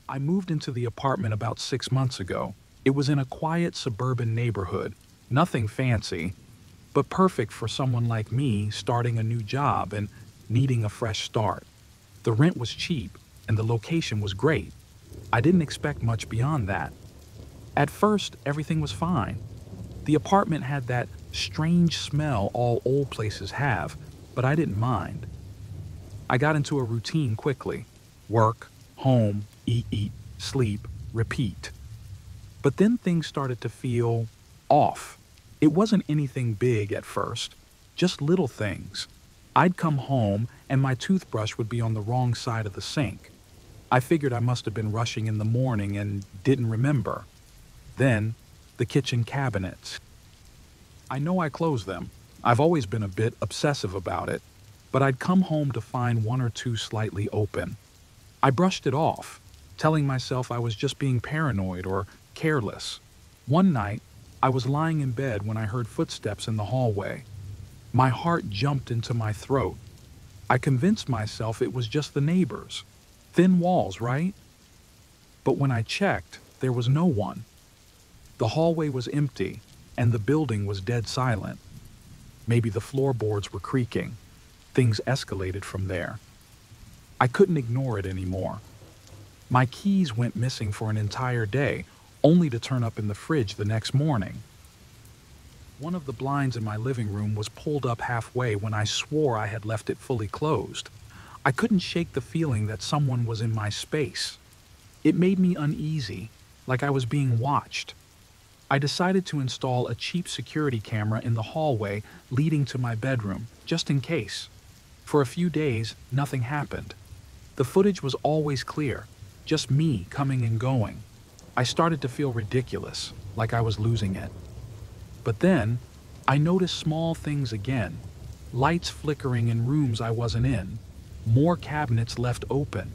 I moved into the apartment about 6 months ago. It was in a quiet suburban neighborhood, nothing fancy, but perfect for someone like me starting a new job and needing a fresh start. The rent was cheap and the location was great. I didn't expect much beyond that. At first, everything was fine. The apartment had that strange smell all old places have, but I didn't mind. I got into a routine quickly. Work, home, eat, sleep, repeat. But then things started to feel off. It wasn't anything big at first, just little things. I'd come home and my toothbrush would be on the wrong side of the sink. I figured I must have been rushing in the morning and didn't remember. Then, the kitchen cabinets. I know I closed them. I've always been a bit obsessive about it, but I'd come home to find one or two slightly open. I brushed it off, telling myself I was just being paranoid or careless. One night, I was lying in bed when I heard footsteps in the hallway. My heart jumped into my throat. I convinced myself it was just the neighbors. Thin walls, right? But when I checked, there was no one. The hallway was empty, and the building was dead silent. Maybe the floorboards were creaking. Things escalated from there. I couldn't ignore it anymore. My keys went missing for an entire day, only to turn up in the fridge the next morning. One of the blinds in my living room was pulled up halfway when I swore I had left it fully closed. I couldn't shake the feeling that someone was in my space. It made me uneasy, like I was being watched. I decided to install a cheap security camera in the hallway leading to my bedroom, just in case. For a few days, nothing happened. The footage was always clear, just me coming and going. I started to feel ridiculous, like I was losing it. But then, I noticed small things again. Lights flickering in rooms I wasn't in. More cabinets left open.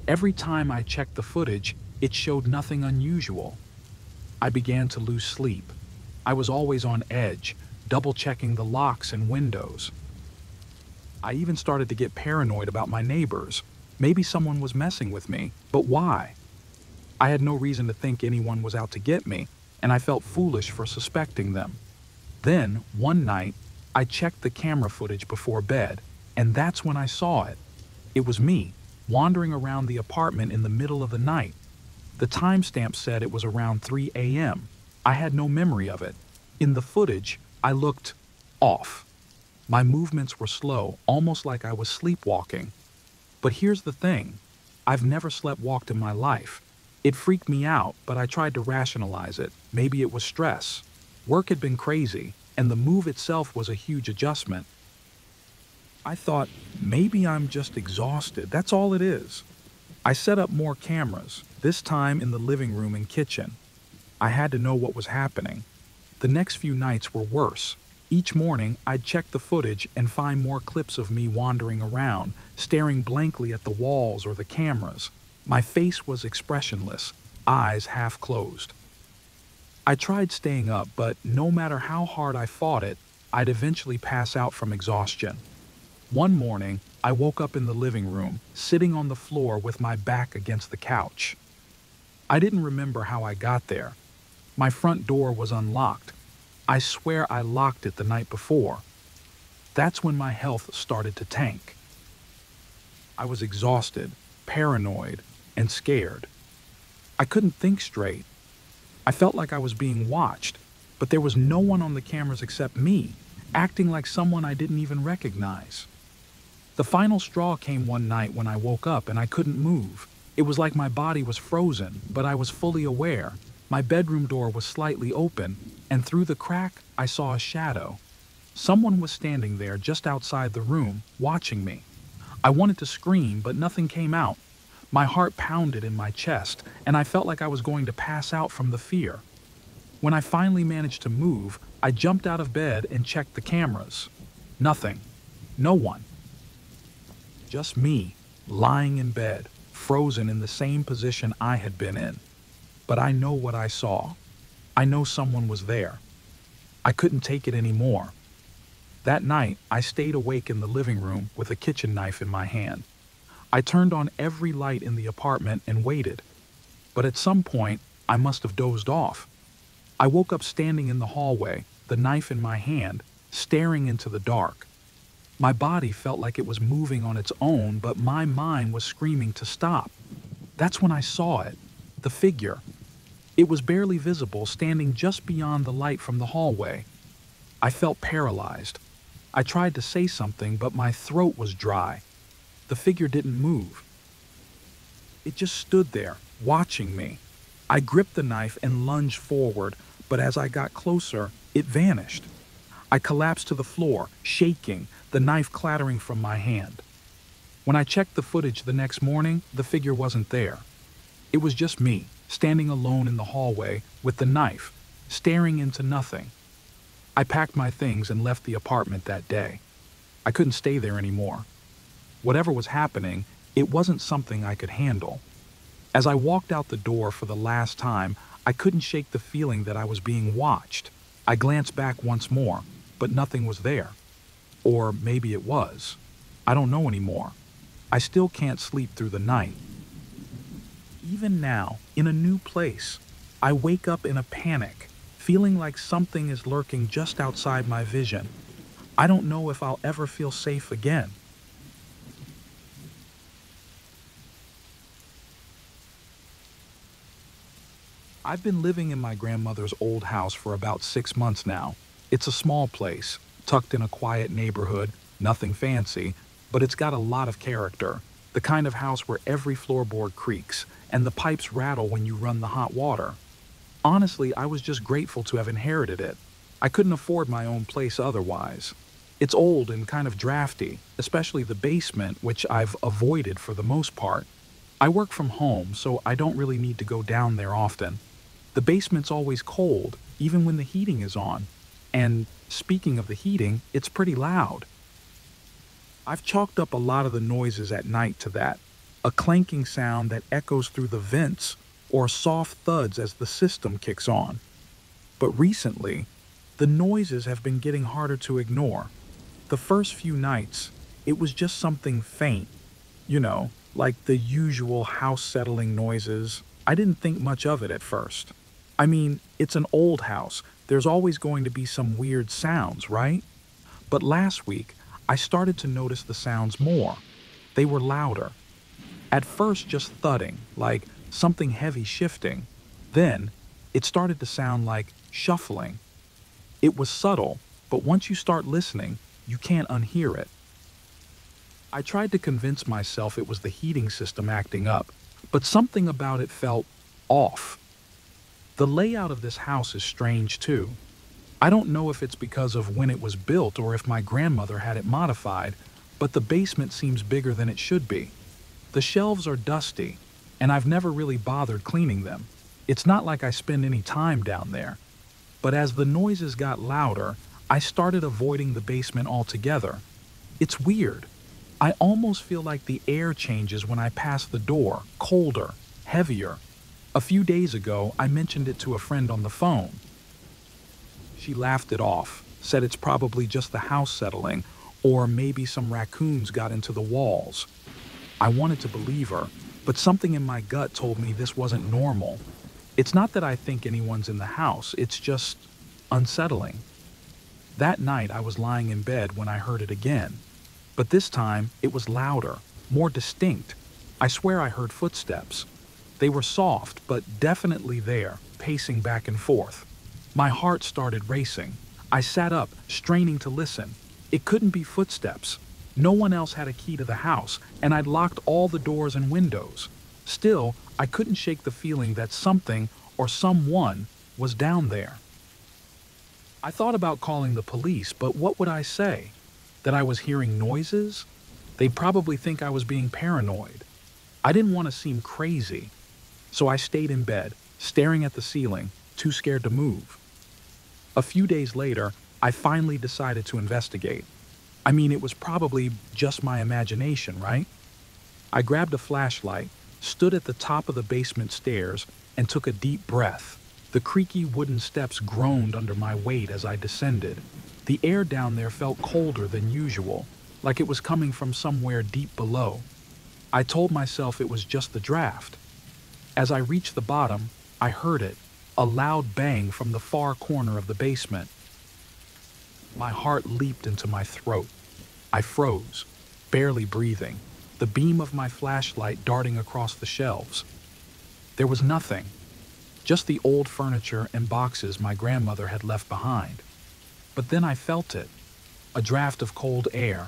Every time I checked the footage, it showed nothing unusual. I began to lose sleep. I was always on edge, double-checking the locks and windows. I even started to get paranoid about my neighbors. Maybe someone was messing with me, but why? I had no reason to think anyone was out to get me, and I felt foolish for suspecting them. Then, one night, I checked the camera footage before bed, and that's when I saw it. It was me, wandering around the apartment in the middle of the night. The timestamp said it was around 3 a.m. I had no memory of it. In the footage, I looked off. My movements were slow, almost like I was sleepwalking. But here's the thing. I've never sleptwalked in my life. It freaked me out, but I tried to rationalize it. Maybe it was stress. Work had been crazy, and the move itself was a huge adjustment. I thought, maybe I'm just exhausted. That's all it is. I set up more cameras, this time in the living room and kitchen. I had to know what was happening. The next few nights were worse. Each morning, I'd check the footage and find more clips of me wandering around, staring blankly at the walls or the cameras. My face was expressionless, eyes half closed. I tried staying up, but no matter how hard I fought it, I'd eventually pass out from exhaustion. One morning, I woke up in the living room, sitting on the floor with my back against the couch. I didn't remember how I got there. My front door was unlocked. I swear I locked it the night before. That's when my health started to tank. I was exhausted, paranoid, and scared. I couldn't think straight. I felt like I was being watched, but there was no one on the cameras except me, acting like someone I didn't even recognize. The final straw came one night when I woke up and I couldn't move. It was like my body was frozen, but I was fully aware. My bedroom door was slightly open, and through the crack, I saw a shadow. Someone was standing there just outside the room, watching me. I wanted to scream, but nothing came out. My heart pounded in my chest, and I felt like I was going to pass out from the fear. When I finally managed to move, I jumped out of bed and checked the cameras. Nothing. No one. Just me, lying in bed, frozen in the same position I had been in. But I know what I saw. I know someone was there. I couldn't take it anymore. That night, I stayed awake in the living room with a kitchen knife in my hand. I turned on every light in the apartment and waited. But at some point, I must have dozed off. I woke up standing in the hallway, the knife in my hand, staring into the dark. My body felt like it was moving on its own, but my mind was screaming to stop. That's when I saw it, the figure. It was barely visible, standing just beyond the light from the hallway. I felt paralyzed. I tried to say something, but my throat was dry. The figure didn't move. It just stood there, watching me. I gripped the knife and lunged forward, but as I got closer, it vanished. I collapsed to the floor, shaking, the knife clattering from my hand. When I checked the footage the next morning, the figure wasn't there. It was just me, standing alone in the hallway with the knife, staring into nothing. I packed my things and left the apartment that day. I couldn't stay there anymore. Whatever was happening, it wasn't something I could handle. As I walked out the door for the last time, I couldn't shake the feeling that I was being watched. I glanced back once more, but nothing was there. Or maybe it was. I don't know anymore. I still can't sleep through the night. Even now, in a new place, I wake up in a panic, feeling like something is lurking just outside my vision. I don't know if I'll ever feel safe again. I've been living in my grandmother's old house for about 6 months now. It's a small place, tucked in a quiet neighborhood, nothing fancy, but it's got a lot of character. The kind of house where every floorboard creaks and the pipes rattle when you run the hot water. Honestly, I was just grateful to have inherited it. I couldn't afford my own place otherwise. It's old and kind of drafty, especially the basement, which I've avoided for the most part. I work from home, so I don't really need to go down there often. The basement's always cold, even when the heating is on. And speaking of the heating, it's pretty loud. I've chalked up a lot of the noises at night to that. A clanking sound that echoes through the vents, or soft thuds as the system kicks on. But recently, the noises have been getting harder to ignore. The first few nights, it was just something faint. Like the usual house settling noises. I didn't think much of it at first. I mean, it's an old house. There's always going to be some weird sounds, right? But last week, I started to notice the sounds more. They were louder. At first, just thudding, like something heavy shifting. Then, it started to sound like shuffling. It was subtle, but once you start listening, you can't unhear it. I tried to convince myself it was the heating system acting up, but something about it felt off. The layout of this house is strange too. I don't know if it's because of when it was built or if my grandmother had it modified, but the basement seems bigger than it should be. The shelves are dusty, and I've never really bothered cleaning them. It's not like I spend any time down there. But as the noises got louder, I started avoiding the basement altogether. It's weird. I almost feel like the air changes when I pass the door, colder, heavier. A few days ago, I mentioned it to a friend on the phone. She laughed it off, said it's probably just the house settling, or maybe some raccoons got into the walls. I wanted to believe her, but something in my gut told me this wasn't normal. It's not that I think anyone's in the house, it's just unsettling. That night, I was lying in bed when I heard it again. But this time, it was louder, more distinct. I swear I heard footsteps. They were soft, but definitely there, pacing back and forth. My heart started racing. I sat up, straining to listen. It couldn't be footsteps. No one else had a key to the house, and I'd locked all the doors and windows. Still, I couldn't shake the feeling that something or someone was down there. I thought about calling the police, but what would I say? That I was hearing noises? They'd probably think I was being paranoid. I didn't want to seem crazy. So I stayed in bed, staring at the ceiling, too scared to move. A few days later, I finally decided to investigate. I mean, it was probably just my imagination, right? I grabbed a flashlight, stood at the top of the basement stairs, and took a deep breath. The creaky wooden steps groaned under my weight as I descended. The air down there felt colder than usual, like it was coming from somewhere deep below. I told myself it was just the draft. As I reached the bottom, I heard it, a loud bang from the far corner of the basement. My heart leaped into my throat. I froze, barely breathing, the beam of my flashlight darting across the shelves. There was nothing, just the old furniture and boxes my grandmother had left behind. But then I felt it, a draft of cold air.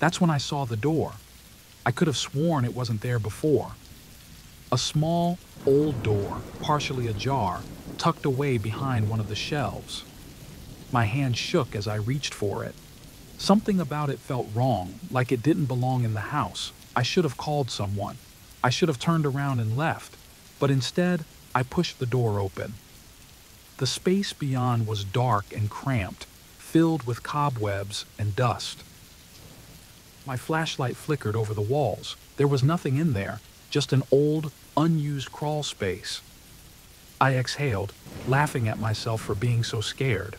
That's when I saw the door. I could have sworn it wasn't there before. A small, old door, partially ajar, tucked away behind one of the shelves. My hand shook as I reached for it. Something about it felt wrong, like it didn't belong in the house. I should have called someone. I should have turned around and left. But instead, I pushed the door open. The space beyond was dark and cramped, filled with cobwebs and dust. My flashlight flickered over the walls. There was nothing in there, just an old, unused crawl space. I exhaled, laughing at myself for being so scared.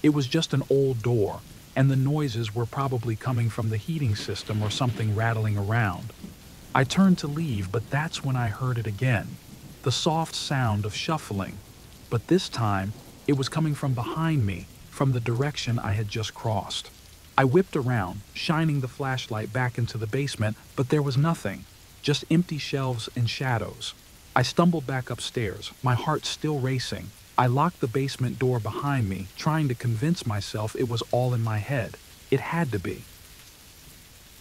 It was just an old door, and the noises were probably coming from the heating system or something rattling around. I turned to leave, but that's when I heard it again, the soft sound of shuffling. But this time, it was coming from behind me, from the direction I had just crossed. I whipped around, shining the flashlight back into the basement, but there was nothing, just empty shelves and shadows. I stumbled back upstairs, my heart still racing. I locked the basement door behind me, trying to convince myself it was all in my head. It had to be.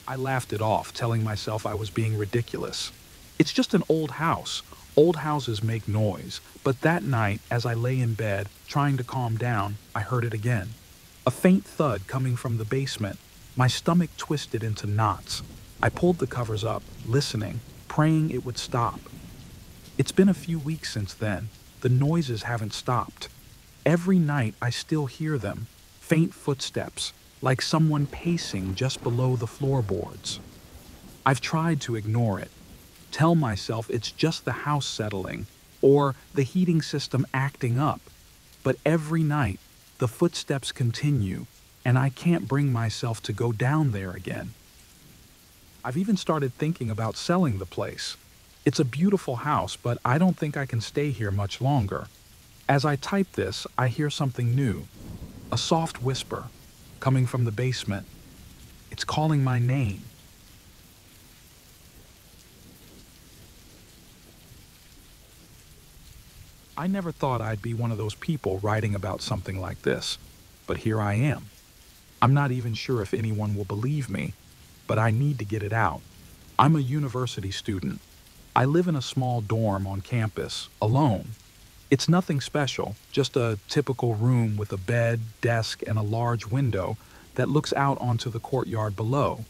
I laughed it off, telling myself I was being ridiculous. It's just an old house. Old houses make noise. But that night, as I lay in bed, trying to calm down, I heard it again. A faint thud coming from the basement. My stomach twisted into knots. I pulled the covers up, listening, praying it would stop. It's been a few weeks since then. The noises haven't stopped. Every night I still hear them, faint footsteps, like someone pacing just below the floorboards. I've tried to ignore it, tell myself it's just the house settling, or the heating system acting up. But every night, the footsteps continue, and I can't bring myself to go down there again. I've even started thinking about selling the place. It's a beautiful house, but I don't think I can stay here much longer. As I type this, I hear something new. A soft whisper, coming from the basement. It's calling my name. I never thought I'd be one of those people writing about something like this, but here I am. I'm not even sure if anyone will believe me, but I need to get it out. I'm a university student. I live in a small dorm on campus, alone. It's nothing special, just a typical room with a bed, desk, and a large window that looks out onto the courtyard below.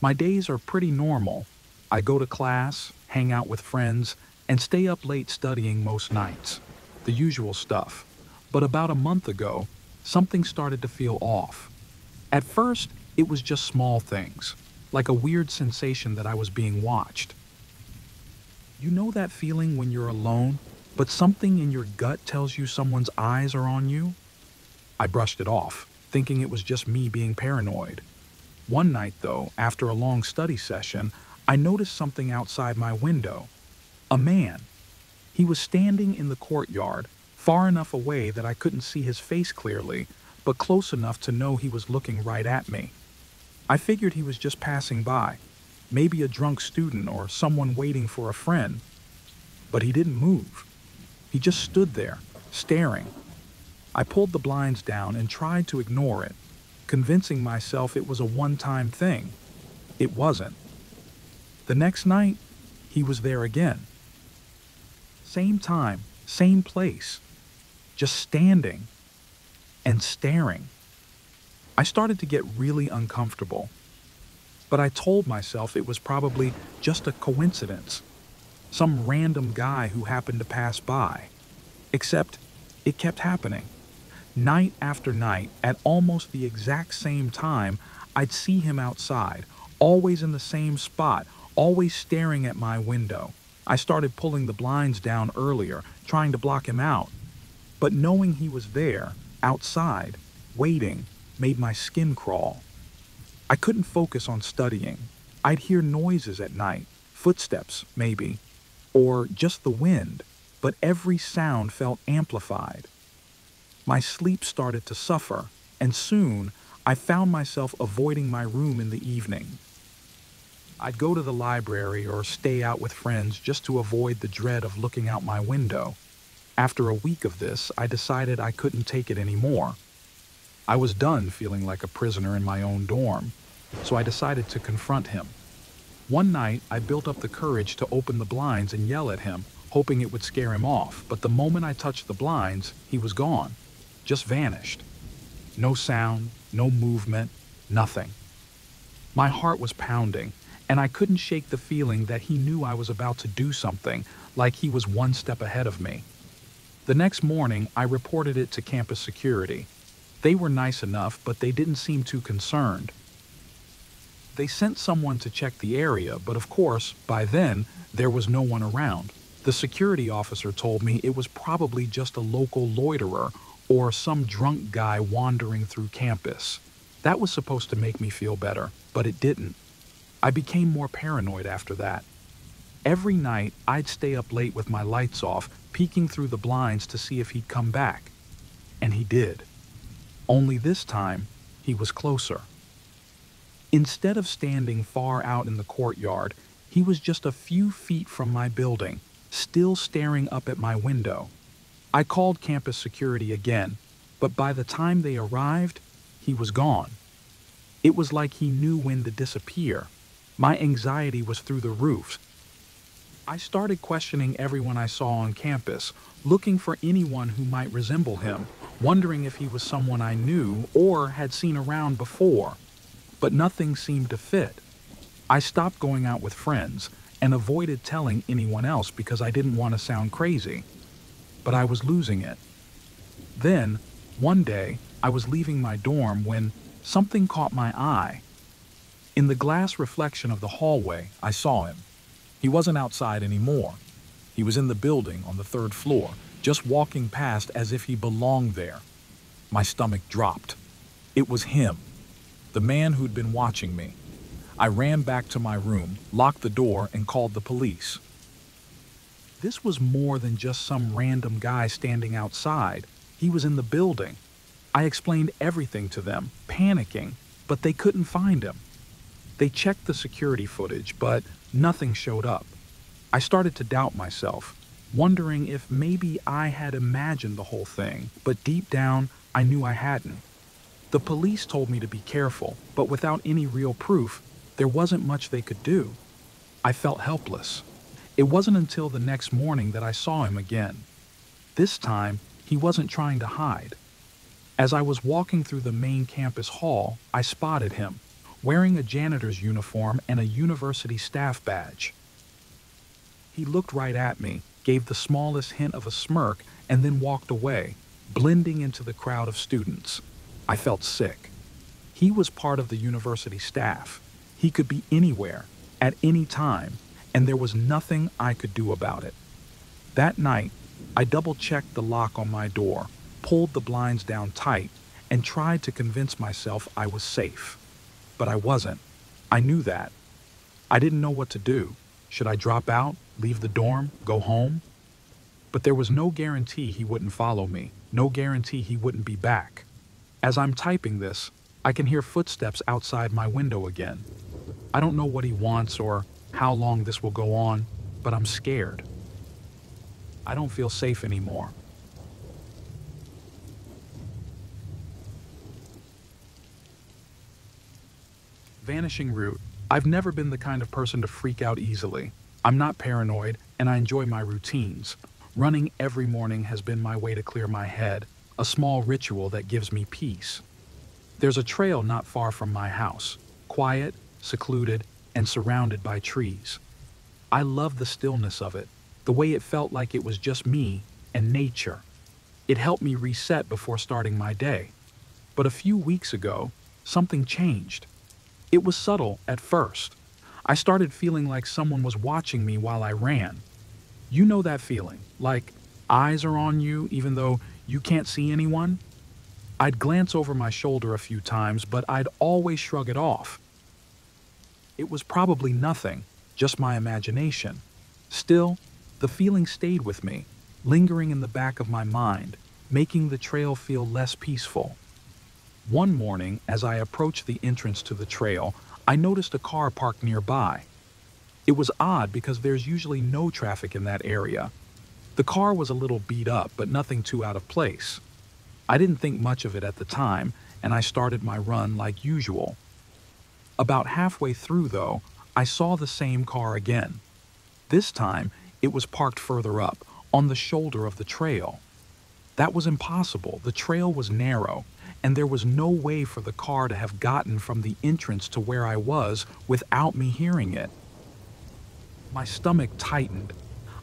My days are pretty normal. I go to class, hang out with friends, and stay up late studying most nights. The usual stuff. But about a month ago, something started to feel off. At first, it was just small things, like a weird sensation that I was being watched. You know that feeling when you're alone, but something in your gut tells you someone's eyes are on you? I brushed it off, thinking it was just me being paranoid. One night, though, after a long study session, I noticed something outside my window. A man. He was standing in the courtyard, far enough away that I couldn't see his face clearly, but close enough to know he was looking right at me. I figured he was just passing by, maybe a drunk student or someone waiting for a friend. But he didn't move. He just stood there, staring. I pulled the blinds down and tried to ignore it, convincing myself it was a one-time thing. It wasn't. The next night, he was there again. Same time, same place, just standing and staring. I started to get really uncomfortable, but I told myself it was probably just a coincidence, some random guy who happened to pass by. Except it kept happening. Night after night, at almost the exact same time, I'd see him outside, always in the same spot, always staring at my window. I started pulling the blinds down earlier, trying to block him out. But knowing he was there, outside, waiting, made my skin crawl. I couldn't focus on studying. I'd hear noises at night, footsteps, maybe, or just the wind, but every sound felt amplified. My sleep started to suffer, and soon I found myself avoiding my room in the evening. I'd go to the library or stay out with friends just to avoid the dread of looking out my window. After a week of this, I decided I couldn't take it anymore. I was done feeling like a prisoner in my own dorm, so I decided to confront him. One night, I built up the courage to open the blinds and yell at him, hoping it would scare him off, but the moment I touched the blinds, he was gone, just vanished. No sound, no movement, nothing. My heart was pounding, and I couldn't shake the feeling that he knew I was about to do something, like he was one step ahead of me. The next morning, I reported it to campus security. They were nice enough, but they didn't seem too concerned. They sent someone to check the area, but of course, by then, there was no one around. The security officer told me it was probably just a local loiterer or some drunk guy wandering through campus. That was supposed to make me feel better, but it didn't. I became more paranoid after that. Every night, I'd stay up late with my lights off, peeking through the blinds to see if he'd come back. And he did. Only this time, he was closer. Instead of standing far out in the courtyard, he was just a few feet from my building, still staring up at my window. I called campus security again, but by the time they arrived, he was gone. It was like he knew when to disappear. My anxiety was through the roof. I started questioning everyone I saw on campus, looking for anyone who might resemble him, wondering if he was someone I knew or had seen around before. But nothing seemed to fit. I stopped going out with friends and avoided telling anyone else because I didn't want to sound crazy. But I was losing it. Then, one day, I was leaving my dorm when something caught my eye. In the glass reflection of the hallway, I saw him. He wasn't outside anymore. He was in the building on the third floor, just walking past as if he belonged there. My stomach dropped. It was him, the man who'd been watching me. I ran back to my room, locked the door, and called the police. This was more than just some random guy standing outside. He was in the building. I explained everything to them, panicking, but they couldn't find him. They checked the security footage, but nothing showed up. I started to doubt myself, wondering if maybe I had imagined the whole thing, but deep down, I knew I hadn't. The police told me to be careful, but without any real proof, there wasn't much they could do. I felt helpless. It wasn't until the next morning that I saw him again. This time, he wasn't trying to hide. As I was walking through the main campus hall, I spotted him, wearing a janitor's uniform and a university staff badge. He looked right at me, gave the smallest hint of a smirk, and then walked away, blending into the crowd of students. I felt sick. He was part of the university staff. He could be anywhere, at any time, and there was nothing I could do about it. That night, I double-checked the lock on my door, pulled the blinds down tight, and tried to convince myself I was safe. But I wasn't. I knew that. I didn't know what to do. Should I drop out, leave the dorm, go home? But there was no guarantee he wouldn't follow me, no guarantee he wouldn't be back. As I'm typing this, I can hear footsteps outside my window again. I don't know what he wants or how long this will go on, but I'm scared. I don't feel safe anymore. Vanishing route. I've never been the kind of person to freak out easily. I'm not paranoid, and I enjoy my routines. Running every morning has been my way to clear my head, a small ritual that gives me peace. There's a trail not far from my house, quiet, secluded, and surrounded by trees. I love the stillness of it, the way it felt like it was just me and nature. It helped me reset before starting my day. But a few weeks ago, something changed. It was subtle at first. I started feeling like someone was watching me while I ran. You know that feeling, like eyes are on you even though you can't see anyone? I'd glance over my shoulder a few times, but I'd always shrug it off. It was probably nothing, just my imagination. Still, the feeling stayed with me, lingering in the back of my mind, making the trail feel less peaceful. One morning, as I approached the entrance to the trail, I noticed a car parked nearby. It was odd because there's usually no traffic in that area. The car was a little beat up, but nothing too out of place. I didn't think much of it at the time, and I started my run like usual. About halfway through, though, I saw the same car again. This time, it was parked further up, on the shoulder of the trail. That was impossible. The trail was narrow, and there was no way for the car to have gotten from the entrance to where I was without me hearing it. My stomach tightened.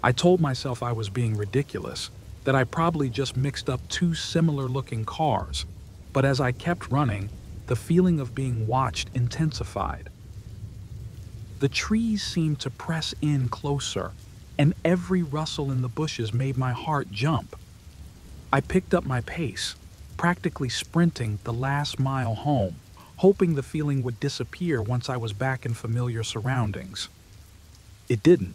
I told myself I was being ridiculous, that I probably just mixed up two similar-looking cars. But as I kept running, the feeling of being watched intensified. The trees seemed to press in closer, and every rustle in the bushes made my heart jump. I picked up my pace, practically sprinting the last mile home, hoping the feeling would disappear once I was back in familiar surroundings. It didn't.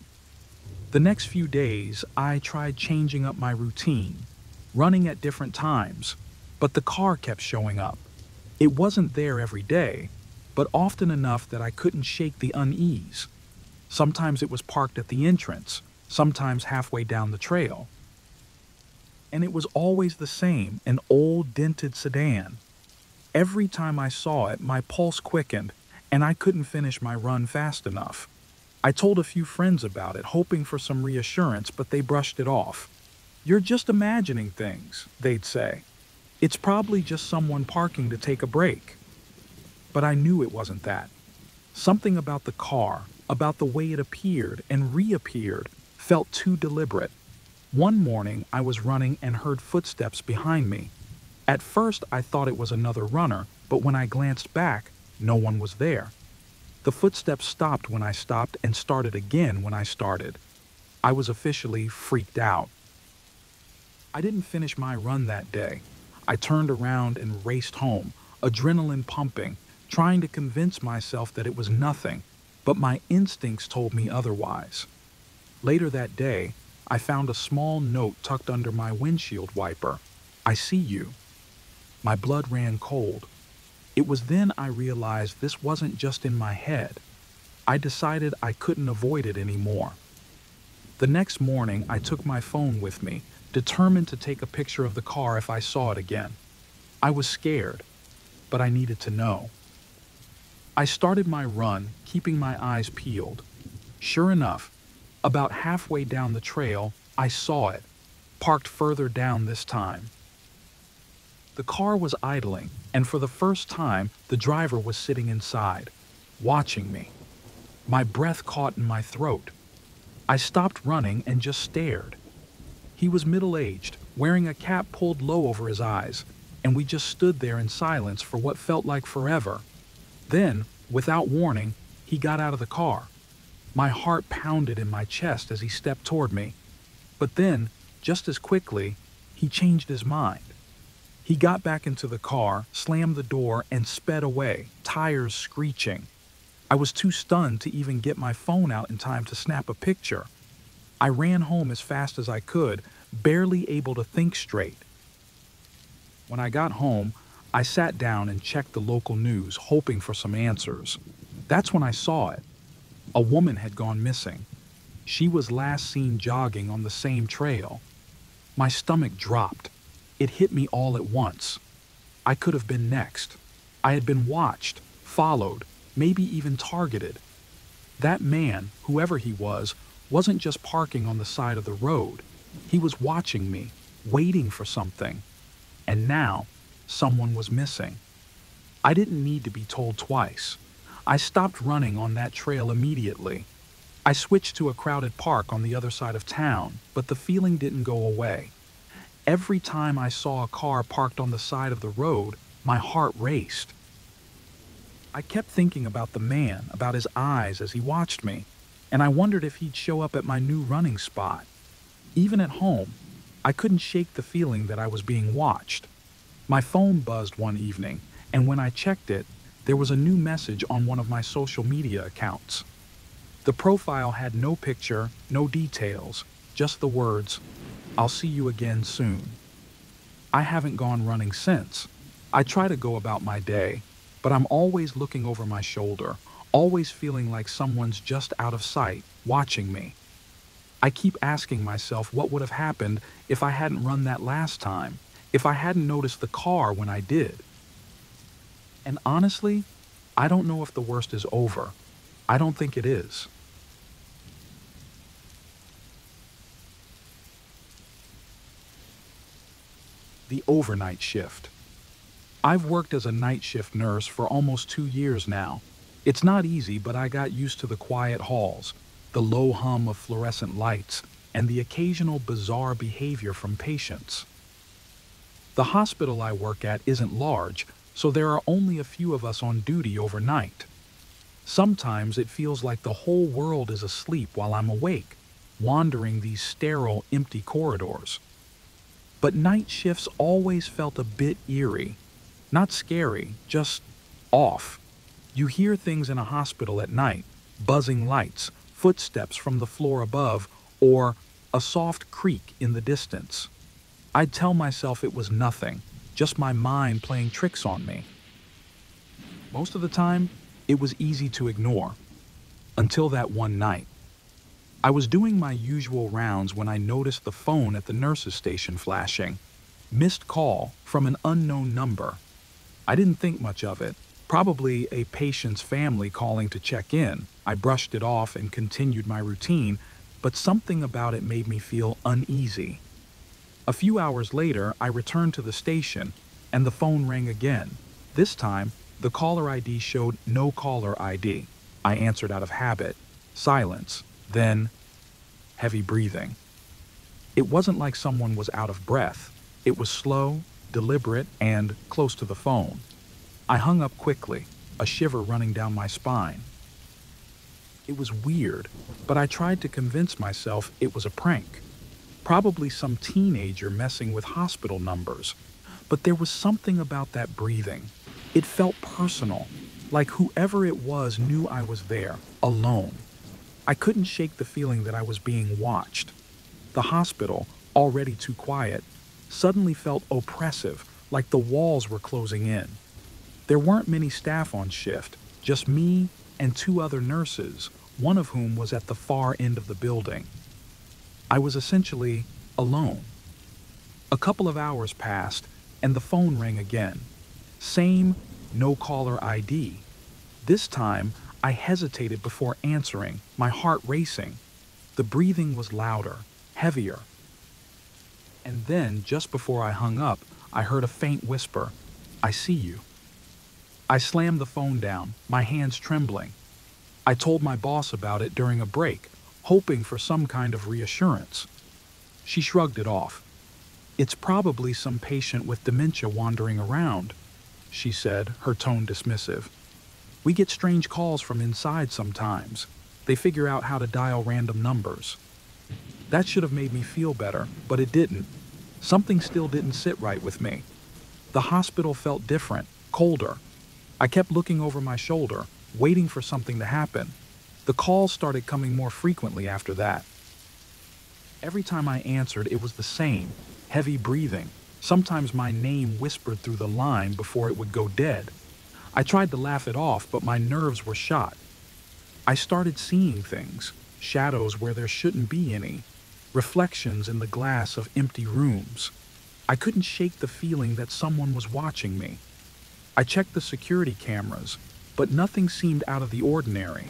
The next few days, I tried changing up my routine, running at different times, but the car kept showing up. It wasn't there every day, but often enough that I couldn't shake the unease. Sometimes it was parked at the entrance, sometimes halfway down the trail. And it was always the same, an old dented sedan. Every time I saw it, my pulse quickened, and I couldn't finish my run fast enough. I told a few friends about it, hoping for some reassurance, but they brushed it off. "You're just imagining things," they'd say. "It's probably just someone parking to take a break." But I knew it wasn't that. Something about the car, about the way it appeared and reappeared, felt too deliberate. One morning, I was running and heard footsteps behind me. At first, I thought it was another runner, but when I glanced back, no one was there. The footsteps stopped when I stopped and started again when I started. I was officially freaked out. I didn't finish my run that day. I turned around and raced home, adrenaline pumping, trying to convince myself that it was nothing, but my instincts told me otherwise. Later that day, I found a small note tucked under my windshield wiper. "I see you." My blood ran cold. It was then I realized this wasn't just in my head. I decided I couldn't avoid it anymore. The next morning, I took my phone with me, determined to take a picture of the car if I saw it again. I was scared, but I needed to know. I started my run, keeping my eyes peeled. Sure enough, about halfway down the trail, I saw it, parked further down this time. The car was idling, and for the first time, the driver was sitting inside, watching me. My breath caught in my throat. I stopped running and just stared. He was middle-aged, wearing a cap pulled low over his eyes, and we just stood there in silence for what felt like forever. Then, without warning, he got out of the car. My heart pounded in my chest as he stepped toward me. But then, just as quickly, he changed his mind. He got back into the car, slammed the door, and sped away, tires screeching. I was too stunned to even get my phone out in time to snap a picture. I ran home as fast as I could, barely able to think straight. When I got home, I sat down and checked the local news, hoping for some answers. That's when I saw it. A woman had gone missing. She was last seen jogging on the same trail. My stomach dropped. It hit me all at once. I could have been next. I had been watched, followed, maybe even targeted. That man, whoever he was, wasn't just parking on the side of the road. He was watching me, waiting for something. And now, someone was missing. I didn't need to be told twice. I stopped running on that trail immediately. I switched to a crowded park on the other side of town, but the feeling didn't go away. Every time I saw a car parked on the side of the road, my heart raced. I kept thinking about the man, about his eyes as he watched me, and I wondered if he'd show up at my new running spot. Even at home, I couldn't shake the feeling that I was being watched. My phone buzzed one evening, and when I checked it, there was a new message on one of my social media accounts. The profile had no picture, no details, just the words, "I'll see you again soon." I haven't gone running since. I try to go about my day, but I'm always looking over my shoulder, always feeling like someone's just out of sight, watching me. I keep asking myself what would have happened if I hadn't run that last time, if I hadn't noticed the car when I did. And honestly, I don't know if the worst is over. I don't think it is. The overnight shift. I've worked as a night shift nurse for almost 2 years now. It's not easy, but I got used to the quiet halls, the low hum of fluorescent lights, and the occasional bizarre behavior from patients. The hospital I work at isn't large, so there are only a few of us on duty overnight. Sometimes it feels like the whole world is asleep while I'm awake, wandering these sterile, empty corridors. But night shifts always felt a bit eerie. Not scary, just off. You hear things in a hospital at night, buzzing lights, footsteps from the floor above, or a soft creak in the distance. I'd tell myself it was nothing, just my mind playing tricks on me. Most of the time, it was easy to ignore, until that one night. I was doing my usual rounds when I noticed the phone at the nurse's station flashing. Missed call from an unknown number. I didn't think much of it. Probably a patient's family calling to check in. I brushed it off and continued my routine, but something about it made me feel uneasy. A few hours later, I returned to the station, and the phone rang again. This time, the caller ID showed no caller ID. I answered out of habit. Silence. Then, heavy breathing. It wasn't like someone was out of breath. It was slow, deliberate, and close to the phone. I hung up quickly, a shiver running down my spine. It was weird, but I tried to convince myself it was a prank. Probably some teenager messing with hospital numbers. But there was something about that breathing. It felt personal, like whoever it was knew I was there, alone. I couldn't shake the feeling that I was being watched. The hospital, already too quiet, suddenly felt oppressive, like the walls were closing in. There weren't many staff on shift, just me and two other nurses, one of whom was at the far end of the building. I was essentially alone. A couple of hours passed, and the phone rang again. Same no caller ID. This time, I hesitated before answering, my heart racing. The breathing was louder, heavier. And then, just before I hung up, I heard a faint whisper, "I see you." I slammed the phone down, my hands trembling. I told my boss about it during a break, hoping for some kind of reassurance. She shrugged it off. "It's probably some patient with dementia wandering around," she said, her tone dismissive. "We get strange calls from inside sometimes. They figure out how to dial random numbers." That should have made me feel better, but it didn't. Something still didn't sit right with me. The hospital felt different, colder. I kept looking over my shoulder, waiting for something to happen. The calls started coming more frequently after that. Every time I answered, it was the same, heavy breathing. Sometimes my name whispered through the line before it would go dead. I tried to laugh it off, but my nerves were shot. I started seeing things, shadows where there shouldn't be any, reflections in the glass of empty rooms. I couldn't shake the feeling that someone was watching me. I checked the security cameras, but nothing seemed out of the ordinary.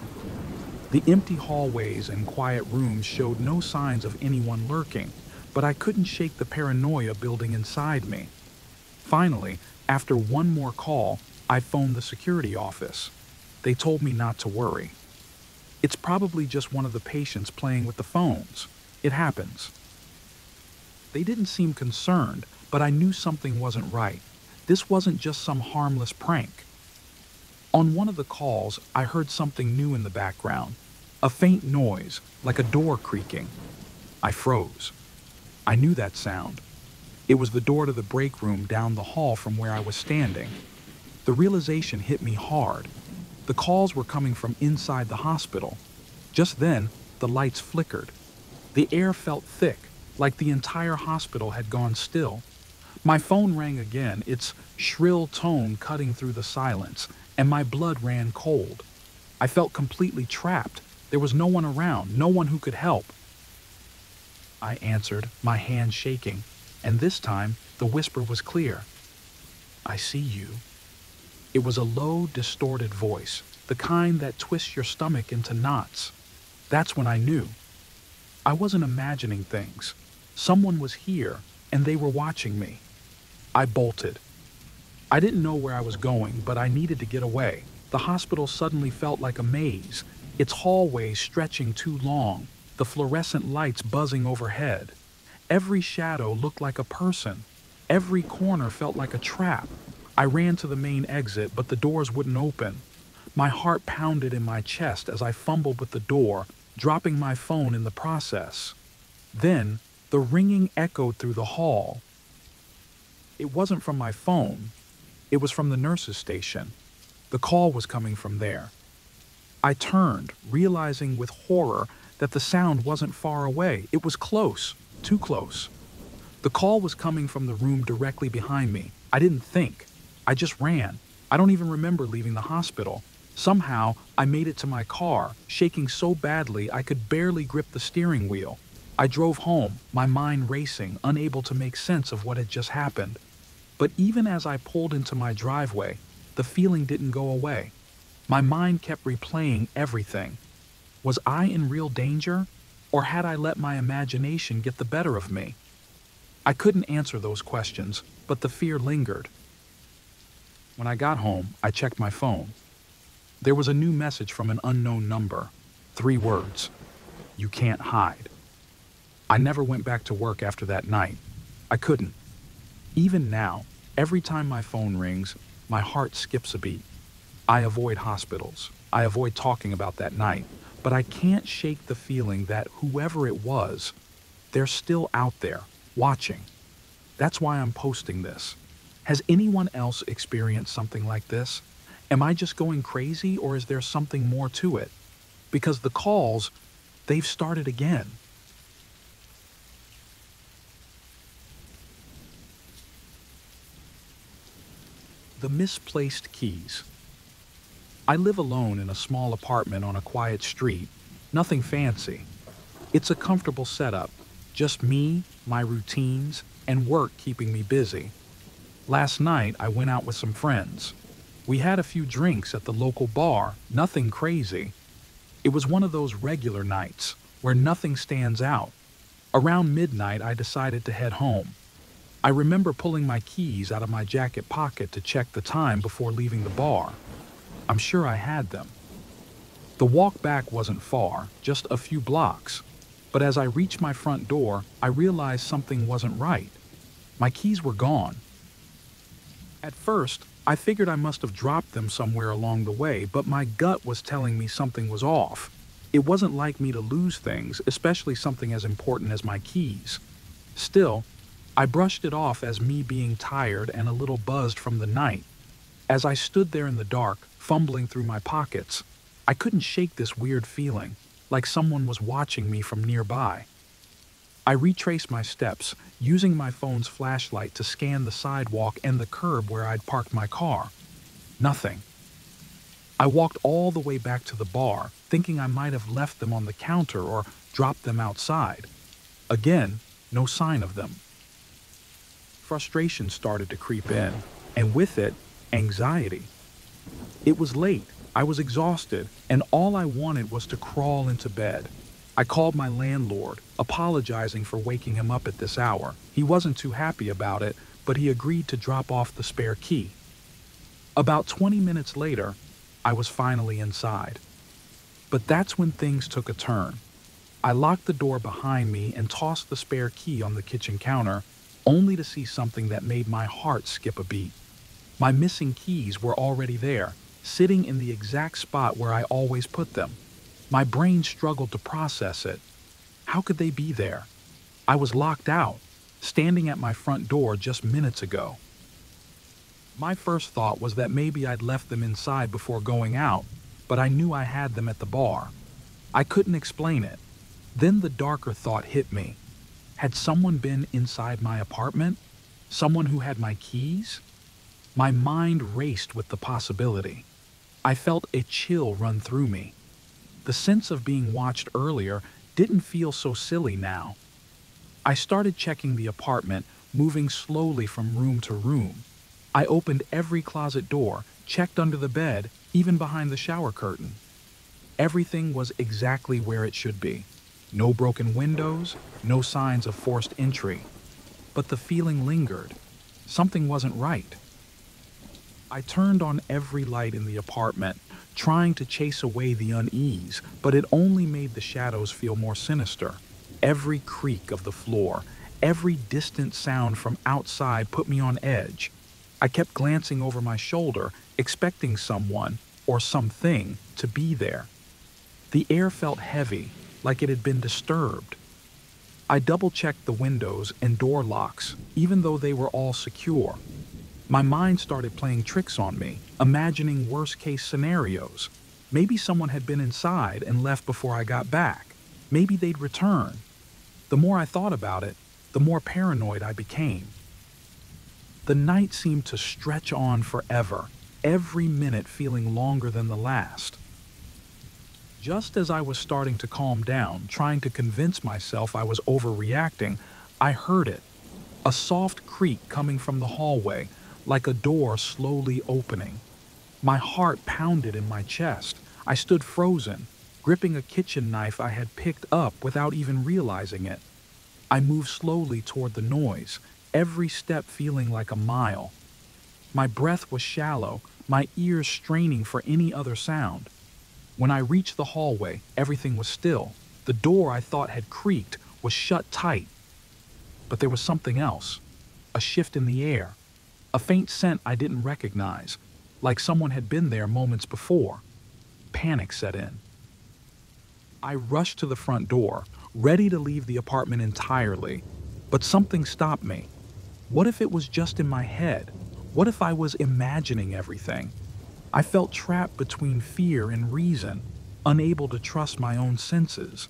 The empty hallways and quiet rooms showed no signs of anyone lurking, but I couldn't shake the paranoia building inside me. Finally, after one more call, I phoned the security office. They told me not to worry. It's probably just one of the patients playing with the phones. It happens. They didn't seem concerned, but I knew something wasn't right. This wasn't just some harmless prank. On one of the calls, I heard something new in the background. A faint noise, like a door creaking. I froze. I knew that sound. It was the door to the break room down the hall from where I was standing. The realization hit me hard. The calls were coming from inside the hospital. Just then, the lights flickered. The air felt thick, like the entire hospital had gone still. My phone rang again, its shrill tone cutting through the silence, and my blood ran cold. I felt completely trapped. There was no one around, no one who could help. I answered, my hand shaking, and this time the whisper was clear. "I see you." It was a low, distorted voice, the kind that twists your stomach into knots. That's when I knew. I wasn't imagining things. Someone was here, and they were watching me. I bolted. I didn't know where I was going, but I needed to get away. The hospital suddenly felt like a maze, its hallways stretching too long, the fluorescent lights buzzing overhead. Every shadow looked like a person. Every corner felt like a trap. I ran to the main exit, but the doors wouldn't open. My heart pounded in my chest as I fumbled with the door, dropping my phone in the process. Then, the ringing echoed through the hall. It wasn't from my phone. It was from the nurse's station. The call was coming from there. I turned, realizing with horror that the sound wasn't far away. It was close, too close. The call was coming from the room directly behind me. I didn't think. I just ran. I don't even remember leaving the hospital. Somehow, I made it to my car, shaking so badly I could barely grip the steering wheel. I drove home, my mind racing, unable to make sense of what had just happened. But even as I pulled into my driveway, the feeling didn't go away. My mind kept replaying everything. Was I in real danger, or had I let my imagination get the better of me? I couldn't answer those questions, but the fear lingered. When I got home, I checked my phone. There was a new message from an unknown number. 3 words. "You can't hide." I never went back to work after that night. I couldn't. Even now, every time my phone rings, my heart skips a beat. I avoid hospitals. I avoid talking about that night. But I can't shake the feeling that whoever it was, they're still out there, watching. That's why I'm posting this. Has anyone else experienced something like this? Am I just going crazy, or is there something more to it? Because the calls, they've started again. The misplaced keys. I live alone in a small apartment on a quiet street. Nothing fancy. It's a comfortable setup. Just me, my routines, and work keeping me busy. Last night, I went out with some friends. We had a few drinks at the local bar, nothing crazy. It was one of those regular nights where nothing stands out. Around midnight, I decided to head home. I remember pulling my keys out of my jacket pocket to check the time before leaving the bar. I'm sure I had them. The walk back wasn't far, just a few blocks. But as I reached my front door, I realized something wasn't right. My keys were gone. At first, I figured I must have dropped them somewhere along the way, but my gut was telling me something was off. It wasn't like me to lose things, especially something as important as my keys. Still, I brushed it off as me being tired and a little buzzed from the night. As I stood there in the dark, fumbling through my pockets, I couldn't shake this weird feeling, like someone was watching me from nearby. I retraced my steps, using my phone's flashlight to scan the sidewalk and the curb where I'd parked my car. Nothing. I walked all the way back to the bar, thinking I might have left them on the counter or dropped them outside. Again, no sign of them. Frustration started to creep in, and with it, anxiety. It was late, I was exhausted, and all I wanted was to crawl into bed. I called my landlord, apologizing for waking him up at this hour. He wasn't too happy about it, but he agreed to drop off the spare key. About 20 minutes later, I was finally inside. But that's when things took a turn. I locked the door behind me and tossed the spare key on the kitchen counter, only to see something that made my heart skip a beat. My missing keys were already there, sitting in the exact spot where I always put them. My brain struggled to process it. How could they be there? I was locked out, standing at my front door just minutes ago. My first thought was that maybe I'd left them inside before going out, but I knew I had them at the bar. I couldn't explain it. Then the darker thought hit me. Had someone been inside my apartment? Someone who had my keys? My mind raced with the possibility. I felt a chill run through me. The sense of being watched earlier didn't feel so silly now. I started checking the apartment, moving slowly from room to room. I opened every closet door, checked under the bed, even behind the shower curtain. Everything was exactly where it should be. No broken windows, no signs of forced entry. But the feeling lingered. Something wasn't right. I turned on every light in the apartment, trying to chase away the unease, but it only made the shadows feel more sinister. Every creak of the floor, every distant sound from outside put me on edge. I kept glancing over my shoulder, expecting someone or something to be there. The air felt heavy, like it had been disturbed. I double-checked the windows and door locks, even though they were all secure. My mind started playing tricks on me, imagining worst-case scenarios. Maybe someone had been inside and left before I got back. Maybe they'd return. The more I thought about it, the more paranoid I became. The night seemed to stretch on forever, every minute feeling longer than the last. Just as I was starting to calm down, trying to convince myself I was overreacting, I heard it. A soft creak coming from the hallway, like a door slowly opening. My heart pounded in my chest. I stood frozen, gripping a kitchen knife I had picked up without even realizing it. I moved slowly toward the noise, every step feeling like a mile. My breath was shallow, my ears straining for any other sound. When I reached the hallway, everything was still. The door I thought had creaked was shut tight. But there was something else. A shift in the air. A faint scent I didn't recognize, like someone had been there moments before. Panic set in. I rushed to the front door, ready to leave the apartment entirely, but something stopped me. What if it was just in my head? What if I was imagining everything? I felt trapped between fear and reason, unable to trust my own senses.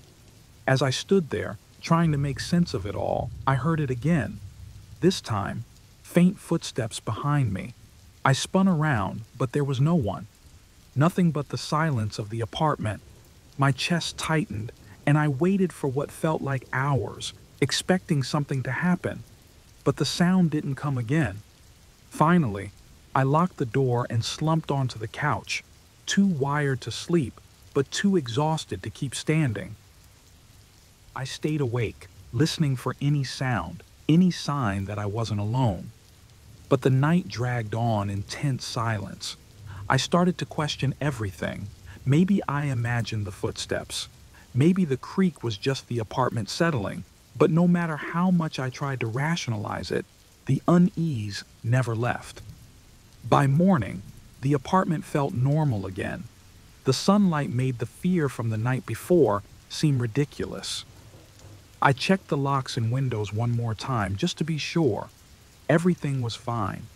As I stood there, trying to make sense of it all, I heard it again. This time, faint footsteps behind me. I spun around, but there was no one. Nothing but the silence of the apartment. My chest tightened, and I waited for what felt like hours, expecting something to happen. But the sound didn't come again. Finally, I locked the door and slumped onto the couch, too wired to sleep, but too exhausted to keep standing. I stayed awake, listening for any sound, any sign that I wasn't alone. But the night dragged on in tense silence. I started to question everything. Maybe I imagined the footsteps. Maybe the creak was just the apartment settling, but no matter how much I tried to rationalize it, the unease never left. By morning, the apartment felt normal again. The sunlight made the fear from the night before seem ridiculous. I checked the locks and windows one more time just to be sure. Everything was fine.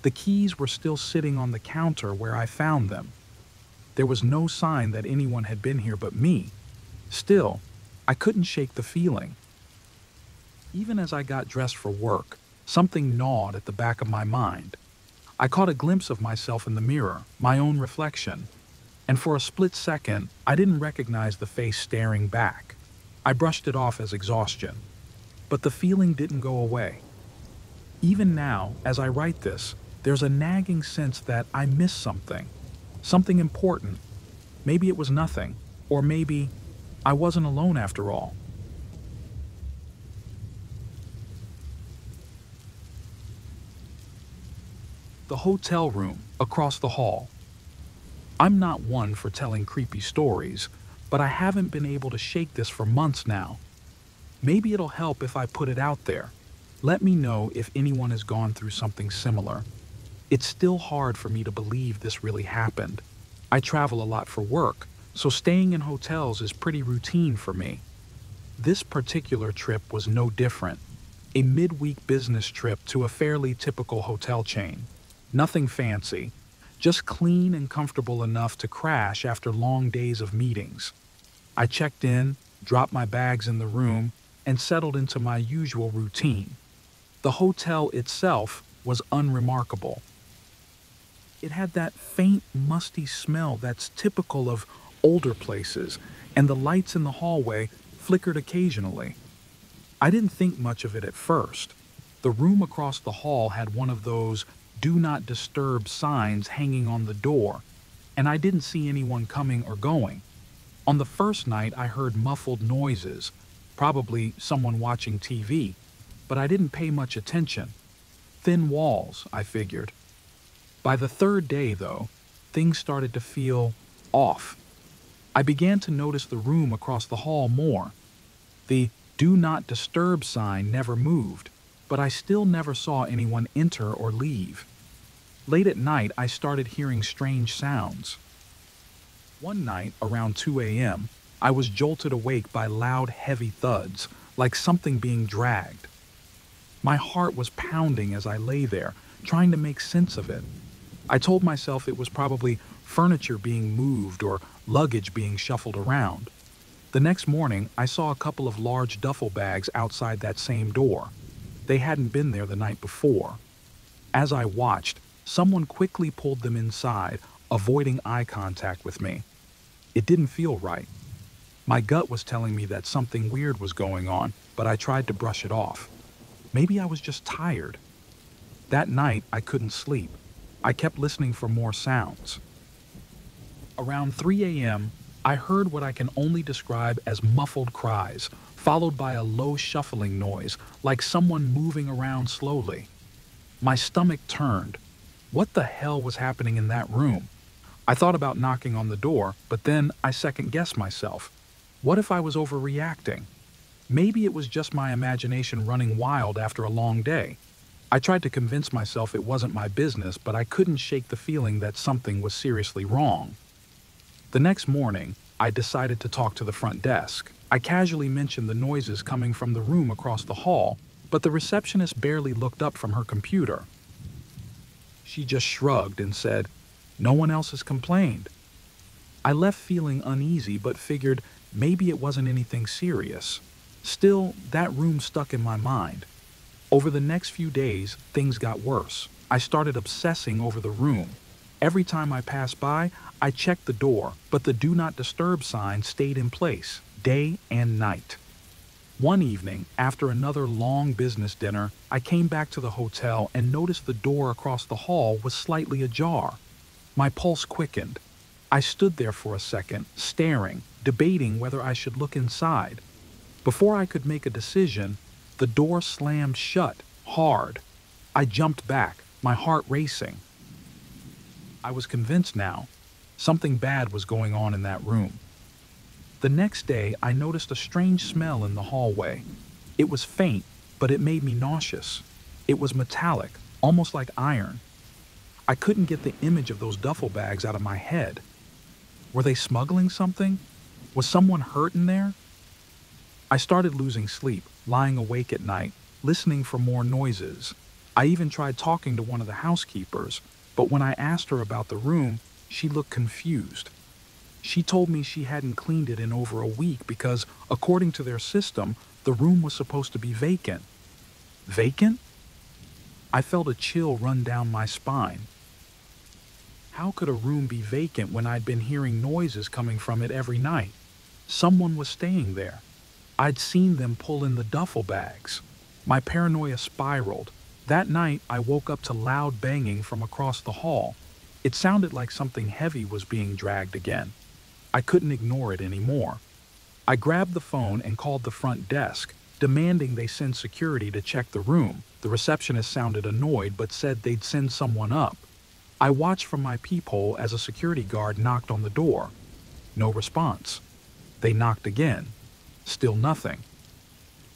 The keys were still sitting on the counter where I found them. There was no sign that anyone had been here but me. Still, I couldn't shake the feeling. Even as I got dressed for work, something gnawed at the back of my mind. I caught a glimpse of myself in the mirror, my own reflection, and for a split second, I didn't recognize the face staring back. I brushed it off as exhaustion, but the feeling didn't go away. Even now, as I write this, there's a nagging sense that I missed something important. Maybe it was nothing, or maybe I wasn't alone after all. The hotel room across the hall. I'm not one for telling creepy stories, but I haven't been able to shake this for months now. Maybe it'll help if I put it out there. Let me know if anyone has gone through something similar. It's still hard for me to believe this really happened. I travel a lot for work, so staying in hotels is pretty routine for me. This particular trip was no different. A midweek business trip to a fairly typical hotel chain. Nothing fancy, just clean and comfortable enough to crash after long days of meetings. I checked in, dropped my bags in the room, and settled into my usual routine. The hotel itself was unremarkable. It had that faint, musty smell that's typical of older places, and the lights in the hallway flickered occasionally. I didn't think much of it at first. The room across the hall had one of those "Do Not Disturb" signs hanging on the door, and I didn't see anyone coming or going. On the first night, I heard muffled noises, probably someone watching TV, but I didn't pay much attention. Thin walls, I figured. By the third day, though, things started to feel off. I began to notice the room across the hall more. The "Do Not Disturb" sign never moved, but I still never saw anyone enter or leave. Late at night, I started hearing strange sounds. One night, around 2 a.m., I was jolted awake by loud, heavy thuds, like something being dragged. My heart was pounding as I lay there, trying to make sense of it. I told myself it was probably furniture being moved or luggage being shuffled around. The next morning, I saw a couple of large duffel bags outside that same door. They hadn't been there the night before. As I watched, someone quickly pulled them inside, avoiding eye contact with me. It didn't feel right. My gut was telling me that something weird was going on, but I tried to brush it off. Maybe I was just tired. That night, I couldn't sleep. I kept listening for more sounds. Around 3 a.m., I heard what I can only describe as muffled cries, followed by a low shuffling noise, like someone moving around slowly. My stomach turned. What the hell was happening in that room? I thought about knocking on the door, but then I second-guessed myself. What if I was overreacting? Maybe it was just my imagination running wild after a long day. I tried to convince myself it wasn't my business, but I couldn't shake the feeling that something was seriously wrong. The next morning, I decided to talk to the front desk. I casually mentioned the noises coming from the room across the hall, but the receptionist barely looked up from her computer. She just shrugged and said, "No one else has complained." I left feeling uneasy, but figured maybe it wasn't anything serious. Still, that room stuck in my mind. Over the next few days, things got worse. I started obsessing over the room. Every time I passed by, I checked the door, but the "Do Not Disturb" sign stayed in place, day and night. One evening, after another long business dinner, I came back to the hotel and noticed the door across the hall was slightly ajar. My pulse quickened. I stood there for a second, staring, debating whether I should look inside. Before I could make a decision, the door slammed shut, hard. I jumped back, my heart racing. I was convinced now. Something bad was going on in that room. The next day, I noticed a strange smell in the hallway. It was faint, but it made me nauseous. It was metallic, almost like iron. I couldn't get the image of those duffel bags out of my head. Were they smuggling something? Was someone hurt in there? I started losing sleep, lying awake at night, listening for more noises. I even tried talking to one of the housekeepers, but when I asked her about the room, she looked confused. She told me she hadn't cleaned it in over a week because, according to their system, the room was supposed to be vacant. Vacant? I felt a chill run down my spine. How could a room be vacant when I'd been hearing noises coming from it every night? Someone was staying there. I'd seen them pull in the duffel bags. My paranoia spiraled. That night, I woke up to loud banging from across the hall. It sounded like something heavy was being dragged again. I couldn't ignore it anymore. I grabbed the phone and called the front desk, demanding they send security to check the room. The receptionist sounded annoyed but said they'd send someone up. I watched from my peephole as a security guard knocked on the door. No response. They knocked again. Still nothing.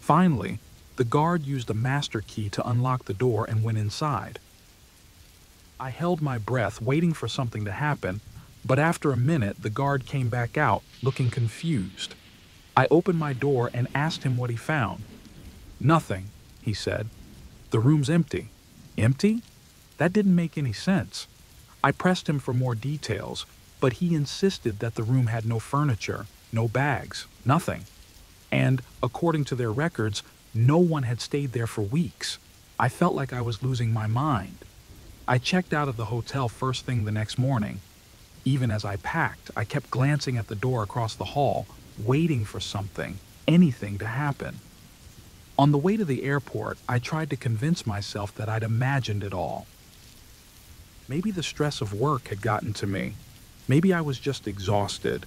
Finally, the guard used a master key to unlock the door and went inside. I held my breath, waiting for something to happen, but after a minute, the guard came back out, looking confused. I opened my door and asked him what he found. "Nothing," he said. "The room's empty." Empty? That didn't make any sense. I pressed him for more details, but he insisted that the room had no furniture, no bags, nothing. And, according to their records, no one had stayed there for weeks. I felt like I was losing my mind. I checked out of the hotel first thing the next morning. Even as I packed, I kept glancing at the door across the hall, waiting for something, anything to happen. On the way to the airport, I tried to convince myself that I'd imagined it all. Maybe the stress of work had gotten to me. Maybe I was just exhausted.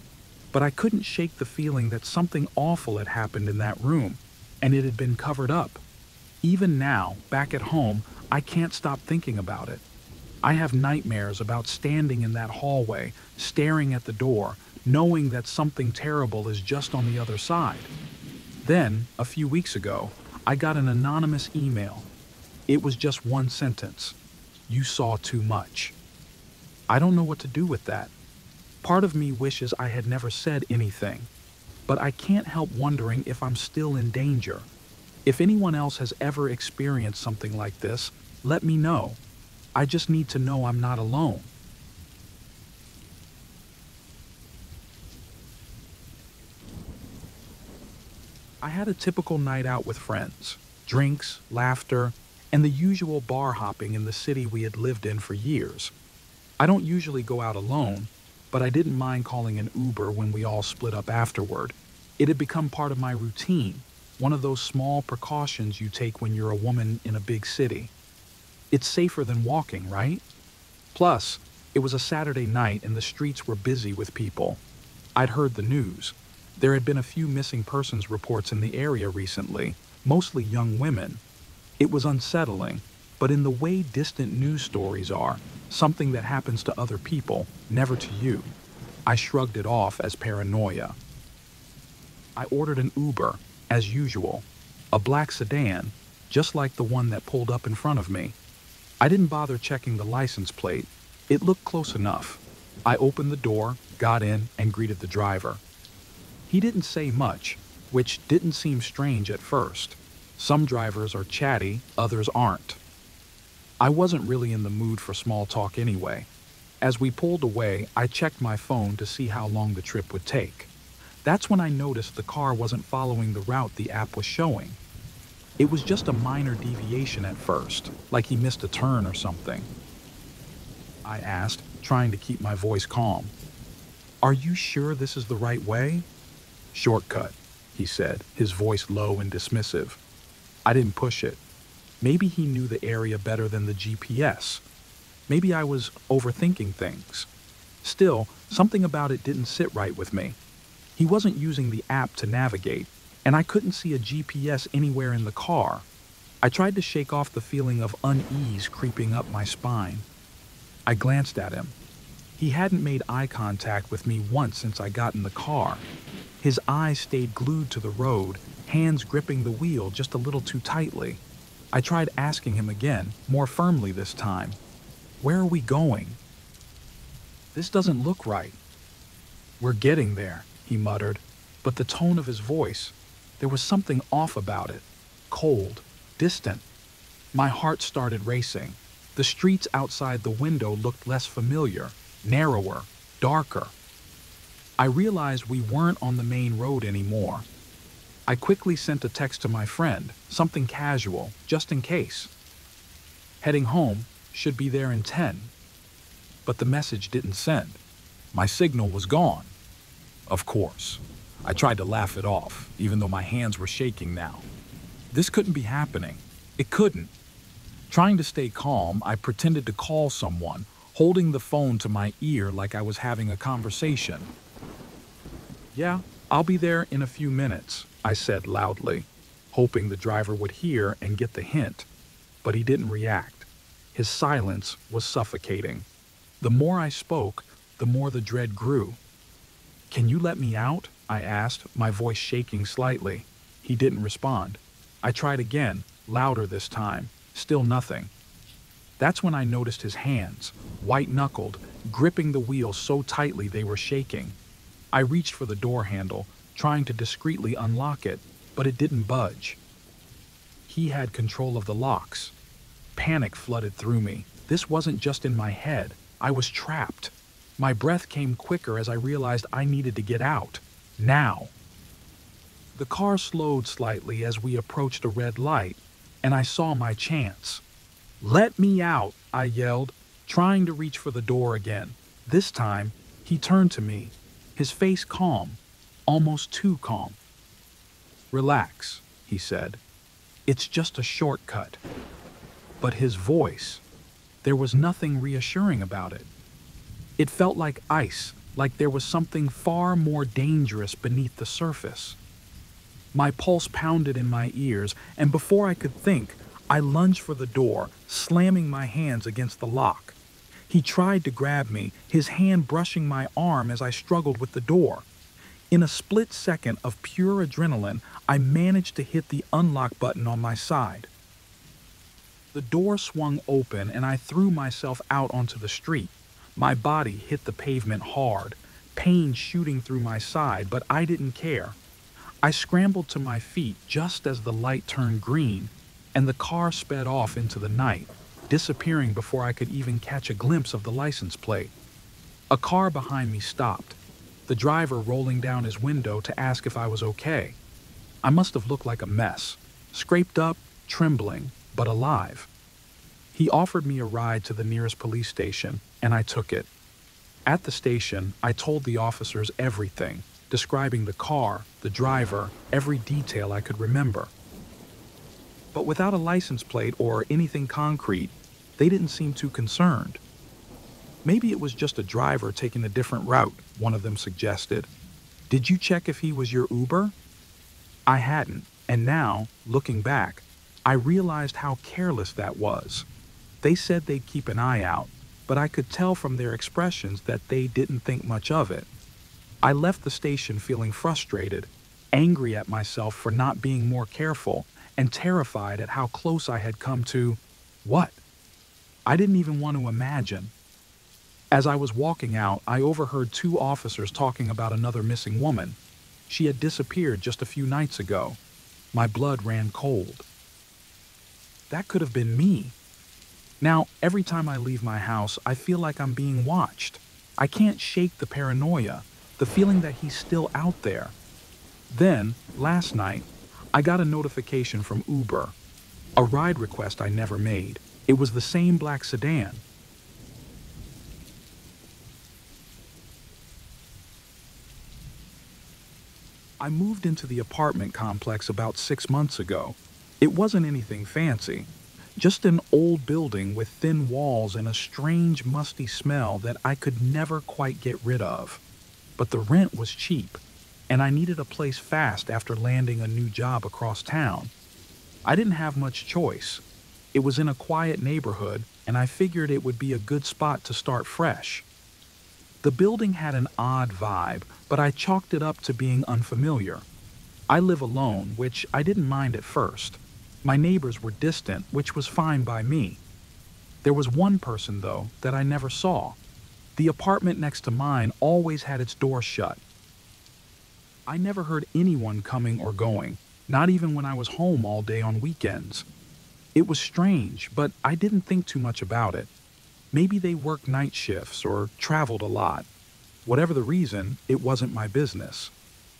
But I couldn't shake the feeling that something awful had happened in that room, and it had been covered up. Even now, back at home, I can't stop thinking about it. I have nightmares about standing in that hallway, staring at the door, knowing that something terrible is just on the other side. Then, a few weeks ago, I got an anonymous email. It was just one sentence. "You saw too much." I don't know what to do with that. Part of me wishes I had never said anything, but I can't help wondering if I'm still in danger. If anyone else has ever experienced something like this, let me know. I just need to know I'm not alone. I had a typical night out with friends. Drinks, laughter, and the usual bar hopping in the city we had lived in for years. I don't usually go out alone, but I didn't mind calling an Uber when we all split up afterward. It had become part of my routine, one of those small precautions you take when you're a woman in a big city. It's safer than walking, right? Plus, it was a Saturday night and the streets were busy with people. I'd heard the news. There had been a few missing persons reports in the area recently, mostly young women. It was unsettling, but in the way distant news stories are, something that happens to other people, never to you. I shrugged it off as paranoia. I ordered an Uber, as usual, a black sedan, just like the one that pulled up in front of me. I didn't bother checking the license plate. It looked close enough. I opened the door, got in, and greeted the driver. He didn't say much, which didn't seem strange at first. Some drivers are chatty, others aren't. I wasn't really in the mood for small talk anyway. As we pulled away, I checked my phone to see how long the trip would take. That's when I noticed the car wasn't following the route the app was showing. It was just a minor deviation at first, like he missed a turn or something. I asked, trying to keep my voice calm. "Are you sure this is the right way?" "Shortcut," he said, his voice low and dismissive. I didn't push it. Maybe he knew the area better than the GPS. Maybe I was overthinking things. Still, something about it didn't sit right with me. He wasn't using the app to navigate, and I couldn't see a GPS anywhere in the car. I tried to shake off the feeling of unease creeping up my spine. I glanced at him. He hadn't made eye contact with me once since I got in the car. His eyes stayed glued to the road, hands gripping the wheel just a little too tightly. I tried asking him again, more firmly this time. "Where are we going?" "This doesn't look right." "We're getting there," he muttered, but the tone of his voice, there was something off about it. Cold, distant. My heart started racing. The streets outside the window looked less familiar, narrower, darker. I realized we weren't on the main road anymore. I quickly sent a text to my friend, something casual, just in case. "Heading home, should be there in 10. But the message didn't send. My signal was gone. Of course. I tried to laugh it off, even though my hands were shaking now. This couldn't be happening. It couldn't. Trying to stay calm, I pretended to call someone, holding the phone to my ear like I was having a conversation. "Yeah, I'll be there in a few minutes," I said loudly, hoping the driver would hear and get the hint. But he didn't react. His silence was suffocating. The more I spoke, the more the dread grew. "Can you let me out?" I asked, my voice shaking slightly. He didn't respond. I tried again, louder this time. Still nothing. That's when I noticed his hands, white-knuckled, gripping the wheel so tightly they were shaking. I reached for the door handle, trying to discreetly unlock it, but it didn't budge. He had control of the locks. Panic flooded through me. This wasn't just in my head. I was trapped. My breath came quicker as I realized I needed to get out. Now. The car slowed slightly as we approached a red light, and I saw my chance. "Let me out," I yelled, trying to reach for the door again. This time, he turned to me, his face calm, almost too calm. "Relax," he said. "It's just a shortcut." But his voice, there was nothing reassuring about it. It felt like ice, like there was something far more dangerous beneath the surface. My pulse pounded in my ears, and before I could think, I lunged for the door, slamming my hands against the lock. He tried to grab me, his hand brushing my arm as I struggled with the door. In a split second of pure adrenaline, I managed to hit the unlock button on my side. The door swung open and I threw myself out onto the street. My body hit the pavement hard, pain shooting through my side, but I didn't care. I scrambled to my feet just as the light turned green, and the car sped off into the night, disappearing before I could even catch a glimpse of the license plate. A car behind me stopped, the driver rolling down his window to ask if I was okay. I must have looked like a mess, scraped up, trembling, but alive. He offered me a ride to the nearest police station, and I took it. At the station, I told the officers everything, describing the car, the driver, every detail I could remember. But without a license plate or anything concrete, they didn't seem too concerned. "Maybe it was just a driver taking a different route," one of them suggested. "Did you check if he was your Uber?" I hadn't, and now, looking back, I realized how careless that was. They said they'd keep an eye out, but I could tell from their expressions that they didn't think much of it. I left the station feeling frustrated, angry at myself for not being more careful, and terrified at how close I had come to what? I didn't even want to imagine. As I was walking out, I overheard two officers talking about another missing woman. She had disappeared just a few nights ago. My blood ran cold. That could have been me. Now, every time I leave my house, I feel like I'm being watched. I can't shake the paranoia, the feeling that he's still out there. Then, last night, I got a notification from Uber, a ride request I never made. It was the same black sedan. I moved into the apartment complex about 6 months ago. It wasn't anything fancy, just an old building with thin walls and a strange musty smell that I could never quite get rid of. But the rent was cheap, and I needed a place fast after landing a new job across town. I didn't have much choice. It was in a quiet neighborhood, and I figured it would be a good spot to start fresh. The building had an odd vibe, but I chalked it up to being unfamiliar. I live alone, which I didn't mind at first. My neighbors were distant, which was fine by me. There was one person, though, that I never saw. The apartment next to mine always had its door shut. I never heard anyone coming or going, not even when I was home all day on weekends. It was strange, but I didn't think too much about it. Maybe they worked night shifts or traveled a lot. Whatever the reason, it wasn't my business.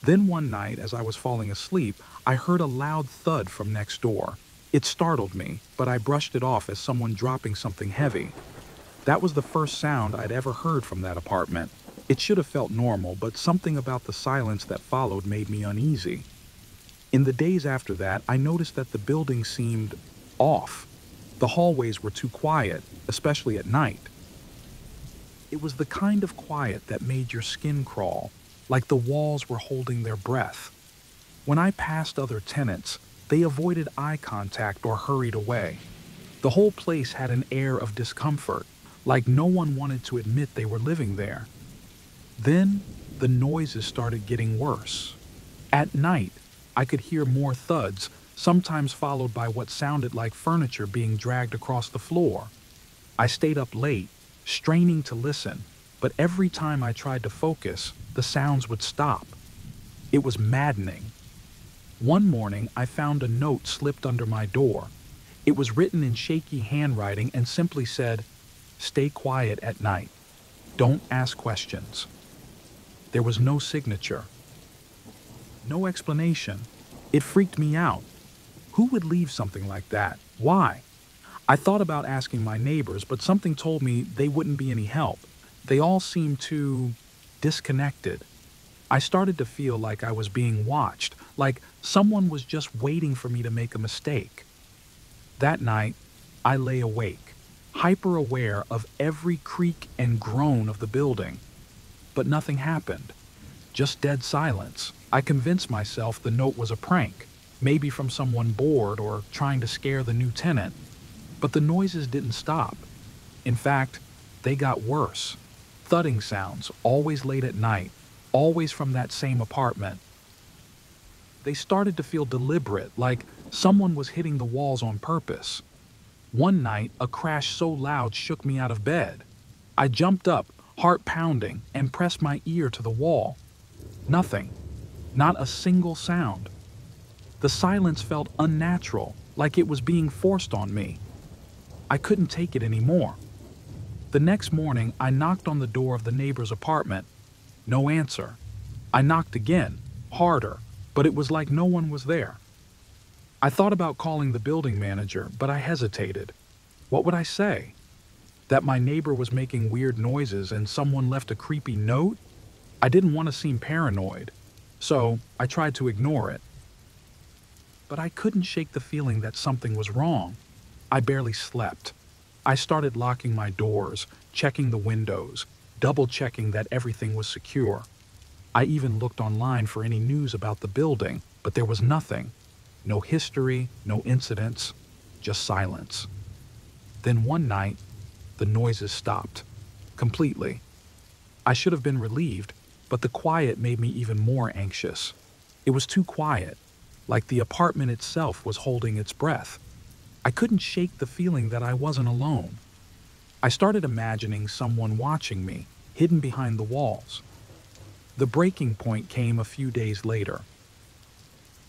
Then one night, as I was falling asleep, I heard a loud thud from next door. It startled me, but I brushed it off as someone dropping something heavy. That was the first sound I'd ever heard from that apartment. It should have felt normal, but something about the silence that followed made me uneasy. In the days after that, I noticed that the building seemed off. The hallways were too quiet, especially at night. It was the kind of quiet that made your skin crawl, like the walls were holding their breath. When I passed other tenants, they avoided eye contact or hurried away. The whole place had an air of discomfort, like no one wanted to admit they were living there. Then, the noises started getting worse. At night, I could hear more thuds, sometimes followed by what sounded like furniture being dragged across the floor. I stayed up late, straining to listen, but every time I tried to focus, the sounds would stop. It was maddening. One morning, I found a note slipped under my door. It was written in shaky handwriting and simply said, "Stay quiet at night. Don't ask questions." There was no signature, no explanation. It freaked me out. Who would leave something like that? Why? I thought about asking my neighbors, but something told me they wouldn't be any help. They all seemed too disconnected. I started to feel like I was being watched, like someone was just waiting for me to make a mistake. That night, I lay awake, hyper aware of every creak and groan of the building. But nothing happened. Just dead silence. I convinced myself the note was a prank, maybe from someone bored or trying to scare the new tenant. But the noises didn't stop. In fact, they got worse. Thudding sounds, always late at night, always from that same apartment. They started to feel deliberate, like someone was hitting the walls on purpose. One night, a crash so loud shook me out of bed. I jumped up, heart pounding, and pressed my ear to the wall. Nothing. Not a single sound. The silence felt unnatural, like it was being forced on me. I couldn't take it anymore. The next morning, I knocked on the door of the neighbor's apartment. No answer. I knocked again, harder, but it was like no one was there. I thought about calling the building manager, but I hesitated. What would I say? That my neighbor was making weird noises and someone left a creepy note? I didn't want to seem paranoid, so I tried to ignore it. But I couldn't shake the feeling that something was wrong. I barely slept. I started locking my doors, checking the windows, double-checking that everything was secure. I even looked online for any news about the building, but there was nothing. No history, no incidents, just silence. Then one night, the noises stopped. Completely. I should have been relieved, but the quiet made me even more anxious. It was too quiet, like the apartment itself was holding its breath. I couldn't shake the feeling that I wasn't alone. I started imagining someone watching me, hidden behind the walls. The breaking point came a few days later.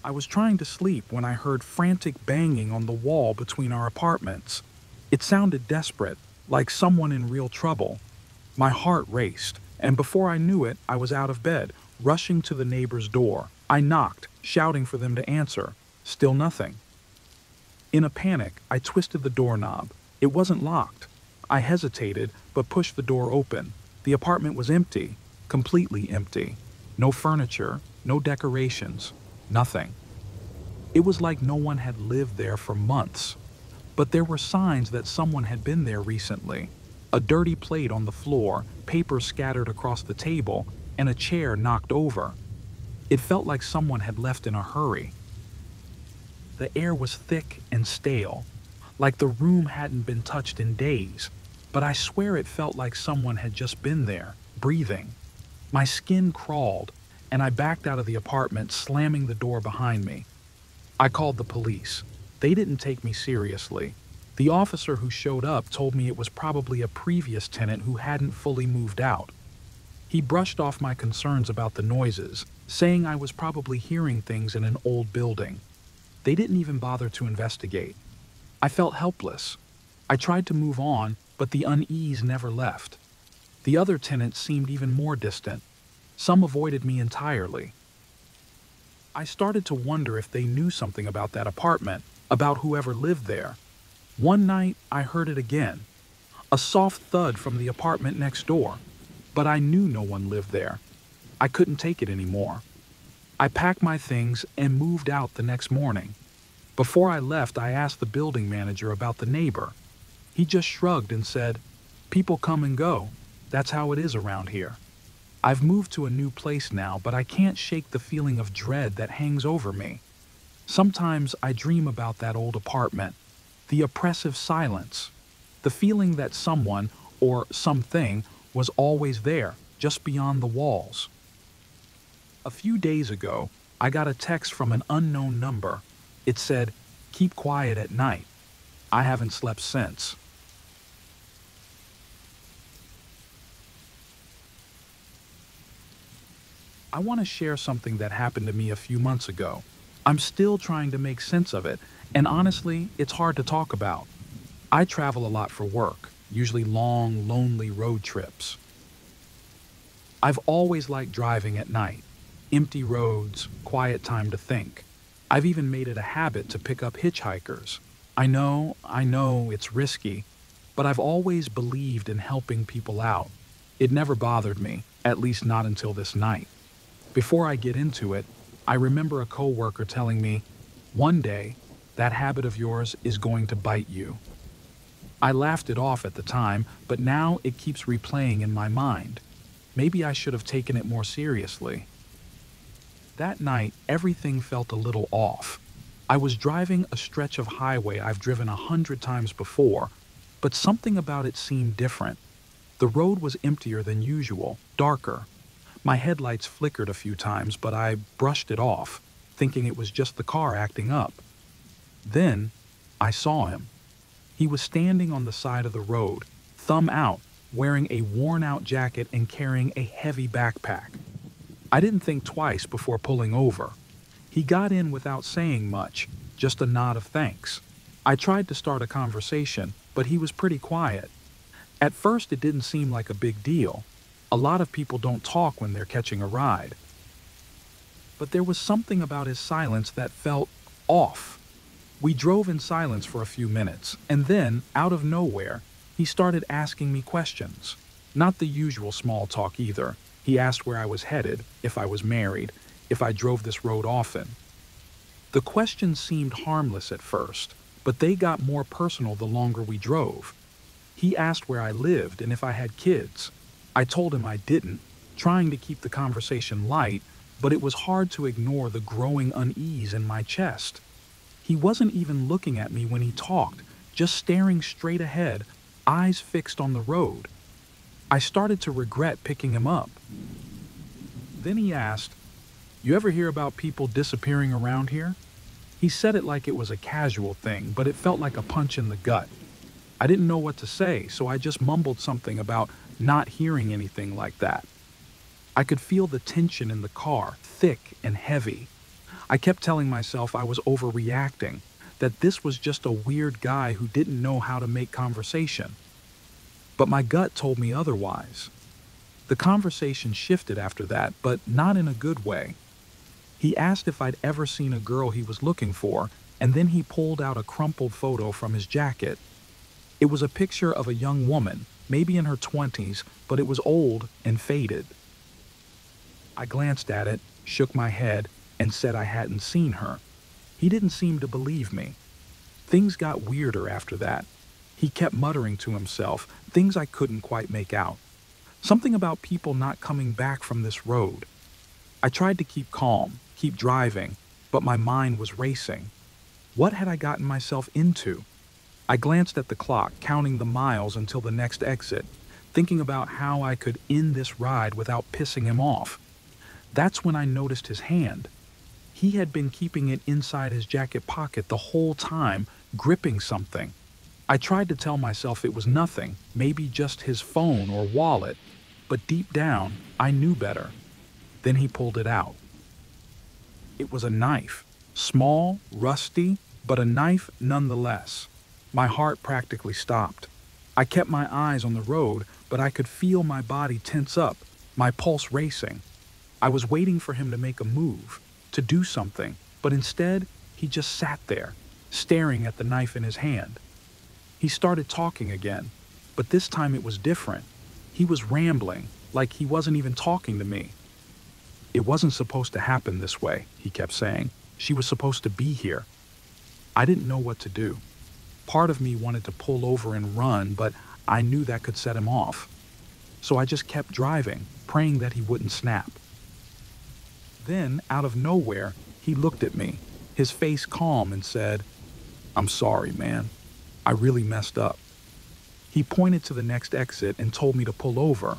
I was trying to sleep when I heard frantic banging on the wall between our apartments. It sounded desperate, like someone in real trouble. My heart raced, and before I knew it, I was out of bed, rushing to the neighbor's door. I knocked, shouting for them to answer. Still nothing. In a panic, I twisted the doorknob. It wasn't locked. I hesitated, but pushed the door open. The apartment was empty, completely empty. No furniture, no decorations, nothing. It was like no one had lived there for months. But there were signs that someone had been there recently. A dirty plate on the floor, papers scattered across the table, and a chair knocked over. It felt like someone had left in a hurry. The air was thick and stale, like the room hadn't been touched in days, but I swear it felt like someone had just been there, breathing. My skin crawled, and I backed out of the apartment, slamming the door behind me. I called the police. They didn't take me seriously. The officer who showed up told me it was probably a previous tenant who hadn't fully moved out. He brushed off my concerns about the noises, saying I was probably hearing things in an old building. They didn't even bother to investigate. I felt helpless. I tried to move on, but the unease never left. The other tenants seemed even more distant. Some avoided me entirely. I started to wonder if they knew something about that apartment, about whoever lived there. One night, I heard it again. A soft thud from the apartment next door. But I knew no one lived there. I couldn't take it anymore. I packed my things and moved out the next morning. Before I left, I asked the building manager about the neighbor. He just shrugged and said, "People come and go. That's how it is around here." I've moved to a new place now, but I can't shake the feeling of dread that hangs over me. Sometimes I dream about that old apartment, the oppressive silence, the feeling that someone or something was always there, just beyond the walls. A few days ago, I got a text from an unknown number. It said, "Keep quiet at night." I haven't slept since. I want to share something that happened to me a few months ago. I'm still trying to make sense of it, and honestly, it's hard to talk about. I travel a lot for work, usually long, lonely road trips. I've always liked driving at night. Empty roads, quiet time to think. I've even made it a habit to pick up hitchhikers. I know it's risky, but I've always believed in helping people out. It never bothered me, at least not until this night. Before I get into it, I remember a coworker telling me, "One day, that habit of yours is going to bite you." I laughed it off at the time, but now it keeps replaying in my mind. Maybe I should have taken it more seriously. That night, everything felt a little off. I was driving a stretch of highway I've driven 100 times before, but something about it seemed different. The road was emptier than usual, darker. My headlights flickered a few times, but I brushed it off, thinking it was just the car acting up. Then, I saw him. He was standing on the side of the road, thumb out, wearing a worn-out jacket and carrying a heavy backpack. I didn't think twice before pulling over. He got in without saying much, just a nod of thanks. I tried to start a conversation, but he was pretty quiet. At first, it didn't seem like a big deal. A lot of people don't talk when they're catching a ride. But there was something about his silence that felt off. We drove in silence for a few minutes, and then, out of nowhere, he started asking me questions. Not the usual small talk either. He asked where I was headed, if I was married, if I drove this road often. The questions seemed harmless at first, but they got more personal the longer we drove. He asked where I lived and if I had kids. I told him I didn't, trying to keep the conversation light, but it was hard to ignore the growing unease in my chest. He wasn't even looking at me when he talked, just staring straight ahead, eyes fixed on the road. I started to regret picking him up. Then he asked, "You ever hear about people disappearing around here?" He said it like it was a casual thing, but it felt like a punch in the gut. I didn't know what to say, so I just mumbled something about not hearing anything like that. I could feel the tension in the car, thick and heavy. I kept telling myself I was overreacting, that this was just a weird guy who didn't know how to make conversation. But my gut told me otherwise. The conversation shifted after that, but not in a good way. He asked if I'd ever seen a girl he was looking for, and then he pulled out a crumpled photo from his jacket. It was a picture of a young woman, maybe in her 20s, but it was old and faded. I glanced at it, shook my head, and said I hadn't seen her. He didn't seem to believe me. Things got weirder after that. He kept muttering to himself, things I couldn't quite make out. Something about people not coming back from this road. I tried to keep calm, keep driving, but my mind was racing. What had I gotten myself into? I glanced at the clock, counting the miles until the next exit, thinking about how I could end this ride without pissing him off. That's when I noticed his hand. He had been keeping it inside his jacket pocket the whole time, gripping something. I tried to tell myself it was nothing, maybe just his phone or wallet, but deep down, I knew better. Then he pulled it out. It was a knife, small, rusty, but a knife nonetheless. My heart practically stopped. I kept my eyes on the road, but I could feel my body tense up, my pulse racing. I was waiting for him to make a move, to do something, but instead, he just sat there, staring at the knife in his hand. He started talking again, but this time it was different. He was rambling, like he wasn't even talking to me. "It wasn't supposed to happen this way," he kept saying. "She was supposed to be here." I didn't know what to do. Part of me wanted to pull over and run, but I knew that could set him off. So I just kept driving, praying that he wouldn't snap. Then, out of nowhere, he looked at me, his face calm, and said, "I'm sorry, man. I really messed up." He pointed to the next exit and told me to pull over.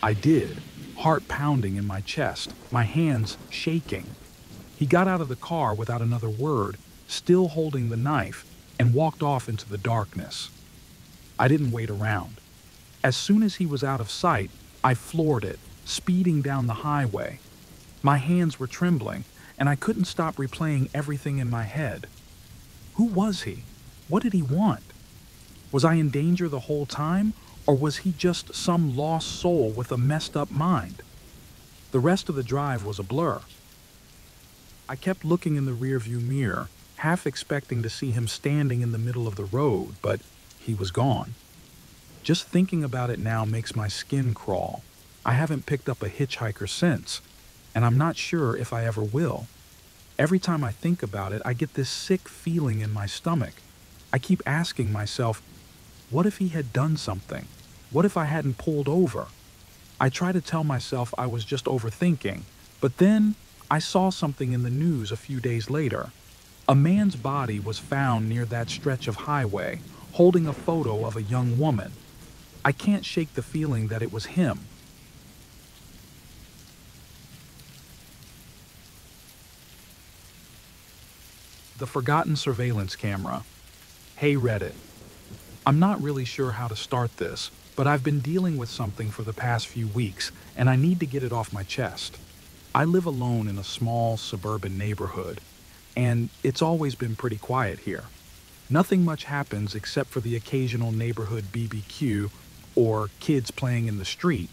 I did, heart pounding in my chest, my hands shaking. He got out of the car without another word, still holding the knife, and walked off into the darkness. I didn't wait around. As soon as he was out of sight, I floored it, speeding down the highway. My hands were trembling, and I couldn't stop replaying everything in my head. Who was he? What did he want? Was I in danger the whole time, or was he just some lost soul with a messed up mind? The rest of the drive was a blur. I kept looking in the rearview mirror, half expecting to see him standing in the middle of the road, but he was gone. Just thinking about it now makes my skin crawl. I haven't picked up a hitchhiker since, and I'm not sure if I ever will. Every time I think about it, I get this sick feeling in my stomach. I keep asking myself, what if he had done something? What if I hadn't pulled over? I try to tell myself I was just overthinking, but then I saw something in the news a few days later. A man's body was found near that stretch of highway, holding a photo of a young woman. I can't shake the feeling that it was him. The forgotten surveillance camera. Hey Reddit. I'm not really sure how to start this, but I've been dealing with something for the past few weeks, and I need to get it off my chest. I live alone in a small suburban neighborhood, and it's always been pretty quiet here. Nothing much happens except for the occasional neighborhood BBQ or kids playing in the street,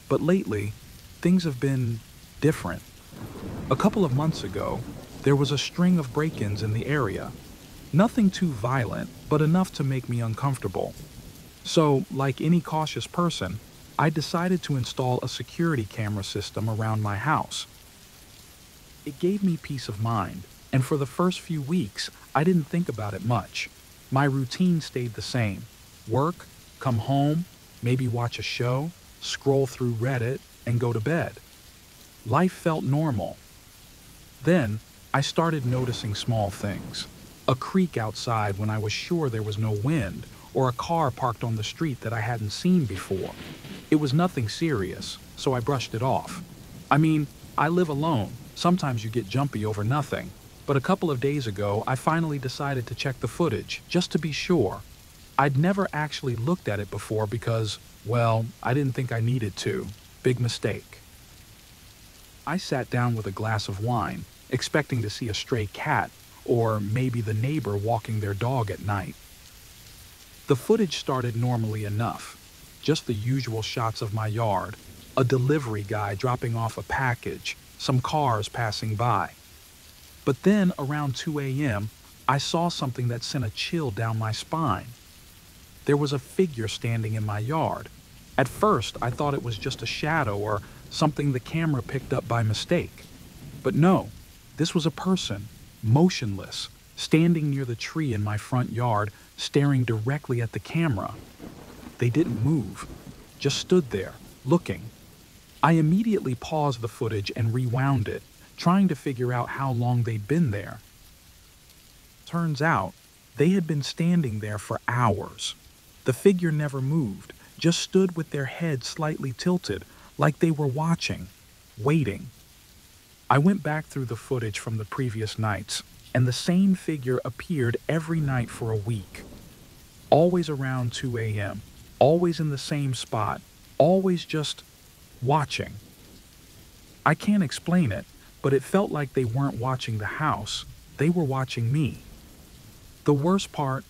but lately, things have been different. A couple of months ago, there was a string of break-ins in the area. Nothing too violent, but enough to make me uncomfortable. So, like any cautious person, I decided to install a security camera system around my house. It gave me peace of mind, and for the first few weeks, I didn't think about it much. My routine stayed the same. Work, come home, maybe watch a show, scroll through Reddit, and go to bed. Life felt normal. Then, I started noticing small things. A creak outside when I was sure there was no wind, or a car parked on the street that I hadn't seen before. It was nothing serious, so I brushed it off. I mean, I live alone. Sometimes you get jumpy over nothing. But a couple of days ago, I finally decided to check the footage, just to be sure. I'd never actually looked at it before because, well, I didn't think I needed to. Big mistake. I sat down with a glass of wine, expecting to see a stray cat, or maybe the neighbor walking their dog at night. The footage started normally enough. Just the usual shots of my yard, a delivery guy dropping off a package, some cars passing by. But then, around 2 a.m., I saw something that sent a chill down my spine. There was a figure standing in my yard. At first, I thought it was just a shadow or something the camera picked up by mistake. But no, this was a person, motionless, standing near the tree in my front yard, staring directly at the camera. They didn't move, just stood there, looking. I immediately paused the footage and rewound it, trying to figure out how long they'd been there. Turns out, they had been standing there for hours. The figure never moved, just stood with their head slightly tilted, like they were watching, waiting. I went back through the footage from the previous nights, and the same figure appeared every night for a week. Always around 2 a.m., always in the same spot, always just watching. I can't explain it, but it felt like they weren't watching the house, they were watching me. The worst part,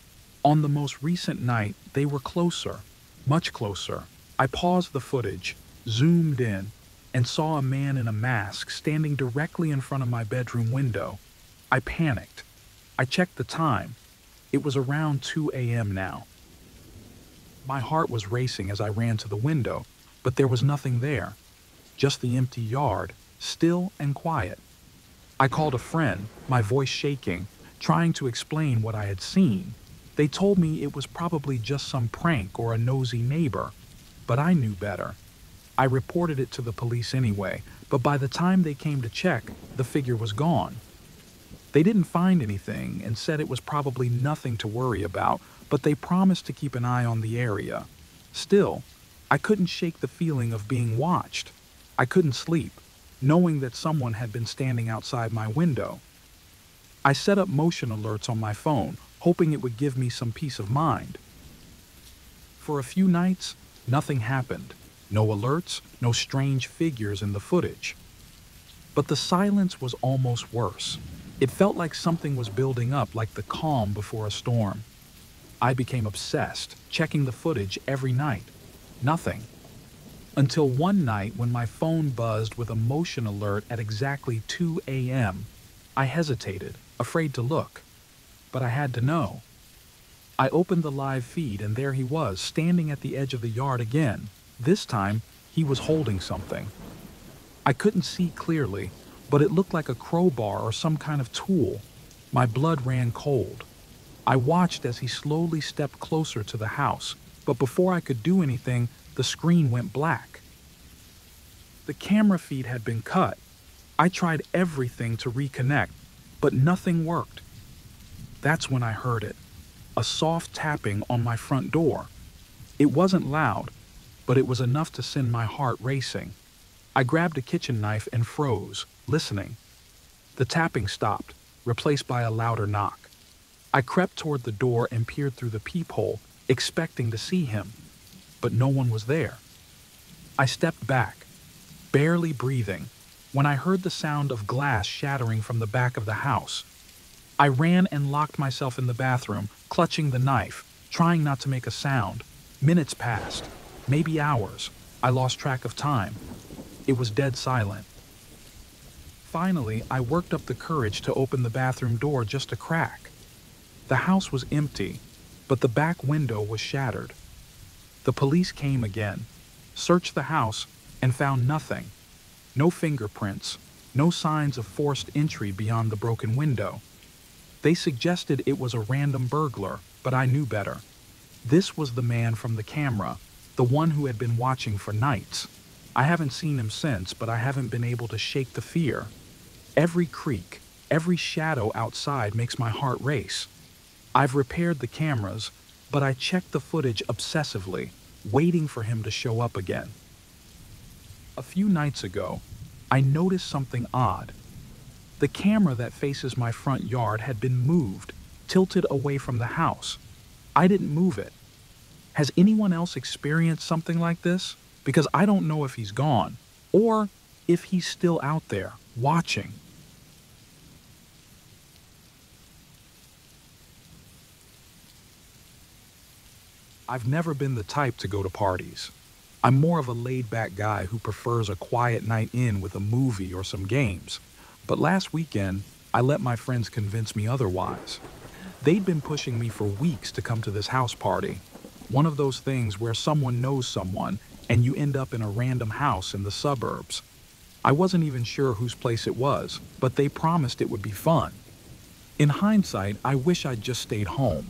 on the most recent night, they were closer, much closer. I paused the footage, zoomed in, and saw a man in a mask standing directly in front of my bedroom window. I panicked. I checked the time. It was around 2 a.m. now. My heart was racing as I ran to the window, but there was nothing there. Just the empty yard, still and quiet. I called a friend, my voice shaking, trying to explain what I had seen. They told me it was probably just some prank or a nosy neighbor, but I knew better. I reported it to the police anyway, but by the time they came to check, the figure was gone. They didn't find anything and said it was probably nothing to worry about, but they promised to keep an eye on the area. Still, I couldn't shake the feeling of being watched. I couldn't sleep, knowing that someone had been standing outside my window. I set up motion alerts on my phone, hoping it would give me some peace of mind. For a few nights, nothing happened. No alerts, no strange figures in the footage. But the silence was almost worse. It felt like something was building up, like the calm before a storm. I became obsessed, checking the footage every night. Nothing. Until one night when my phone buzzed with a motion alert at exactly 2 a.m. I hesitated, afraid to look. But I had to know. I opened the live feed and there he was, standing at the edge of the yard again. This time, he was holding something. I couldn't see clearly, but it looked like a crowbar or some kind of tool. My blood ran cold. I watched as he slowly stepped closer to the house, but before I could do anything, the screen went black. The camera feed had been cut. I tried everything to reconnect, but nothing worked. That's when I heard it. A soft tapping on my front door. It wasn't loud, but it was enough to send my heart racing. I grabbed a kitchen knife and froze, listening. The tapping stopped, replaced by a louder knock. I crept toward the door and peered through the peephole, expecting to see him, but no one was there. I stepped back, barely breathing, when I heard the sound of glass shattering from the back of the house. I ran and locked myself in the bathroom, clutching the knife, trying not to make a sound. Minutes passed, maybe hours. I lost track of time. It was dead silent. Finally, I worked up the courage to open the bathroom door just a crack. The house was empty, but the back window was shattered. The police came again, searched the house, and found nothing. No fingerprints, no signs of forced entry beyond the broken window. They suggested it was a random burglar, but I knew better. This was the man from the camera, the one who had been watching for nights. I haven't seen him since, but I haven't been able to shake the fear. Every creak, every shadow outside makes my heart race. I've repaired the cameras, but I checked the footage obsessively, waiting for him to show up again. A few nights ago, I noticed something odd. The camera that faces my front yard had been moved, tilted away from the house. I didn't move it. Has anyone else experienced something like this? Because I don't know if he's gone, or if he's still out there, watching. I've never been the type to go to parties. I'm more of a laid-back guy who prefers a quiet night in with a movie or some games. But last weekend, I let my friends convince me otherwise. They'd been pushing me for weeks to come to this house party. One of those things where someone knows someone and you end up in a random house in the suburbs. I wasn't even sure whose place it was, but they promised it would be fun. In hindsight, I wish I'd just stayed home.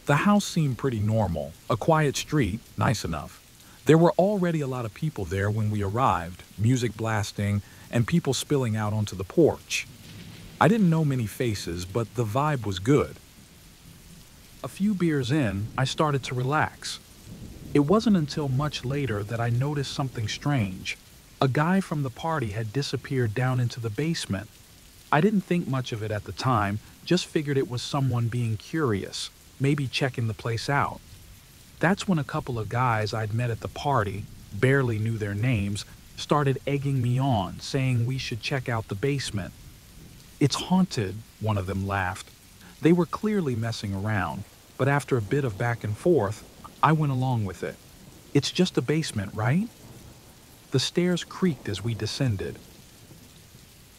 The house seemed pretty normal, a quiet street, nice enough. There were already a lot of people there when we arrived, music blasting, and people spilling out onto the porch. I didn't know many faces, but the vibe was good. A few beers in, I started to relax. It wasn't until much later that I noticed something strange. A guy from the party had disappeared down into the basement. I didn't think much of it at the time, just figured it was someone being curious, maybe checking the place out. That's when a couple of guys I'd met at the party, barely knew their names, started egging me on, saying we should check out the basement. "It's haunted," one of them laughed. They were clearly messing around, but after a bit of back and forth, I went along with it. "It's just a basement, right?" The stairs creaked as we descended.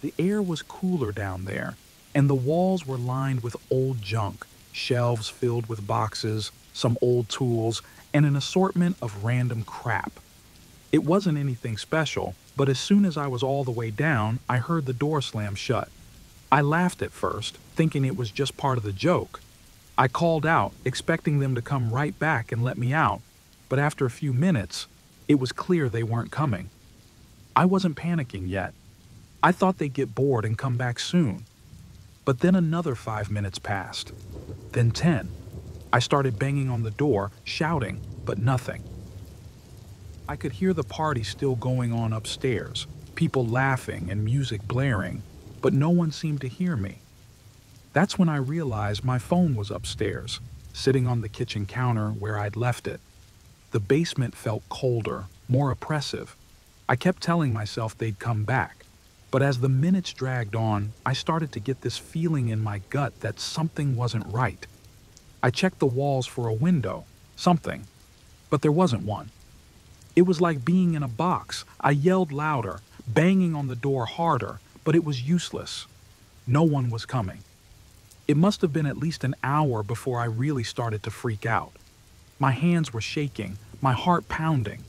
The air was cooler down there, and the walls were lined with old junk, shelves filled with boxes, some old tools, and an assortment of random crap. It wasn't anything special, but as soon as I was all the way down, I heard the door slam shut. I laughed at first, thinking it was just part of the joke. I called out, expecting them to come right back and let me out, but after a few minutes, it was clear they weren't coming. I wasn't panicking yet. I thought they'd get bored and come back soon. But then another 5 minutes passed. Then 10. I started banging on the door, shouting, but nothing. I could hear the party still going on upstairs, people laughing and music blaring, but no one seemed to hear me. That's when I realized my phone was upstairs, sitting on the kitchen counter where I'd left it. The basement felt colder, more oppressive. I kept telling myself they'd come back. But as the minutes dragged on, I started to get this feeling in my gut that something wasn't right. I checked the walls for a window, something, but there wasn't one. It was like being in a box. I yelled louder, banging on the door harder, but it was useless. No one was coming. It must have been at least an hour before I really started to freak out. My hands were shaking, my heart pounding.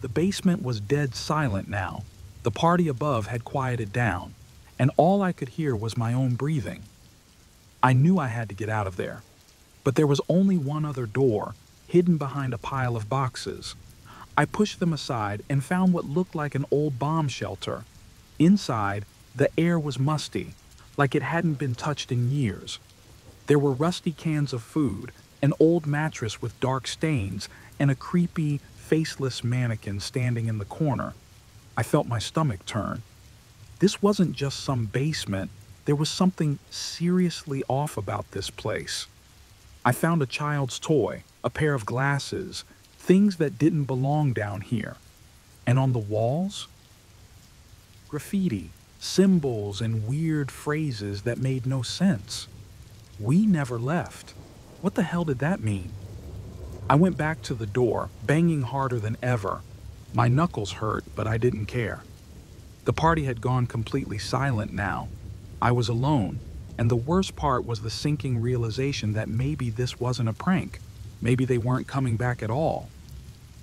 The basement was dead silent now. The party above had quieted down, and all I could hear was my own breathing. I knew I had to get out of there, but there was only one other door, hidden behind a pile of boxes. I pushed them aside and found what looked like an old bomb shelter. Inside, the air was musty, like it hadn't been touched in years. There were rusty cans of food, an old mattress with dark stains, and a creepy, faceless mannequin standing in the corner. I felt my stomach turn. This wasn't just some basement. There was something seriously off about this place. I found a child's toy, a pair of glasses, things that didn't belong down here. And on the walls? Graffiti, symbols, and weird phrases that made no sense. We never left. What the hell did that mean? I went back to the door, banging harder than ever. My knuckles hurt, but I didn't care. The party had gone completely silent now. I was alone, and the worst part was the sinking realization that maybe this wasn't a prank. Maybe they weren't coming back at all.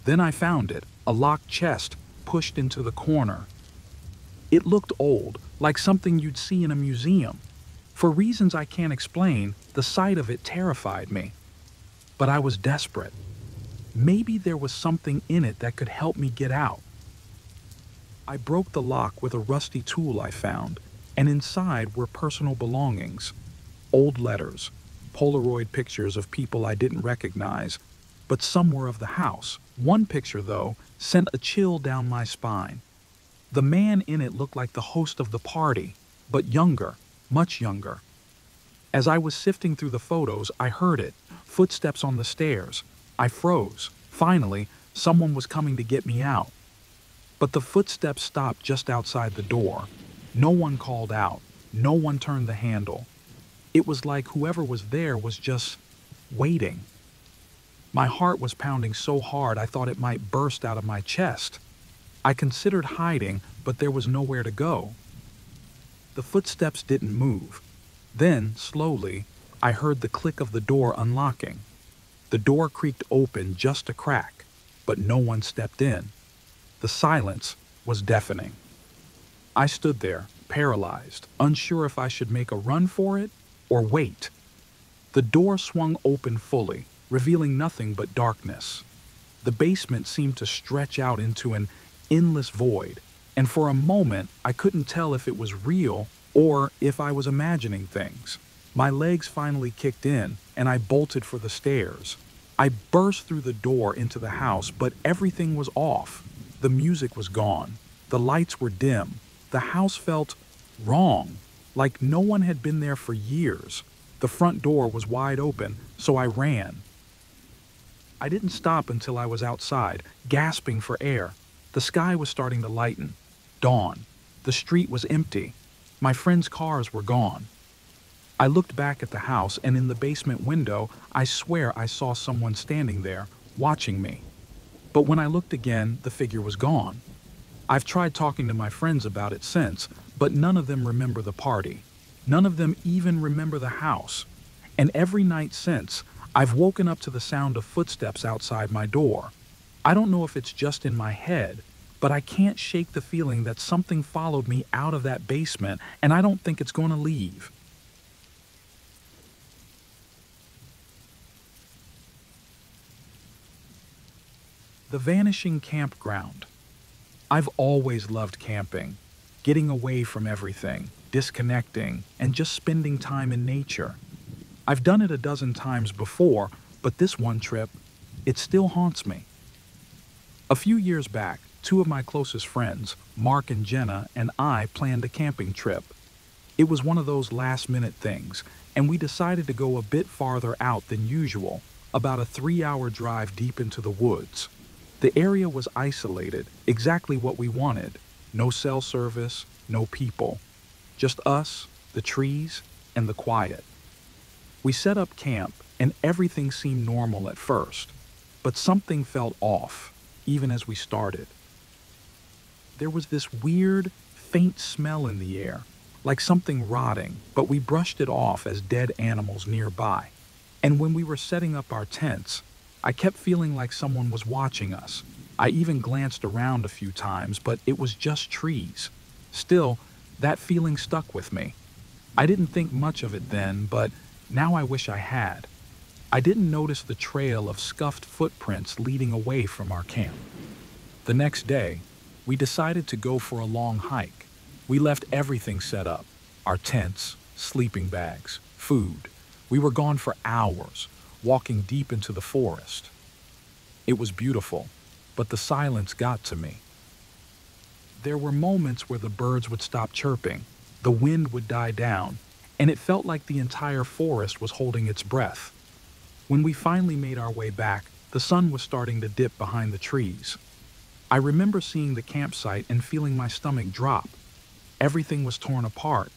Then I found it, a locked chest pushed into the corner. It looked old, like something you'd see in a museum. For reasons I can't explain, the sight of it terrified me. But I was desperate. Maybe there was something in it that could help me get out. I broke the lock with a rusty tool I found, and inside were personal belongings. Old letters, Polaroid pictures of people I didn't recognize, but some were of the house. One picture, though, sent a chill down my spine. The man in it looked like the host of the party, but younger, much younger. As I was sifting through the photos, I heard it, footsteps on the stairs. I froze. Finally, someone was coming to get me out. But the footsteps stopped just outside the door. No one called out. No one turned the handle. It was like whoever was there was just waiting. My heart was pounding so hard I thought it might burst out of my chest. I considered hiding, but there was nowhere to go. The footsteps didn't move. Then, slowly, I heard the click of the door unlocking. The door creaked open just a crack, but no one stepped in. The silence was deafening. I stood there, paralyzed, unsure if I should make a run for it or wait. The door swung open fully, revealing nothing but darkness. The basement seemed to stretch out into an endless void, and for a moment I couldn't tell if it was real or if I was imagining things. My legs finally kicked in, and I bolted for the stairs. I burst through the door into the house, but everything was off. The music was gone. The lights were dim. The house felt wrong, like no one had been there for years. The front door was wide open, so I ran. I didn't stop until I was outside, gasping for air. The sky was starting to lighten. Dawn. The street was empty. My friends' cars were gone. I looked back at the house, and in the basement window, I swear I saw someone standing there, watching me. But when I looked again, the figure was gone. I've tried talking to my friends about it since, but none of them remember the party. None of them even remember the house. And every night since, I've woken up to the sound of footsteps outside my door. I don't know if it's just in my head, but I can't shake the feeling that something followed me out of that basement, and I don't think it's going to leave. The Vanishing Campground. I've always loved camping, getting away from everything, disconnecting, and just spending time in nature. I've done it a dozen times before, but this one trip, it still haunts me. A few years back, two of my closest friends, Mark and Jenna, and I planned a camping trip. It was one of those last-minute things, and we decided to go a bit farther out than usual, about a 3-hour drive deep into the woods. The area was isolated, exactly what we wanted. No cell service, no people. Just us, the trees, and the quiet. We set up camp, and everything seemed normal at first, but something felt off, even as we started. There was this weird, faint smell in the air, like something rotting, but we brushed it off as dead animals nearby. And when we were setting up our tents, I kept feeling like someone was watching us. I even glanced around a few times, but it was just trees. Still, that feeling stuck with me. I didn't think much of it then, but now I wish I had. I didn't notice the trail of scuffed footprints leading away from our camp. The next day, we decided to go for a long hike. We left everything set up, our tents, sleeping bags, food. We were gone for hours, walking deep into the forest. It was beautiful, but the silence got to me. There were moments where the birds would stop chirping, the wind would die down, and it felt like the entire forest was holding its breath. When we finally made our way back, the sun was starting to dip behind the trees. I remember seeing the campsite and feeling my stomach drop. Everything was torn apart.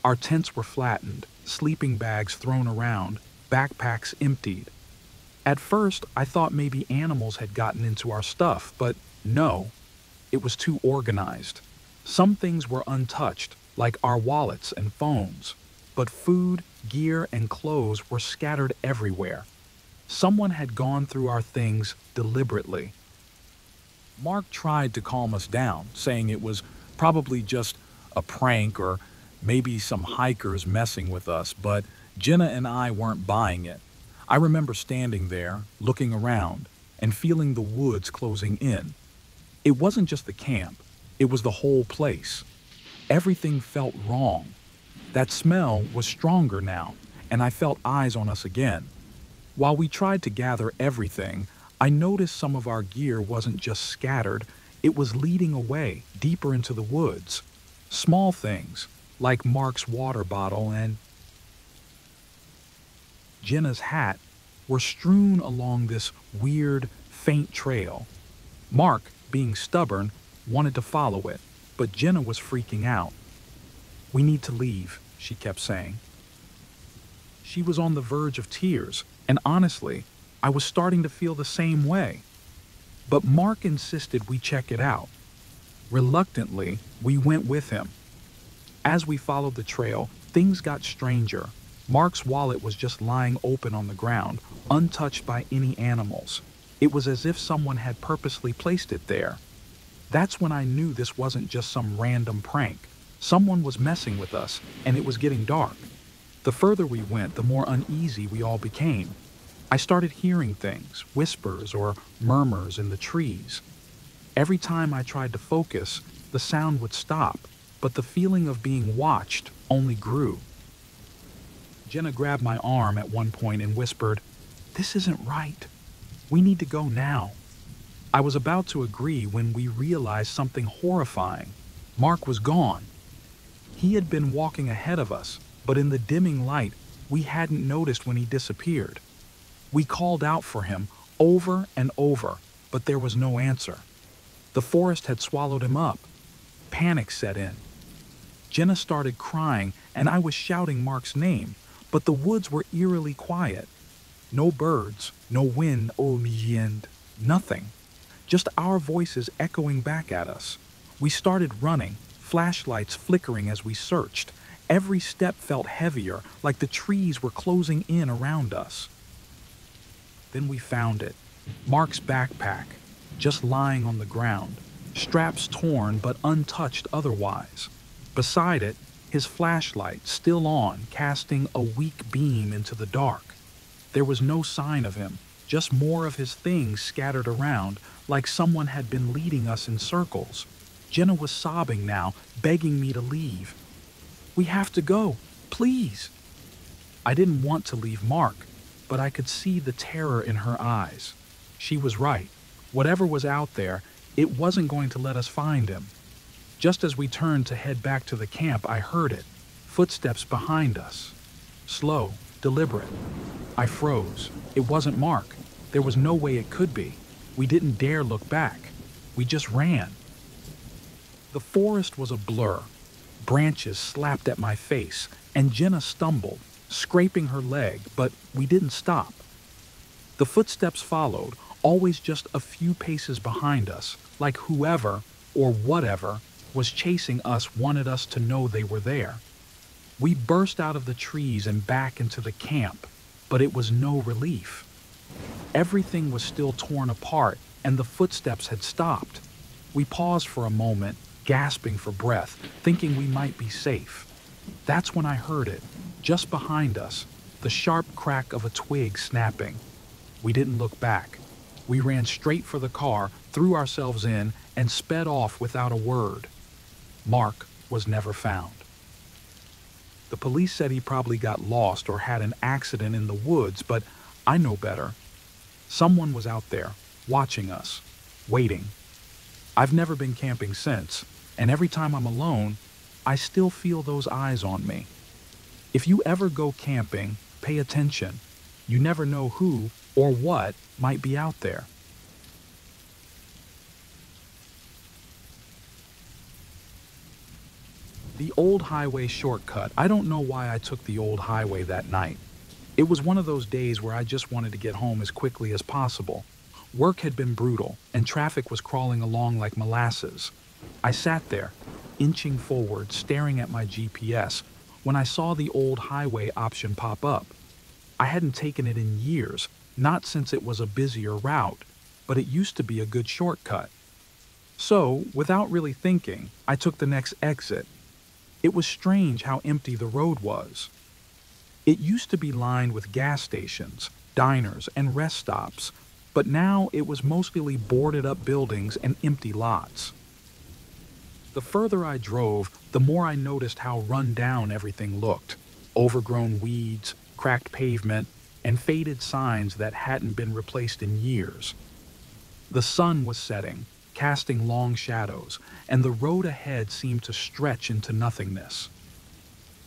Our tents were flattened, sleeping bags thrown around, backpacks emptied. At first, I thought maybe animals had gotten into our stuff, but no, it was too organized. Some things were untouched, like our wallets and phones, but food, gear, and clothes were scattered everywhere. Someone had gone through our things deliberately. Mark tried to calm us down, saying it was probably just a prank or maybe some hikers messing with us, but Jenna and I weren't buying it. I remember standing there, looking around, and feeling the woods closing in. It wasn't just the camp, it was the whole place. Everything felt wrong. That smell was stronger now, and I felt eyes on us again. While we tried to gather everything, I noticed some of our gear wasn't just scattered, it was leading away, deeper into the woods. Small things, like Mark's water bottle and Jenna's hat, were strewn along this weird, faint trail. Mark, being stubborn, wanted to follow it, but Jenna was freaking out. "We need to leave," she kept saying. She was on the verge of tears, and honestly, I was starting to feel the same way. But Mark insisted we check it out. Reluctantly, we went with him. As we followed the trail, things got stranger. Mark's wallet was just lying open on the ground, untouched by any animals. It was as if someone had purposely placed it there. That's when I knew this wasn't just some random prank. Someone was messing with us, and it was getting dark. The further we went, the more uneasy we all became. I started hearing things, whispers or murmurs in the trees. Every time I tried to focus, the sound would stop, but the feeling of being watched only grew. Jenna grabbed my arm at one point and whispered, "This isn't right. We need to go now." I was about to agree when we realized something horrifying. Mark was gone. He had been walking ahead of us, but in the dimming light, we hadn't noticed when he disappeared. We called out for him over and over, but there was no answer. The forest had swallowed him up. Panic set in. Jenna started crying, and I was shouting Mark's name, but the woods were eerily quiet. No birds, no wind, and nothing. Just our voices echoing back at us. We started running, flashlights flickering as we searched. Every step felt heavier, like the trees were closing in around us. Then we found it. Mark's backpack, just lying on the ground, straps torn but untouched otherwise. Beside it, his flashlight still on, casting a weak beam into the dark. There was no sign of him, just more of his things scattered around, like someone had been leading us in circles. Jenna was sobbing now, begging me to leave. "We have to go, please." I didn't want to leave Mark, but I could see the terror in her eyes. She was right. Whatever was out there, it wasn't going to let us find him. Just as we turned to head back to the camp, I heard it. Footsteps behind us. Slow, deliberate. I froze. It wasn't Mark. There was no way it could be. We didn't dare look back. We just ran. The forest was a blur. Branches slapped at my face, and Jenna stumbled, scraping her leg, but we didn't stop. The footsteps followed, always just a few paces behind us, like whoever, or whatever, was chasing us wanted us to know they were there. We burst out of the trees and back into the camp, but it was no relief. Everything was still torn apart, and the footsteps had stopped. We paused for a moment, gasping for breath, thinking we might be safe. That's when I heard it, just behind us, the sharp crack of a twig snapping. We didn't look back. We ran straight for the car, threw ourselves in, and sped off without a word. Mark was never found. The police said he probably got lost or had an accident in the woods, but I know better. Someone was out there, watching us, waiting. I've never been camping since, and every time I'm alone, I still feel those eyes on me. If you ever go camping, pay attention. You never know who or what might be out there. The old highway shortcut. I don't know why I took the old highway that night. It was one of those days where I just wanted to get home as quickly as possible. Work had been brutal, and traffic was crawling along like molasses. I sat there, inching forward, staring at my GPS, when I saw the old highway option pop up. I hadn't taken it in years, not since it was a busier route, but it used to be a good shortcut. So, without really thinking, I took the next exit. It was strange how empty the road was. It used to be lined with gas stations, diners, and rest stops, but now it was mostly boarded up buildings and empty lots. The further I drove, the more I noticed how run down everything looked. Overgrown weeds, cracked pavement, and faded signs that hadn't been replaced in years. The sun was setting, casting long shadows, and the road ahead seemed to stretch into nothingness.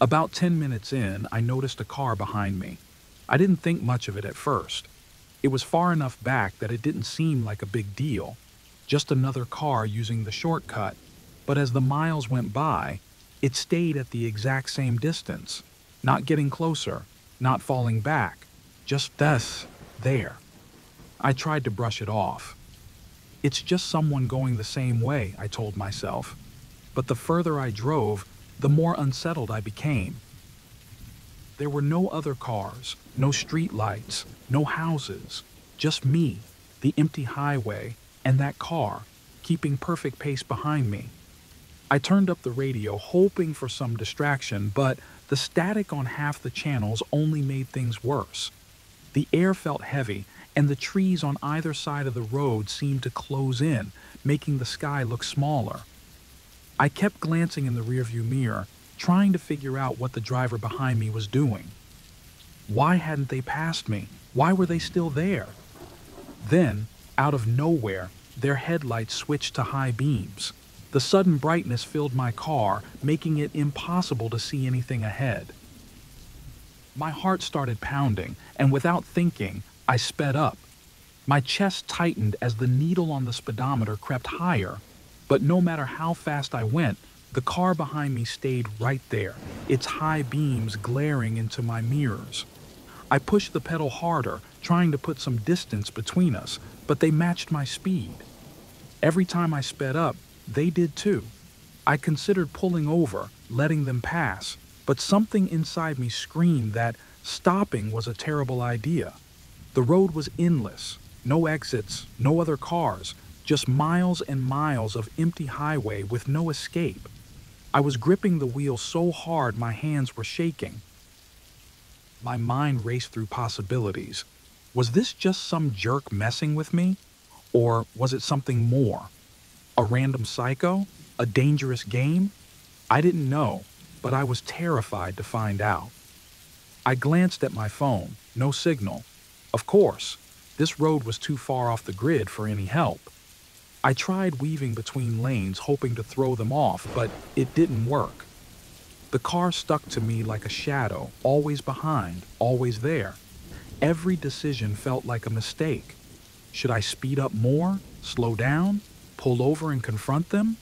About 10 minutes in, I noticed a car behind me. I didn't think much of it at first. It was far enough back that it didn't seem like a big deal, just another car using the shortcut. But as the miles went by, it stayed at the exact same distance, not getting closer, not falling back, just there. I tried to brush it off. It's just someone going the same way, I told myself. But the further I drove, the more unsettled I became. There were no other cars, no street lights, no houses, just me, the empty highway, and that car, keeping perfect pace behind me. I turned up the radio, hoping for some distraction, but the static on half the channels only made things worse. The air felt heavy, and the trees on either side of the road seemed to close in, making the sky look smaller. I kept glancing in the rearview mirror, trying to figure out what the driver behind me was doing. Why hadn't they passed me? Why were they still there? Then, out of nowhere, their headlights switched to high beams. The sudden brightness filled my car, making it impossible to see anything ahead. My heart started pounding, and without thinking, I sped up. My chest tightened as the needle on the speedometer crept higher, but no matter how fast I went, the car behind me stayed right there, its high beams glaring into my mirrors. I pushed the pedal harder, trying to put some distance between us, but they matched my speed. Every time I sped up, they did too. I considered pulling over, letting them pass, but something inside me screamed that stopping was a terrible idea. The road was endless, no exits, no other cars, just miles and miles of empty highway with no escape. I was gripping the wheel so hard my hands were shaking. My mind raced through possibilities. Was this just some jerk messing with me? Or was it something more? A random psycho? A dangerous game? I didn't know, but I was terrified to find out. I glanced at my phone. No signal. Of course, this road was too far off the grid for any help. I tried weaving between lanes, hoping to throw them off, but it didn't work. The car stuck to me like a shadow, always behind, always there. Every decision felt like a mistake. Should I speed up more, slow down, pull over and confront them?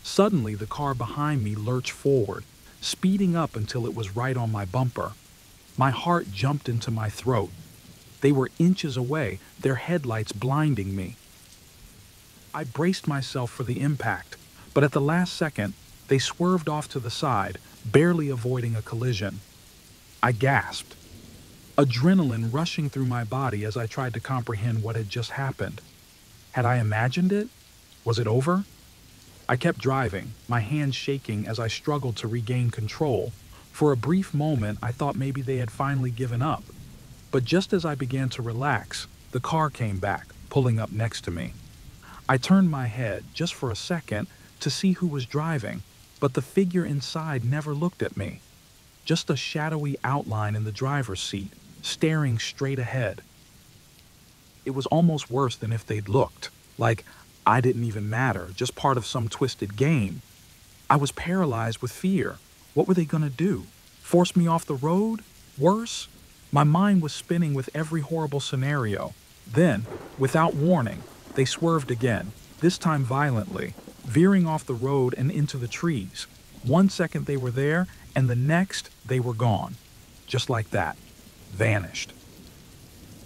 Suddenly, the car behind me lurched forward, speeding up until it was right on my bumper. My heart jumped into my throat. They were inches away, their headlights blinding me. I braced myself for the impact, but at the last second, they swerved off to the side, barely avoiding a collision. I gasped, adrenaline rushing through my body as I tried to comprehend what had just happened. Had I imagined it? Was it over? I kept driving, my hands shaking as I struggled to regain control. For a brief moment, I thought maybe they had finally given up. But just as I began to relax, the car came back, pulling up next to me. I turned my head, just for a second, to see who was driving, but the figure inside never looked at me. Just a shadowy outline in the driver's seat, staring straight ahead. It was almost worse than if they'd looked, like I didn't even matter, just part of some twisted game. I was paralyzed with fear. What were they gonna do? Force me off the road? Worse? My mind was spinning with every horrible scenario. Then, without warning, they swerved again, this time violently, veering off the road and into the trees. 1 second they were there, and the next they were gone. Just like that. Vanished.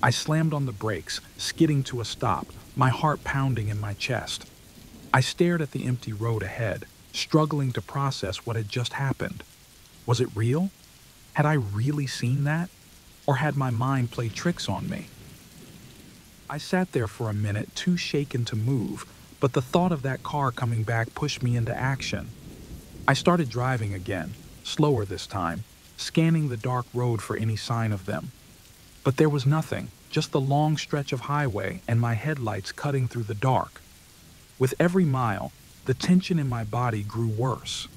I slammed on the brakes, skidding to a stop, my heart pounding in my chest. I stared at the empty road ahead, struggling to process what had just happened. Was it real? Had I really seen that? Or had my mind played tricks on me? I sat there for a minute, too shaken to move, but the thought of that car coming back pushed me into action. I started driving again, slower this time, scanning the dark road for any sign of them. But there was nothing, just the long stretch of highway and my headlights cutting through the dark. With every mile, the tension in my body grew worse.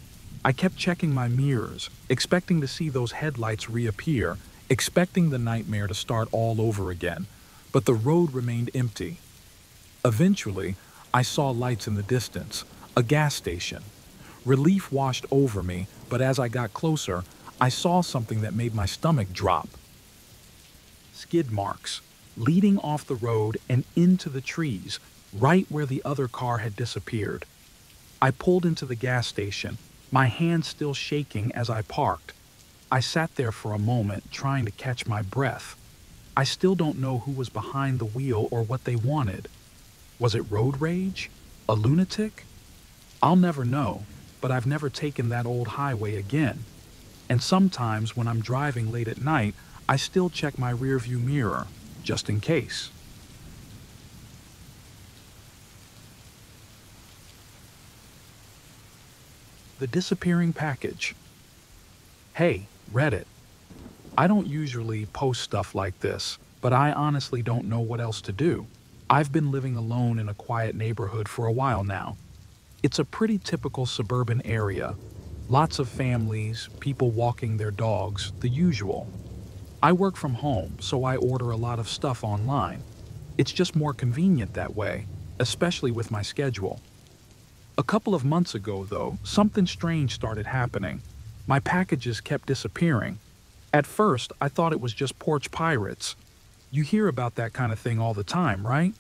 I kept checking my mirrors, expecting to see those headlights reappear, expecting the nightmare to start all over again, but the road remained empty. Eventually, I saw lights in the distance, a gas station. Relief washed over me, but as I got closer, I saw something that made my stomach drop. Skid marks, leading off the road and into the trees, right where the other car had disappeared. I pulled into the gas station, my hands still shaking as I parked. I sat there for a moment, trying to catch my breath. I still don't know who was behind the wheel or what they wanted. Was it road rage? A lunatic? I'll never know, but I've never taken that old highway again. And sometimes when I'm driving late at night, I still check my rearview mirror, just in case. The disappearing package. Hey, Reddit. I don't usually post stuff like this, but I honestly don't know what else to do. I've been living alone in a quiet neighborhood for a while now. It's a pretty typical suburban area. Lots of families, people walking their dogs, the usual. I work from home, so I order a lot of stuff online. It's just more convenient that way, especially with my schedule. A couple of months ago, though, something strange started happening. My packages kept disappearing. At first, I thought it was just porch pirates. You hear about that kind of thing all the time, right?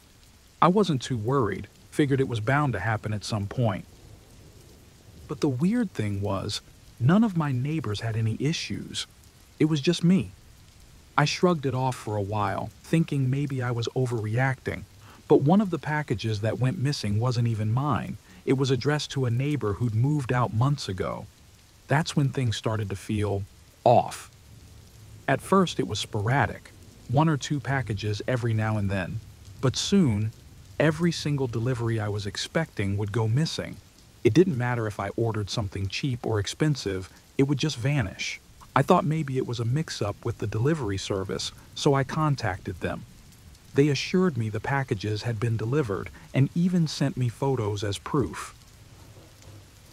I wasn't too worried, figured it was bound to happen at some point. But the weird thing was, none of my neighbors had any issues. It was just me. I shrugged it off for a while, thinking maybe I was overreacting. But one of the packages that went missing wasn't even mine. It was addressed to a neighbor who'd moved out months ago. That's when things started to feel off. At first, it was sporadic, 1 or 2 packages every now and then. But soon, every single delivery I was expecting would go missing. It didn't matter if I ordered something cheap or expensive, it would just vanish. I thought maybe it was a mix-up with the delivery service, so I contacted them. They assured me the packages had been delivered and even sent me photos as proof.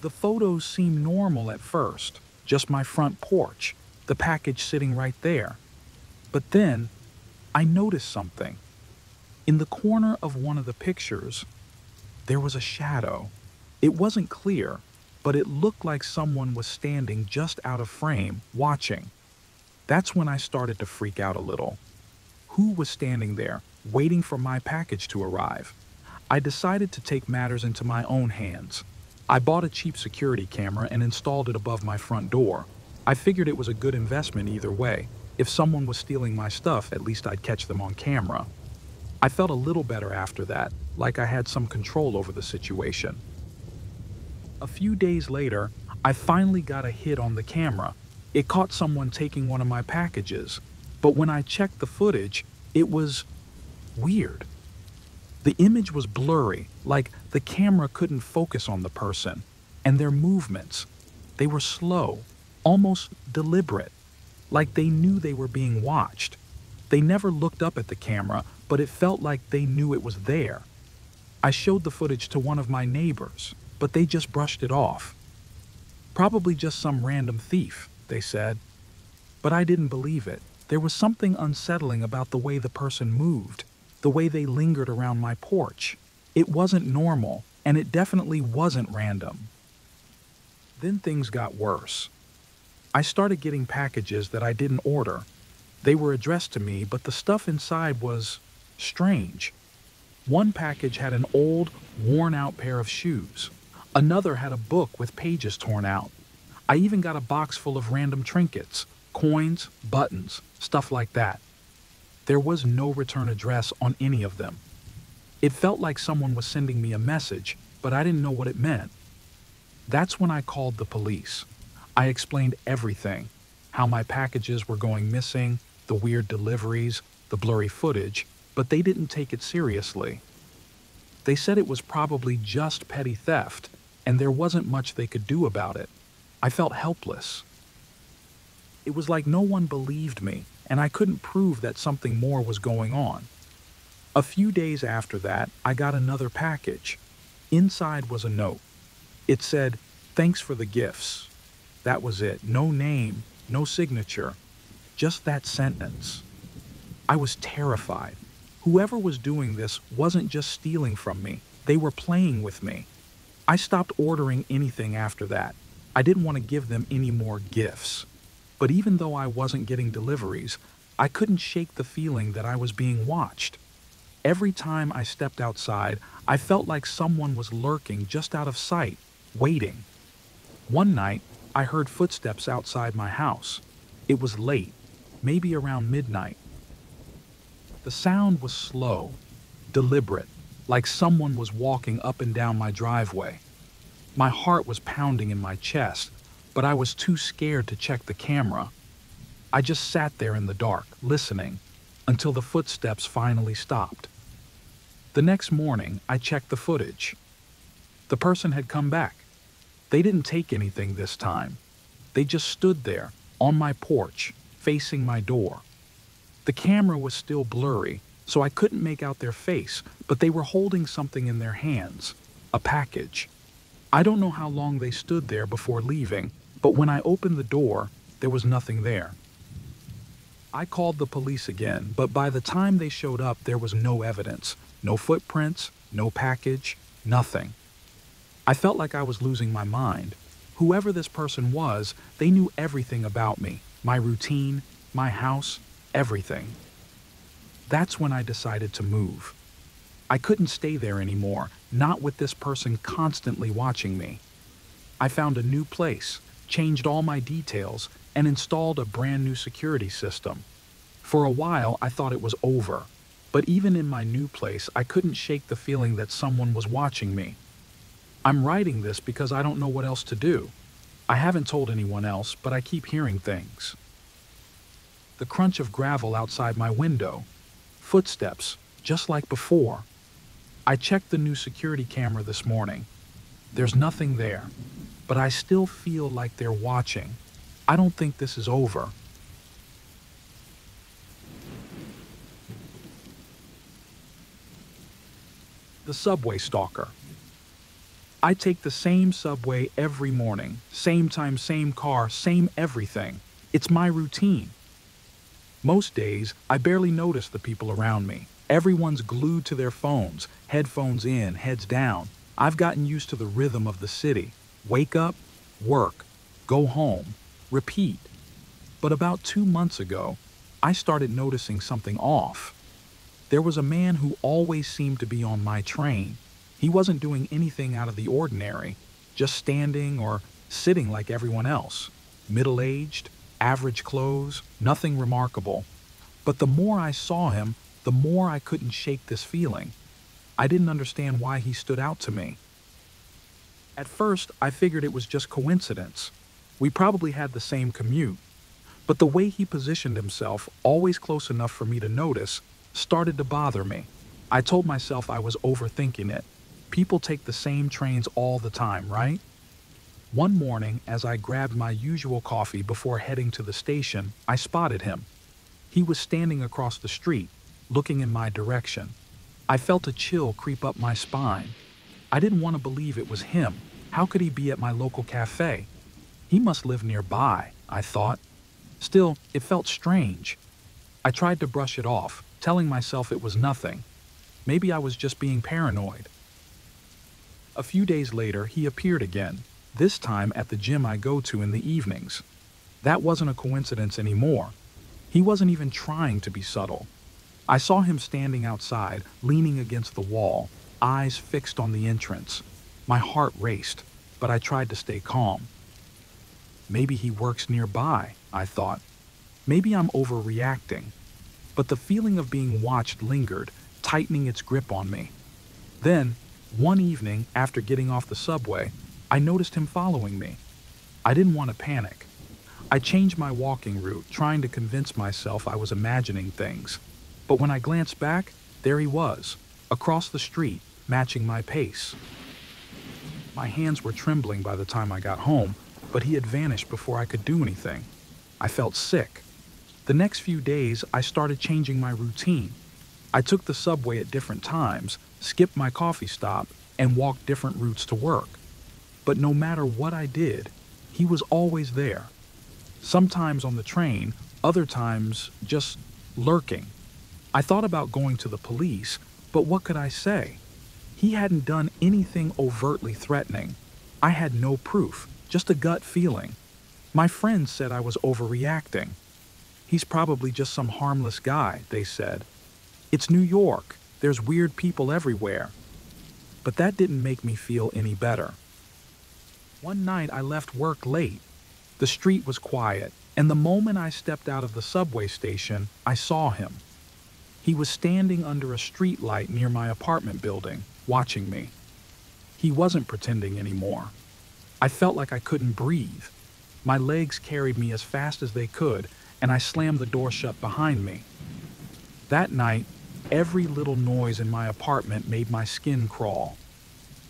The photos seemed normal at first, just my front porch, the package sitting right there. But then, I noticed something. In the corner of one of the pictures, there was a shadow. It wasn't clear, but it looked like someone was standing just out of frame, watching. That's when I started to freak out a little. Who was standing there, waiting for my package to arrive? I decided to take matters into my own hands. I bought a cheap security camera and installed it above my front door. I figured it was a good investment either way. If someone was stealing my stuff, at least I'd catch them on camera. I felt a little better after that, like I had some control over the situation. A few days later, I finally got a hit on the camera. It caught someone taking one of my packages, but when I checked the footage, it was weird. The image was blurry, like the camera couldn't focus on the person, and their movements, they were slow, almost deliberate, like they knew they were being watched. They never looked up at the camera, but it felt like they knew it was there. I showed the footage to one of my neighbors, but they just brushed it off. Probably just some random thief, they said. But I didn't believe it. There was something unsettling about the way the person moved, the way they lingered around my porch. It wasn't normal, and it definitely wasn't random. Then things got worse. I started getting packages that I didn't order. They were addressed to me, but the stuff inside was strange. One package had an old, worn-out pair of shoes. Another had a book with pages torn out. I even got a box full of random trinkets, coins, buttons, stuff like that. There was no return address on any of them. It felt like someone was sending me a message, but I didn't know what it meant. That's when I called the police. I explained everything, how my packages were going missing, the weird deliveries, the blurry footage, but they didn't take it seriously. They said it was probably just petty theft, and there wasn't much they could do about it. I felt helpless. It was like no one believed me, and I couldn't prove that something more was going on. A few days after that, I got another package. Inside was a note. It said, "Thanks for the gifts." That was it. No name, no signature, just that sentence. I was terrified. Whoever was doing this wasn't just stealing from me, they were playing with me. I stopped ordering anything after that. I didn't want to give them any more gifts. But even though I wasn't getting deliveries, I couldn't shake the feeling that I was being watched. Every time I stepped outside, I felt like someone was lurking just out of sight, waiting. One night, I heard footsteps outside my house. It was late, maybe around midnight. The sound was slow, deliberate, like someone was walking up and down my driveway. My heart was pounding in my chest, but I was too scared to check the camera. I just sat there in the dark, listening, until the footsteps finally stopped. The next morning, I checked the footage. The person had come back. They didn't take anything this time. They just stood there, on my porch, facing my door. The camera was still blurry, so I couldn't make out their face, but they were holding something in their hands, a package. I don't know how long they stood there before leaving, but when I opened the door, there was nothing there. I called the police again, but by the time they showed up, there was no evidence, no footprints, no package, nothing. I felt like I was losing my mind. Whoever this person was, they knew everything about me, my routine, my house, everything. That's when I decided to move. I couldn't stay there anymore, not with this person constantly watching me. I found a new place, changed all my details, and installed a brand new security system. For a while, I thought it was over, but even in my new place, I couldn't shake the feeling that someone was watching me. I'm writing this because I don't know what else to do. I haven't told anyone else, but I keep hearing things. The crunch of gravel outside my window. Footsteps, just like before. I checked the new security camera this morning. There's nothing there, but I still feel like they're watching. I don't think this is over. The subway stalker. I take the same subway every morning, same time, same car, same everything. It's my routine. Most days, I barely notice the people around me. Everyone's glued to their phones, headphones in, heads down. I've gotten used to the rhythm of the city. Wake up, work, go home, repeat. But about 2 months ago, I started noticing something off. There was a man who always seemed to be on my train. He wasn't doing anything out of the ordinary, just standing or sitting like everyone else. Middle-aged, average clothes, nothing remarkable. But the more I saw him, the more I couldn't shake this feeling. I didn't understand why he stood out to me. At first, I figured it was just coincidence. We probably had the same commute. But the way he positioned himself, always close enough for me to notice, started to bother me. I told myself I was overthinking it. People take the same trains all the time, right? One morning, as I grabbed my usual coffee before heading to the station, I spotted him. He was standing across the street, looking in my direction. I felt a chill creep up my spine. I didn't want to believe it was him. How could he be at my local cafe? He must live nearby, I thought. Still, it felt strange. I tried to brush it off, telling myself it was nothing. Maybe I was just being paranoid. A few days later, he appeared again, this time at the gym I go to in the evenings. That wasn't a coincidence anymore. He wasn't even trying to be subtle. I saw him standing outside, leaning against the wall, eyes fixed on the entrance. My heart raced, but I tried to stay calm. Maybe he works nearby, I thought. Maybe I'm overreacting. But the feeling of being watched lingered, tightening its grip on me. Then, one evening, after getting off the subway, I noticed him following me. I didn't want to panic. I changed my walking route, trying to convince myself I was imagining things. But when I glanced back, there he was, across the street, matching my pace. My hands were trembling by the time I got home, but he had vanished before I could do anything. I felt sick. The next few days, I started changing my routine. I took the subway at different times, skipped my coffee stop, and walked different routes to work. But no matter what I did, he was always there. Sometimes on the train, other times just lurking. I thought about going to the police, but what could I say? He hadn't done anything overtly threatening. I had no proof, just a gut feeling. My friends said I was overreacting. He's probably just some harmless guy, they said. It's New York. There's weird people everywhere. But that didn't make me feel any better. One night I left work late. The street was quiet, and the moment I stepped out of the subway station, I saw him. He was standing under a street light near my apartment building, watching me. He wasn't pretending anymore. I felt like I couldn't breathe. My legs carried me as fast as they could, and I slammed the door shut behind me. That night, every little noise in my apartment made my skin crawl.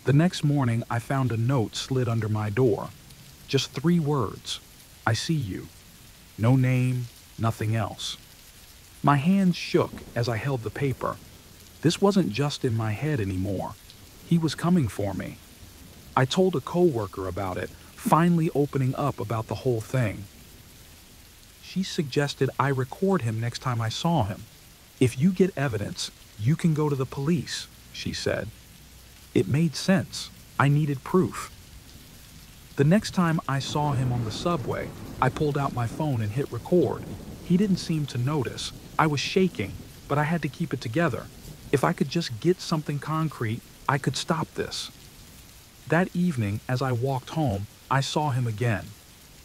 The next morning, I found a note slid under my door. Just 3 words. I see you. No name, nothing else. My hands shook as I held the paper. This wasn't just in my head anymore. He was coming for me. I told a coworker about it, finally opening up about the whole thing. She suggested I record him next time I saw him. If you get evidence, you can go to the police, she said. It made sense. I needed proof. The next time I saw him on the subway, I pulled out my phone and hit record. He didn't seem to notice. I was shaking, but I had to keep it together. If I could just get something concrete, I could stop this. That evening, as I walked home, I saw him again.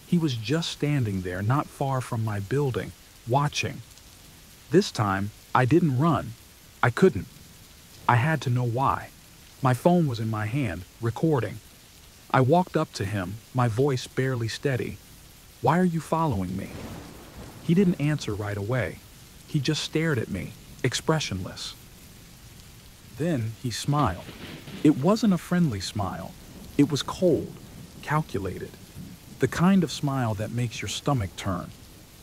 He was just standing there, not far from my building, watching. This time, I didn't run. I couldn't. I had to know why. My phone was in my hand, recording. I walked up to him, my voice barely steady. "Why are you following me?" He didn't answer right away. He just stared at me, expressionless. Then he smiled. It wasn't a friendly smile. It was cold, calculated. The kind of smile that makes your stomach turn.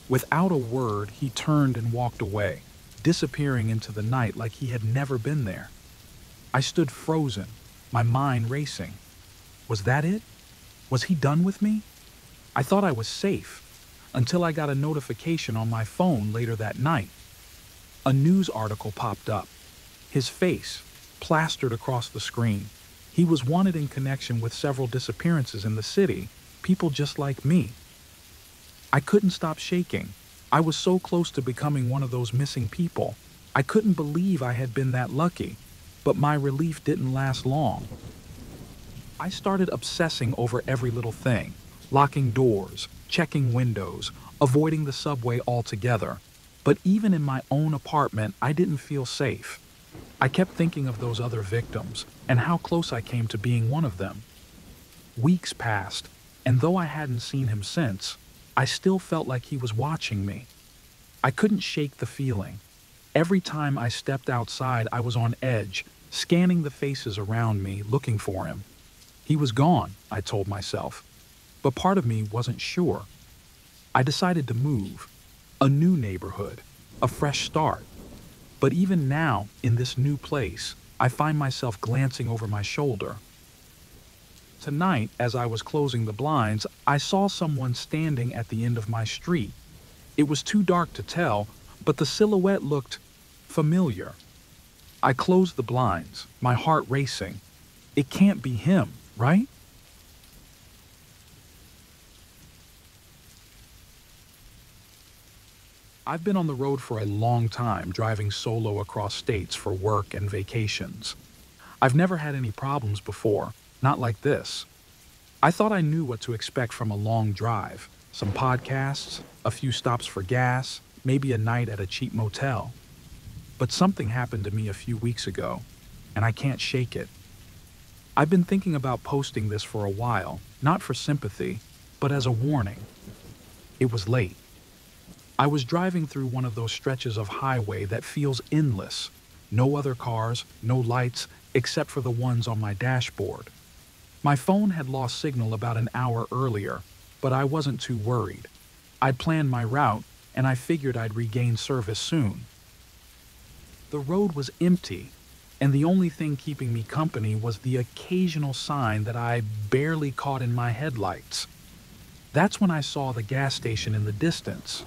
Without a word, he turned and walked away, disappearing into the night like he had never been there. I stood frozen, my mind racing. Was that it? Was he done with me? I thought I was safe, until I got a notification on my phone later that night. A news article popped up. His face, plastered across the screen. He was wanted in connection with several disappearances in the city, people just like me. I couldn't stop shaking. I was so close to becoming one of those missing people. I couldn't believe I had been that lucky, but my relief didn't last long. I started obsessing over every little thing, locking doors, checking windows, avoiding the subway altogether. But even in my own apartment, I didn't feel safe. I kept thinking of those other victims and how close I came to being one of them. Weeks passed, and though I hadn't seen him since, I still felt like he was watching me. I couldn't shake the feeling. Every time I stepped outside, I was on edge, scanning the faces around me, looking for him. He was gone, I told myself, but part of me wasn't sure. I decided to move. A new neighborhood, a fresh start. But even now, in this new place, I find myself glancing over my shoulder. Tonight, as I was closing the blinds, I saw someone standing at the end of my street. It was too dark to tell, but the silhouette looked familiar. I closed the blinds, my heart racing. It can't be him, right? I've been on the road for a long time, driving solo across states for work and vacations. I've never had any problems before, not like this. I thought I knew what to expect from a long drive. Some podcasts, a few stops for gas, maybe a night at a cheap motel. But something happened to me a few weeks ago, and I can't shake it. I've been thinking about posting this for a while, not for sympathy, but as a warning. It was late. I was driving through one of those stretches of highway that feels endless. No other cars, no lights, except for the ones on my dashboard. My phone had lost signal about an hour earlier, but I wasn't too worried. I'd planned my route, and I figured I'd regain service soon. The road was empty, and the only thing keeping me company was the occasional sign that I barely caught in my headlights. That's when I saw the gas station in the distance.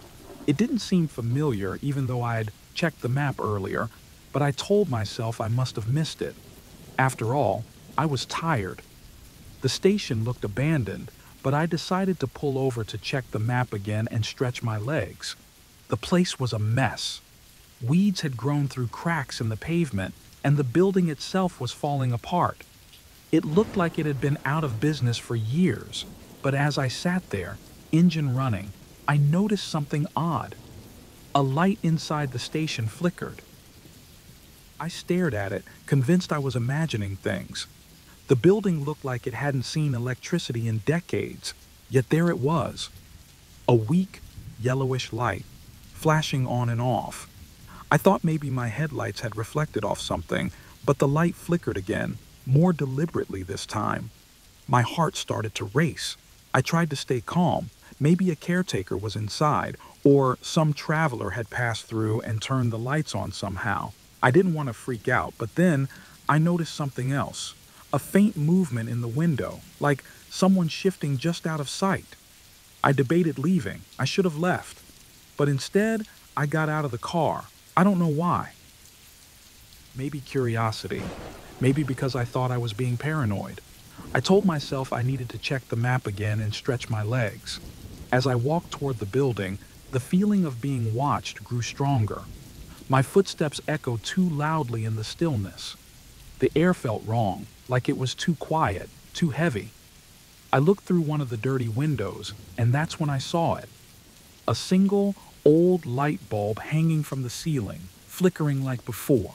It didn't seem familiar, even though I'd checked the map earlier, but I told myself I must have missed it. After all, I was tired. The station looked abandoned, but I decided to pull over to check the map again and stretch my legs. The place was a mess. Weeds had grown through cracks in the pavement, and the building itself was falling apart. It looked like it had been out of business for years, but as I sat there, engine running, I noticed something odd. A light inside the station flickered. I stared at it, convinced I was imagining things. The building looked like it hadn't seen electricity in decades, yet there it was. A weak, yellowish light, flashing on and off. I thought maybe my headlights had reflected off something, but the light flickered again, more deliberately this time. My heart started to race. I tried to stay calm. Maybe a caretaker was inside, or some traveler had passed through and turned the lights on somehow. I didn't want to freak out, but then I noticed something else. A faint movement in the window, like someone shifting just out of sight. I debated leaving. I should have left. But instead, I got out of the car. I don't know why. Maybe curiosity. Maybe because I thought I was being paranoid. I told myself I needed to check the map again and stretch my legs. As I walked toward the building, the feeling of being watched grew stronger. My footsteps echoed too loudly in the stillness. The air felt wrong, like it was too quiet, too heavy. I looked through one of the dirty windows, and that's when I saw it. A single, old light bulb hanging from the ceiling, flickering like before.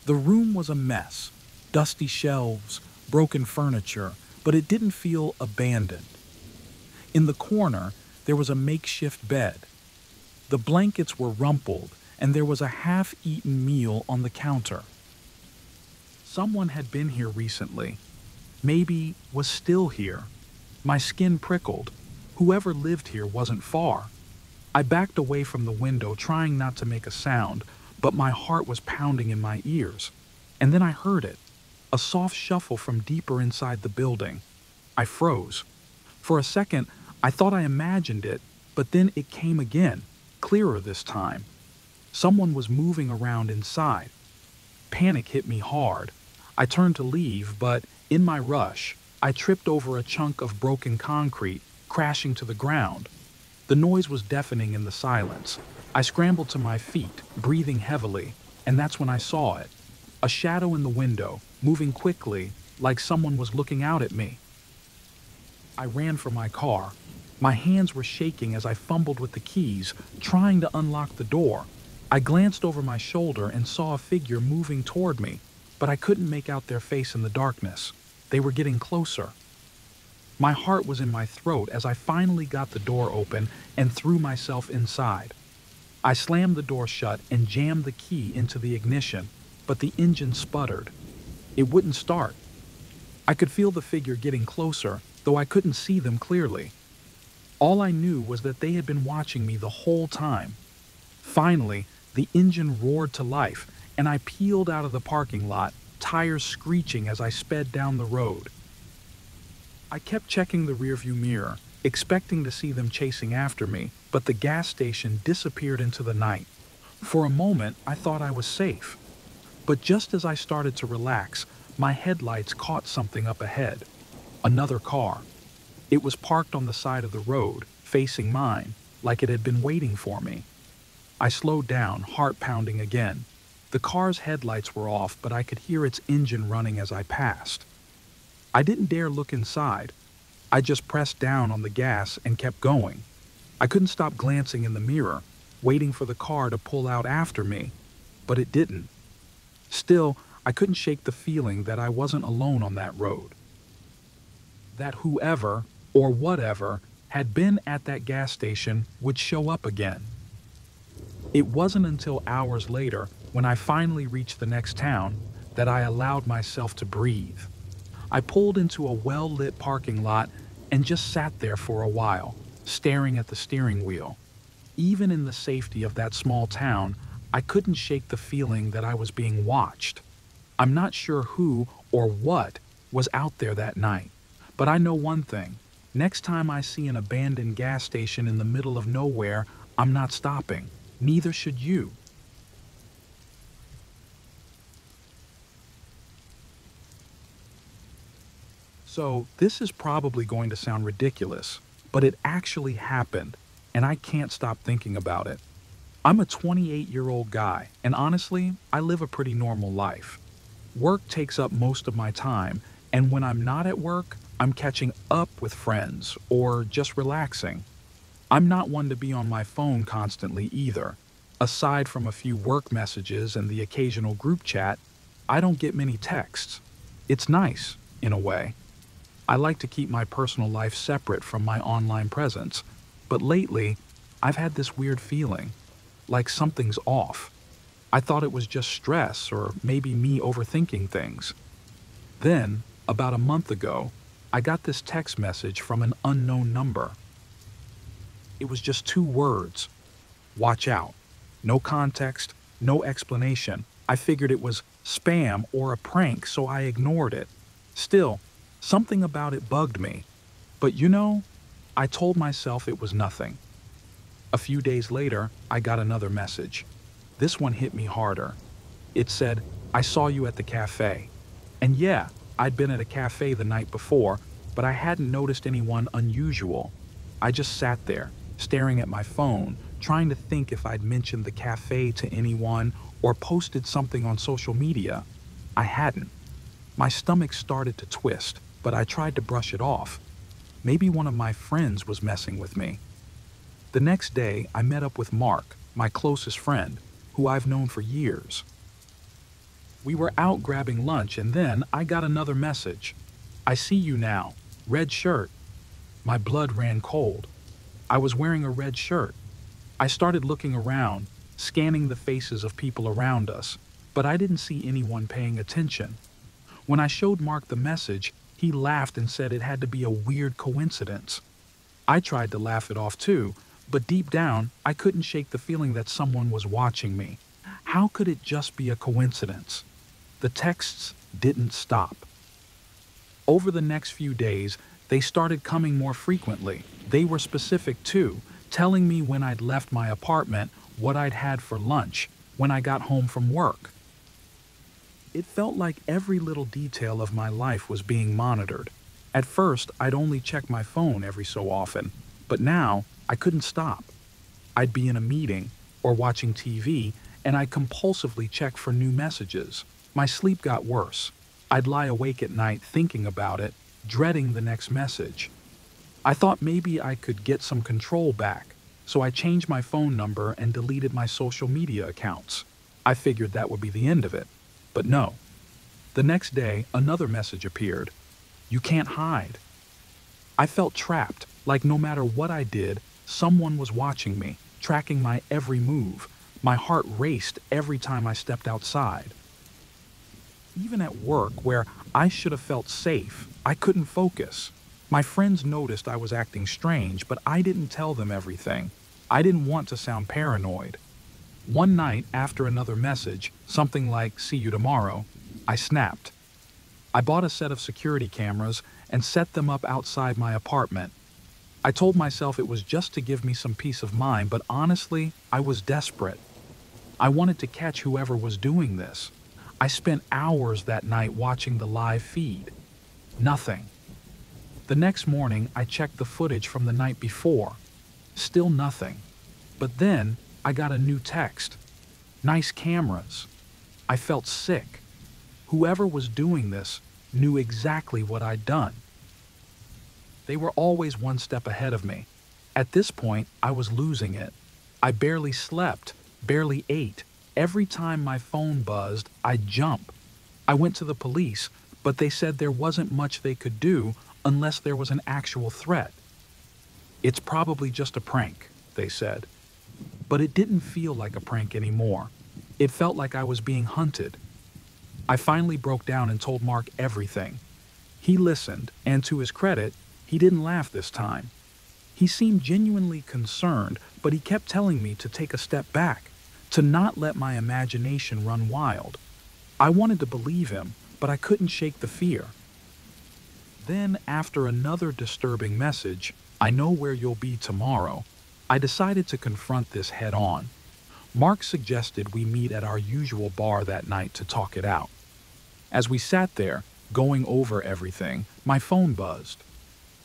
The room was a mess. Dusty shelves, broken furniture, but it didn't feel abandoned. In the corner, there was a makeshift bed. The blankets were rumpled, and there was a half-eaten meal on the counter. Someone had been here recently. Maybe was still here. My skin prickled. Whoever lived here wasn't far. I backed away from the window, trying not to make a sound, but my heart was pounding in my ears. And then I heard it. A soft shuffle from deeper inside the building. I froze. For a second, I thought I imagined it, but then it came again, clearer this time. Someone was moving around inside. Panic hit me hard. I turned to leave, but in my rush, I tripped over a chunk of broken concrete, crashing to the ground. The noise was deafening in the silence. I scrambled to my feet, breathing heavily, and that's when I saw it. A shadow in the window, moving quickly, like someone was looking out at me. I ran for my car. My hands were shaking as I fumbled with the keys, trying to unlock the door. I glanced over my shoulder and saw a figure moving toward me, but I couldn't make out their face in the darkness. They were getting closer. My heart was in my throat as I finally got the door open and threw myself inside. I slammed the door shut and jammed the key into the ignition, but the engine sputtered. It wouldn't start. I could feel the figure getting closer, though I couldn't see them clearly. All I knew was that they had been watching me the whole time. Finally, the engine roared to life, and I peeled out of the parking lot, tires screeching as I sped down the road. I kept checking the rearview mirror, expecting to see them chasing after me, but the gas station disappeared into the night. For a moment, I thought I was safe. But just as I started to relax, my headlights caught something up ahead. Another car. It was parked on the side of the road, facing mine, like it had been waiting for me. I slowed down, heart pounding again. The car's headlights were off, but I could hear its engine running as I passed. I didn't dare look inside. I just pressed down on the gas and kept going. I couldn't stop glancing in the mirror, waiting for the car to pull out after me, but it didn't. Still, I couldn't shake the feeling that I wasn't alone on that road. That whoever, or whatever, had been at that gas station would show up again. It wasn't until hours later, when I finally reached the next town, that I allowed myself to breathe. I pulled into a well-lit parking lot and just sat there for a while, staring at the steering wheel. Even in the safety of that small town, I couldn't shake the feeling that I was being watched. I'm not sure who or what was out there that night, but I know one thing. Next time I see an abandoned gas station in the middle of nowhere, I'm not stopping. Neither should you. So, this is probably going to sound ridiculous, but it actually happened, and I can't stop thinking about it. I'm a 28-year-old guy, and honestly, I live a pretty normal life. Work takes up most of my time, and when I'm not at work, I'm catching up with friends or just relaxing. I'm not one to be on my phone constantly either. Aside from a few work messages and the occasional group chat, I don't get many texts. It's nice, in a way. I like to keep my personal life separate from my online presence, but lately, I've had this weird feeling, like something's off. I thought it was just stress or maybe me overthinking things. Then, about a month ago, I got this text message from an unknown number. It was just 2 words. Watch out. No context, no explanation. I figured it was spam or a prank, so I ignored it. Still, something about it bugged me. But I told myself it was nothing. A few days later, I got another message. This one hit me harder. It said, "I saw you at the cafe." And yeah, I'd been at a cafe the night before, but I hadn't noticed anyone unusual. I just sat there, staring at my phone, trying to think if I'd mentioned the cafe to anyone or posted something on social media. I hadn't. My stomach started to twist, but I tried to brush it off. Maybe one of my friends was messing with me. The next day, I met up with Mark, my closest friend, who I've known for years. We were out grabbing lunch, and then I got another message. "I see you now. Red shirt." My blood ran cold. I was wearing a red shirt. I started looking around, scanning the faces of people around us, but I didn't see anyone paying attention. When I showed Mark the message, he laughed and said it had to be a weird coincidence. I tried to laugh it off too, but deep down, I couldn't shake the feeling that someone was watching me. How could it just be a coincidence? The texts didn't stop. Over the next few days, they started coming more frequently. They were specific too, telling me when I'd left my apartment, what I'd had for lunch, when I got home from work. It felt like every little detail of my life was being monitored. At first, I'd only check my phone every so often, but now I couldn't stop. I'd be in a meeting or watching TV, and I'd compulsively check for new messages. My sleep got worse. I'd lie awake at night thinking about it, dreading the next message. I thought maybe I could get some control back, so I changed my phone number and deleted my social media accounts. I figured that would be the end of it. But no. The next day, another message appeared. You can't hide. I felt trapped, like no matter what I did, someone was watching me, tracking my every move. My heart raced every time I stepped outside. Even at work, where I should have felt safe, I couldn't focus. My friends noticed I was acting strange, but I didn't tell them everything. I didn't want to sound paranoid. One night, after another message, something like, "See you tomorrow," I snapped. I bought a set of security cameras and set them up outside my apartment. I told myself it was just to give me some peace of mind, but honestly, I was desperate. I wanted to catch whoever was doing this. I spent hours that night watching the live feed. Nothing. The next morning, I checked the footage from the night before. Still nothing. But then, I got a new text. Nice cameras. I felt sick. Whoever was doing this knew exactly what I'd done. They were always one step ahead of me. At this point, I was losing it. I barely slept, barely ate. Every time my phone buzzed, I'd jump. I went to the police, but they said there wasn't much they could do unless there was an actual threat. It's probably just a prank, they said. But it didn't feel like a prank anymore. It felt like I was being hunted. I finally broke down and told Mark everything. He listened, and to his credit, he didn't laugh this time. He seemed genuinely concerned, but he kept telling me to take a step back, to not let my imagination run wild. I wanted to believe him, but I couldn't shake the fear. Then, after another disturbing message, "I know where you'll be tomorrow," I decided to confront this head on. Mark suggested we meet at our usual bar that night to talk it out. As we sat there, going over everything, my phone buzzed.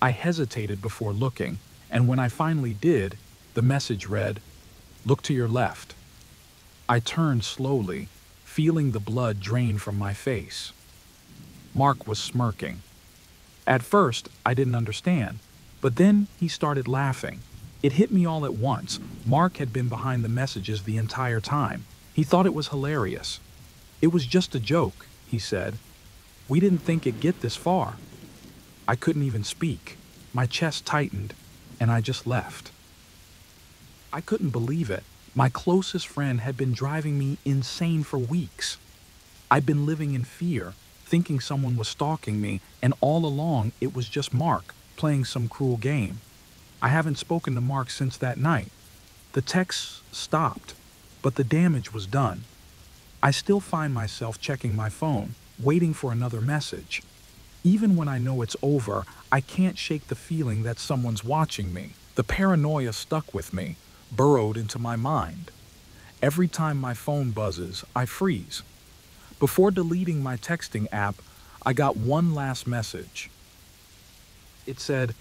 I hesitated before looking, and when I finally did, the message read, "Look to your left." I turned slowly, feeling the blood drain from my face. Mark was smirking. At first, I didn't understand, but then he started laughing. It hit me all at once. Mark had been behind the messages the entire time. He thought it was hilarious. "It was just a joke," he said. "We didn't think it'd get this far." I couldn't even speak. My chest tightened, and I just left. I couldn't believe it. My closest friend had been driving me insane for weeks. I'd been living in fear, thinking someone was stalking me, and all along it was just Mark playing some cruel game. I haven't spoken to Mark since that night. The texts stopped, but the damage was done. I still find myself checking my phone, waiting for another message. Even when I know it's over, I can't shake the feeling that someone's watching me. The paranoia stuck with me, burrowed into my mind. Every time my phone buzzes, I freeze. Before deleting my texting app, I got one last message. It said,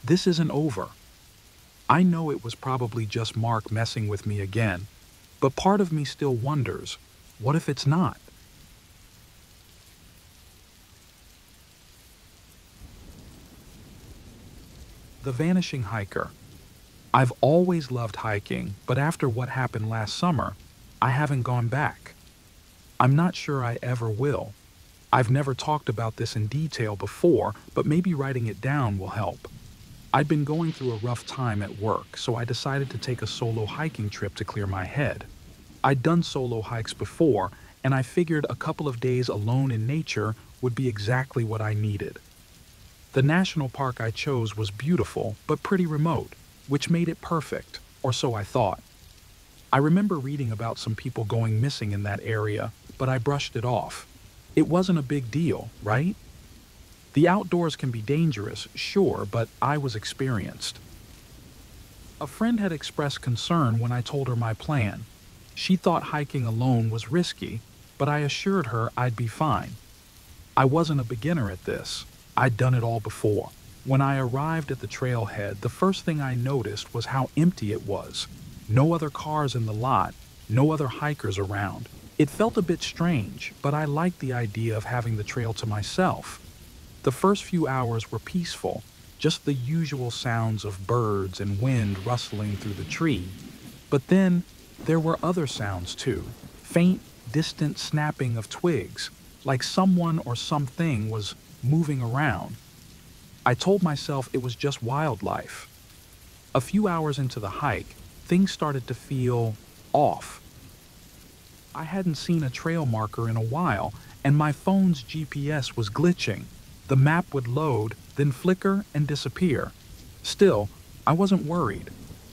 "This isn't over." I know it was probably just Mark messing with me again, but part of me still wonders, what if it's not? The Vanishing Hiker. I've always loved hiking, but after what happened last summer, I haven't gone back. I'm not sure I ever will. I've never talked about this in detail before, but maybe writing it down will help. I'd been going through a rough time at work, so I decided to take a solo hiking trip to clear my head. I'd done solo hikes before, and I figured a couple of days alone in nature would be exactly what I needed. The national park I chose was beautiful, but pretty remote, which made it perfect, or so I thought. I remember reading about some people going missing in that area, but I brushed it off. It wasn't a big deal, right? The outdoors can be dangerous, sure, but I was experienced. A friend had expressed concern when I told her my plan. She thought hiking alone was risky, but I assured her I'd be fine. I wasn't a beginner at this. I'd done it all before. When I arrived at the trailhead, the first thing I noticed was how empty it was. No other cars in the lot, no other hikers around. It felt a bit strange, but I liked the idea of having the trail to myself. The first few hours were peaceful, just the usual sounds of birds and wind rustling through the tree. But then there were other sounds too, faint, distant snapping of twigs, like someone or something was moving around. I told myself it was just wildlife. A few hours into the hike, things started to feel off. I hadn't seen a trail marker in a while, and my phone's GPS was glitching. The map would load, then flicker and disappear. Still, I wasn't worried.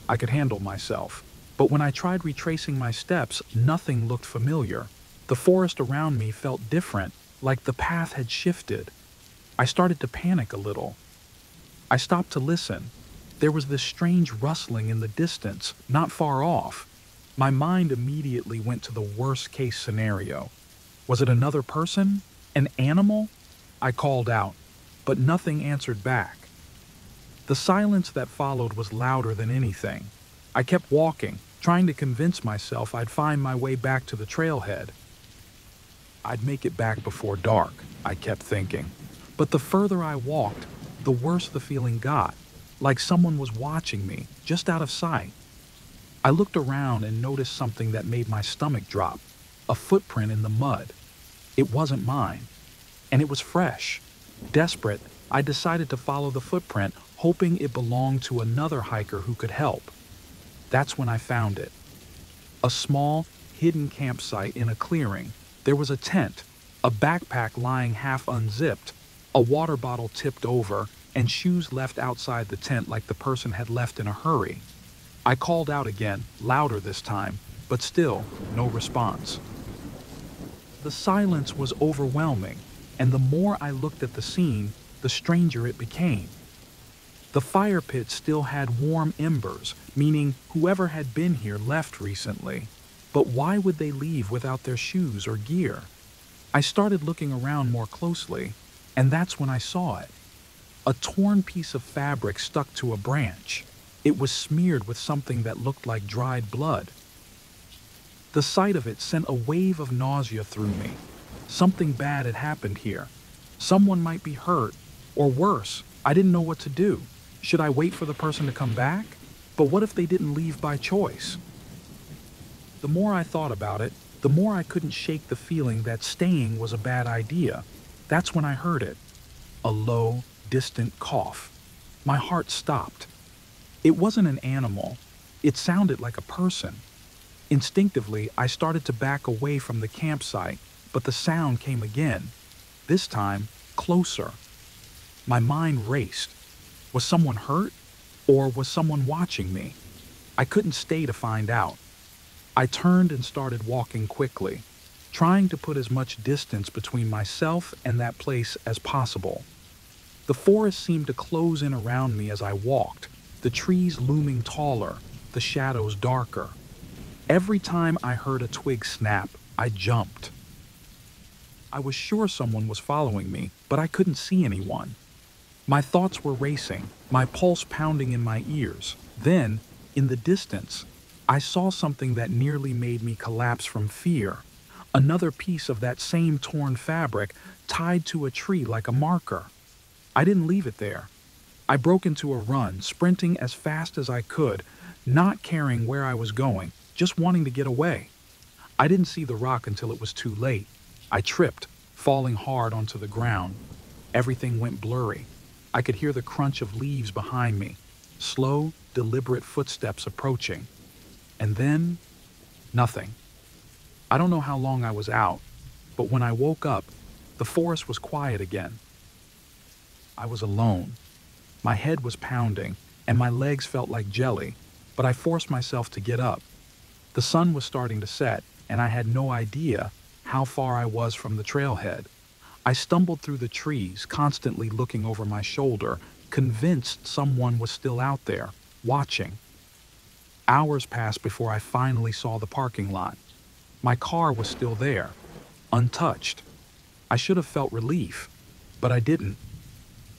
I could handle myself. But when I tried retracing my steps, nothing looked familiar. The forest around me felt different, like the path had shifted. I started to panic a little. I stopped to listen. There was this strange rustling in the distance, not far off. My mind immediately went to the worst-case scenario. Was it another person? An animal? I called out, but nothing answered back. The silence that followed was louder than anything. I kept walking, trying to convince myself I'd find my way back to the trailhead. I'd make it back before dark, I kept thinking. But the further I walked, the worse the feeling got, like someone was watching me, just out of sight. I looked around and noticed something that made my stomach drop, a footprint in the mud. It wasn't mine, and it was fresh. Desperate, I decided to follow the footprint, hoping it belonged to another hiker who could help. That's when I found it. A small, hidden campsite in a clearing. There was a tent, a backpack lying half unzipped, a water bottle tipped over, and shoes left outside the tent like the person had left in a hurry. I called out again, louder this time, but still no response. The silence was overwhelming, and the more I looked at the scene, the stranger it became. The fire pit still had warm embers, meaning whoever had been here left recently. But why would they leave without their shoes or gear? I started looking around more closely, and that's when I saw it. A torn piece of fabric stuck to a branch. It was smeared with something that looked like dried blood. The sight of it sent a wave of nausea through me. Something bad had happened here. Someone might be hurt, or worse, I didn't know what to do. Should I wait for the person to come back? But what if they didn't leave by choice? The more I thought about it, the more I couldn't shake the feeling that staying was a bad idea. That's when I heard it. A low, distant cough. My heart stopped. It wasn't an animal. It sounded like a person. Instinctively, I started to back away from the campsite, but the sound came again. This time, closer. My mind raced. Was someone hurt? Or was someone watching me? I couldn't stay to find out. I turned and started walking quickly, trying to put as much distance between myself and that place as possible. The forest seemed to close in around me as I walked, the trees looming taller, the shadows darker. Every time I heard a twig snap, I jumped. I was sure someone was following me, but I couldn't see anyone. My thoughts were racing, my pulse pounding in my ears. Then, in the distance, I saw something that nearly made me collapse from fear. Another piece of that same torn fabric tied to a tree like a marker. I didn't leave it there. I broke into a run, sprinting as fast as I could, not caring where I was going, just wanting to get away. I didn't see the rock until it was too late. I tripped, falling hard onto the ground. Everything went blurry. I could hear the crunch of leaves behind me, slow, deliberate footsteps approaching. And then, nothing. I don't know how long I was out, but when I woke up, the forest was quiet again. I was alone. My head was pounding, and my legs felt like jelly, but I forced myself to get up. The sun was starting to set, and I had no idea how far I was from the trailhead. I stumbled through the trees, constantly looking over my shoulder, convinced someone was still out there, watching. Hours passed before I finally saw the parking lot. My car was still there, untouched. I should have felt relief, but I didn't.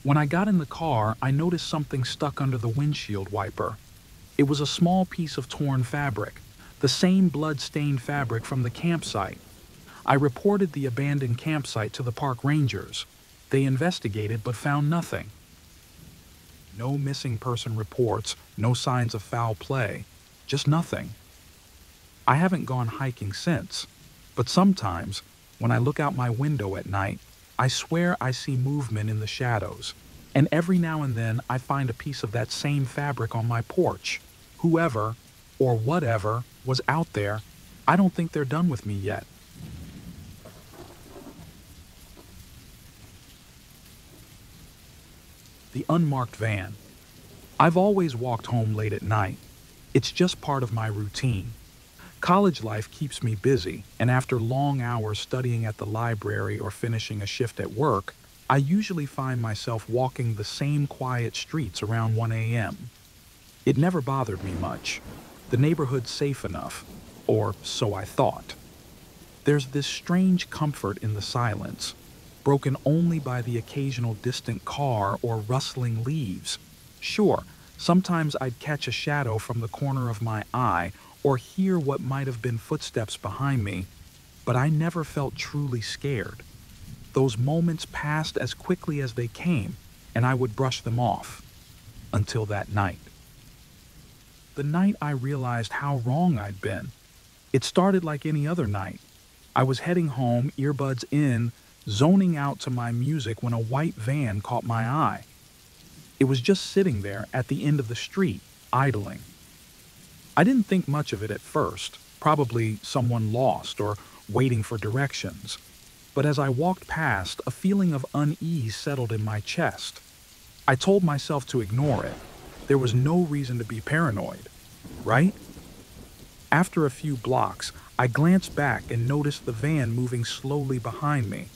When I got in the car, I noticed something stuck under the windshield wiper. It was a small piece of torn fabric, the same blood-stained fabric from the campsite. I reported the abandoned campsite to the park rangers. They investigated but found nothing. No missing person reports, no signs of foul play, just nothing. I haven't gone hiking since, but sometimes, when I look out my window at night, I swear I see movement in the shadows, and every now and then I find a piece of that same fabric on my porch. Whoever, or whatever, was out there, I don't think they're done with me yet. The unmarked van. I've always walked home late at night. It's just part of my routine. College life keeps me busy, and after long hours studying at the library or finishing a shift at work, I usually find myself walking the same quiet streets around 1 a.m. It never bothered me much. The neighborhood's safe enough, or so I thought. There's this strange comfort in the silence, broken only by the occasional distant car or rustling leaves. Sure, sometimes I'd catch a shadow from the corner of my eye or hear what might have been footsteps behind me, but I never felt truly scared. Those moments passed as quickly as they came, and I would brush them off. Until that night. The night I realized how wrong I'd been. It started like any other night. I was heading home, earbuds in, zoning out to my music when a white van caught my eye. It was just sitting there at the end of the street, idling. I didn't think much of it at first, probably someone lost or waiting for directions. But as I walked past, a feeling of unease settled in my chest. I told myself to ignore it. There was no reason to be paranoid, right? After a few blocks, I glanced back and noticed the van moving slowly behind me.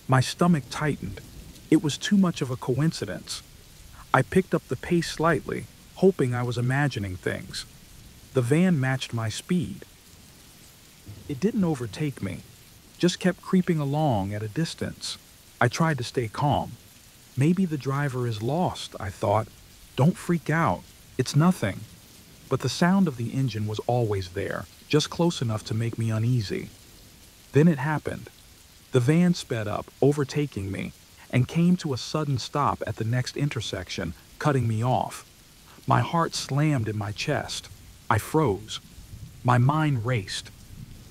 My stomach tightened. It was too much of a coincidence. I picked up the pace slightly, hoping I was imagining things. The van matched my speed. It didn't overtake me, just kept creeping along at a distance. I tried to stay calm. Maybe the driver is lost, I thought. Don't freak out. It's nothing. But the sound of the engine was always there, just close enough to make me uneasy. Then it happened. The van sped up, overtaking me, and came to a sudden stop at the next intersection, cutting me off. My heart slammed in my chest. I froze. My mind raced,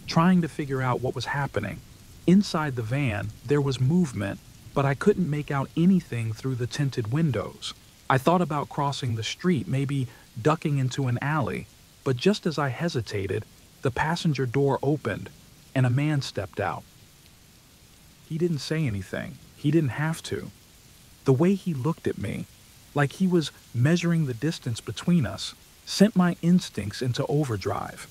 trying to figure out what was happening. Inside the van, there was movement, but I couldn't make out anything through the tinted windows. I thought about crossing the street, maybe ducking into an alley, but just as I hesitated, the passenger door opened, and a man stepped out. He didn't say anything. He didn't have to. The way he looked at me, like he was measuring the distance between us, sent my instincts into overdrive.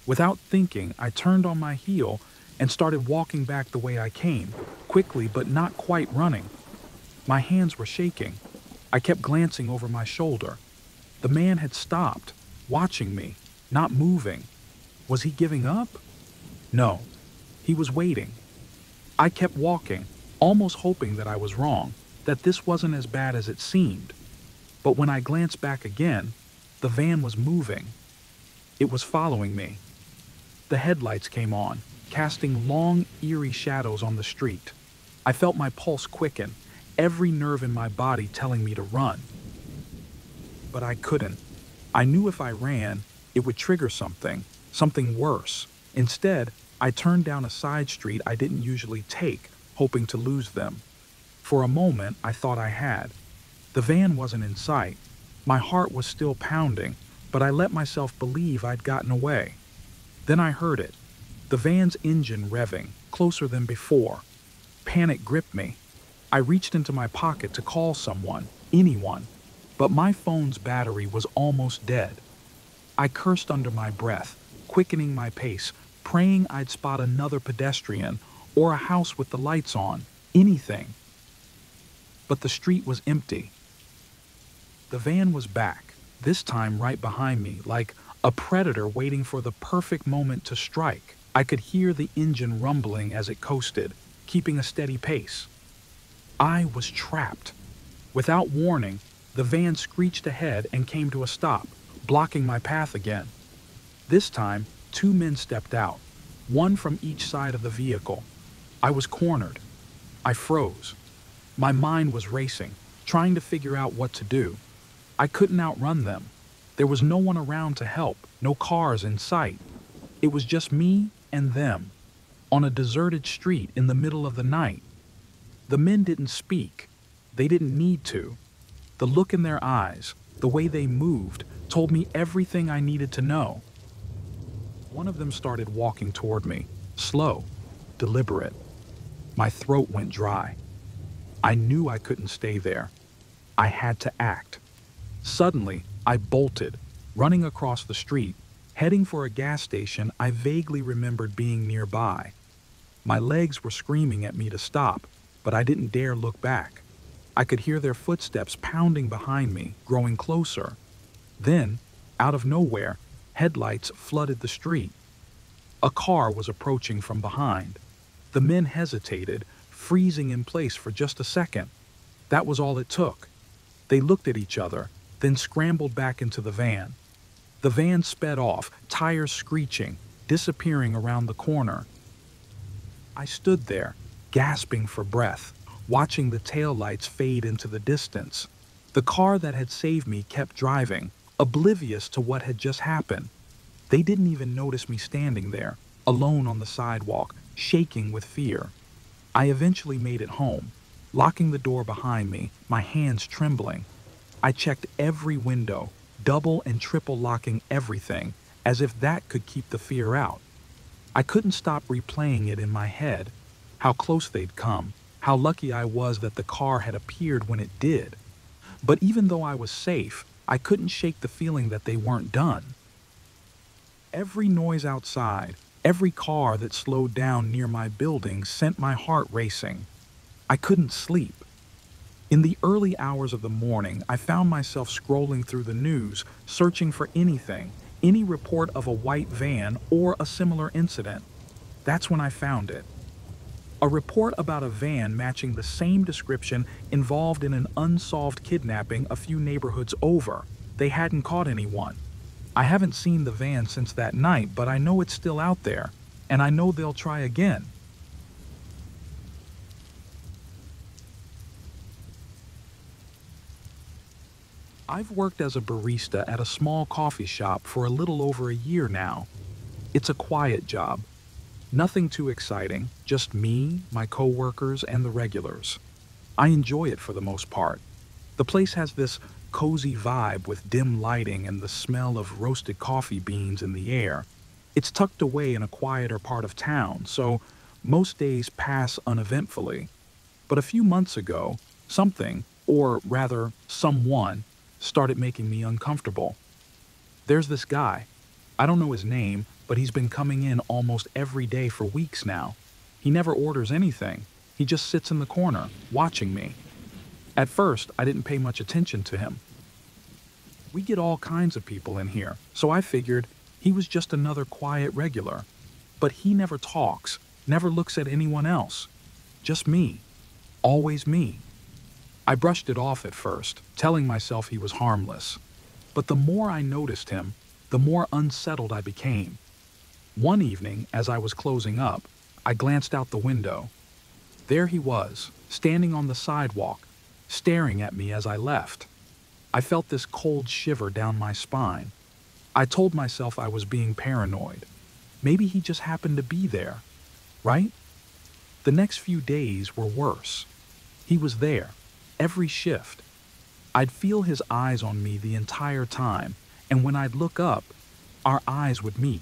Without thinking, I turned on my heel and started walking back the way I came, quickly but not quite running. My hands were shaking. I kept glancing over my shoulder. The man had stopped, watching me, not moving. Was he giving up? No, he was waiting. I kept walking, almost hoping that I was wrong, that this wasn't as bad as it seemed. But when I glanced back again, the van was moving. It was following me. The headlights came on, casting long, eerie shadows on the street. I felt my pulse quicken, every nerve in my body telling me to run. But I couldn't. I knew if I ran, it would trigger something worse. Instead, I turned down a side street I didn't usually take, hoping to lose them. For a moment, I thought I had. The van wasn't in sight. My heart was still pounding, but I let myself believe I'd gotten away. Then I heard it. The van's engine revving, closer than before. Panic gripped me. I reached into my pocket to call someone, anyone, but my phone's battery was almost dead. I cursed under my breath, quickening my pace, praying I'd spot another pedestrian or a house with the lights on, anything. But the street was empty. The van was back, this time right behind me, like a predator waiting for the perfect moment to strike. I could hear the engine rumbling as it coasted, keeping a steady pace. I was trapped. Without warning, the van screeched ahead and came to a stop, blocking my path again. This time, two men stepped out. one from each side of the vehicle. I was cornered. I froze. My mind was racing, trying to figure out what to do. I couldn't outrun them. There was no one around to help, no cars in sight. It was just me and them, on a deserted street in the middle of the night. The men didn't speak. They didn't need to. The look in their eyes, the way they moved, told me everything I needed to know. One of them started walking toward me, slow, deliberate. My throat went dry. I knew I couldn't stay there. I had to act. Suddenly, I bolted, running across the street, heading for a gas station I vaguely remembered being nearby. My legs were screaming at me to stop, but I didn't dare look back. I could hear their footsteps pounding behind me, growing closer. Then, out of nowhere, headlights flooded the street. A car was approaching from behind. The men hesitated, freezing in place for just a second. That was all it took. They looked at each other, then scrambled back into the van. The van sped off, tires screeching, disappearing around the corner. I stood there, gasping for breath, watching the taillights fade into the distance. The car that had saved me kept driving, oblivious to what had just happened. They didn't even notice me standing there, alone on the sidewalk, shaking with fear. I eventually made it home, locking the door behind me, my hands trembling. I checked every window, double and triple locking everything, as if that could keep the fear out. I couldn't stop replaying it in my head, how close they'd come, how lucky I was that the car had appeared when it did. But even though I was safe, I couldn't shake the feeling that they weren't done. Every noise outside, every car that slowed down near my building sent my heart racing. I couldn't sleep. In the early hours of the morning, I found myself scrolling through the news, searching for anything, any report of a white van or a similar incident. That's when I found it. A report about a van matching the same description involved in an unsolved kidnapping a few neighborhoods over. They hadn't caught anyone. I haven't seen the van since that night, but I know it's still out there, and I know they'll try again. I've worked as a barista at a small coffee shop for a little over a year now. It's a quiet job. Nothing too exciting, just me, my coworkers, and the regulars. I enjoy it for the most part. The place has this cozy vibe with dim lighting and the smell of roasted coffee beans in the air. It's tucked away in a quieter part of town, so most days pass uneventfully. But a few months ago, something, or rather someone, started making me uncomfortable. There's this guy. I don't know his name, but he's been coming in almost every day for weeks now. He never orders anything. He just sits in the corner, watching me. At first, I didn't pay much attention to him. We get all kinds of people in here, so I figured he was just another quiet regular. But he never talks, never looks at anyone else. Just me. Always me. I brushed it off at first, telling myself he was harmless. But the more I noticed him, the more unsettled I became. One evening, as I was closing up, I glanced out the window. There he was, standing on the sidewalk, staring at me as I left. I felt this cold shiver down my spine. I told myself I was being paranoid. Maybe he just happened to be there, right? The next few days were worse. He was there, every shift. I'd feel his eyes on me the entire time, and when I'd look up, our eyes would meet.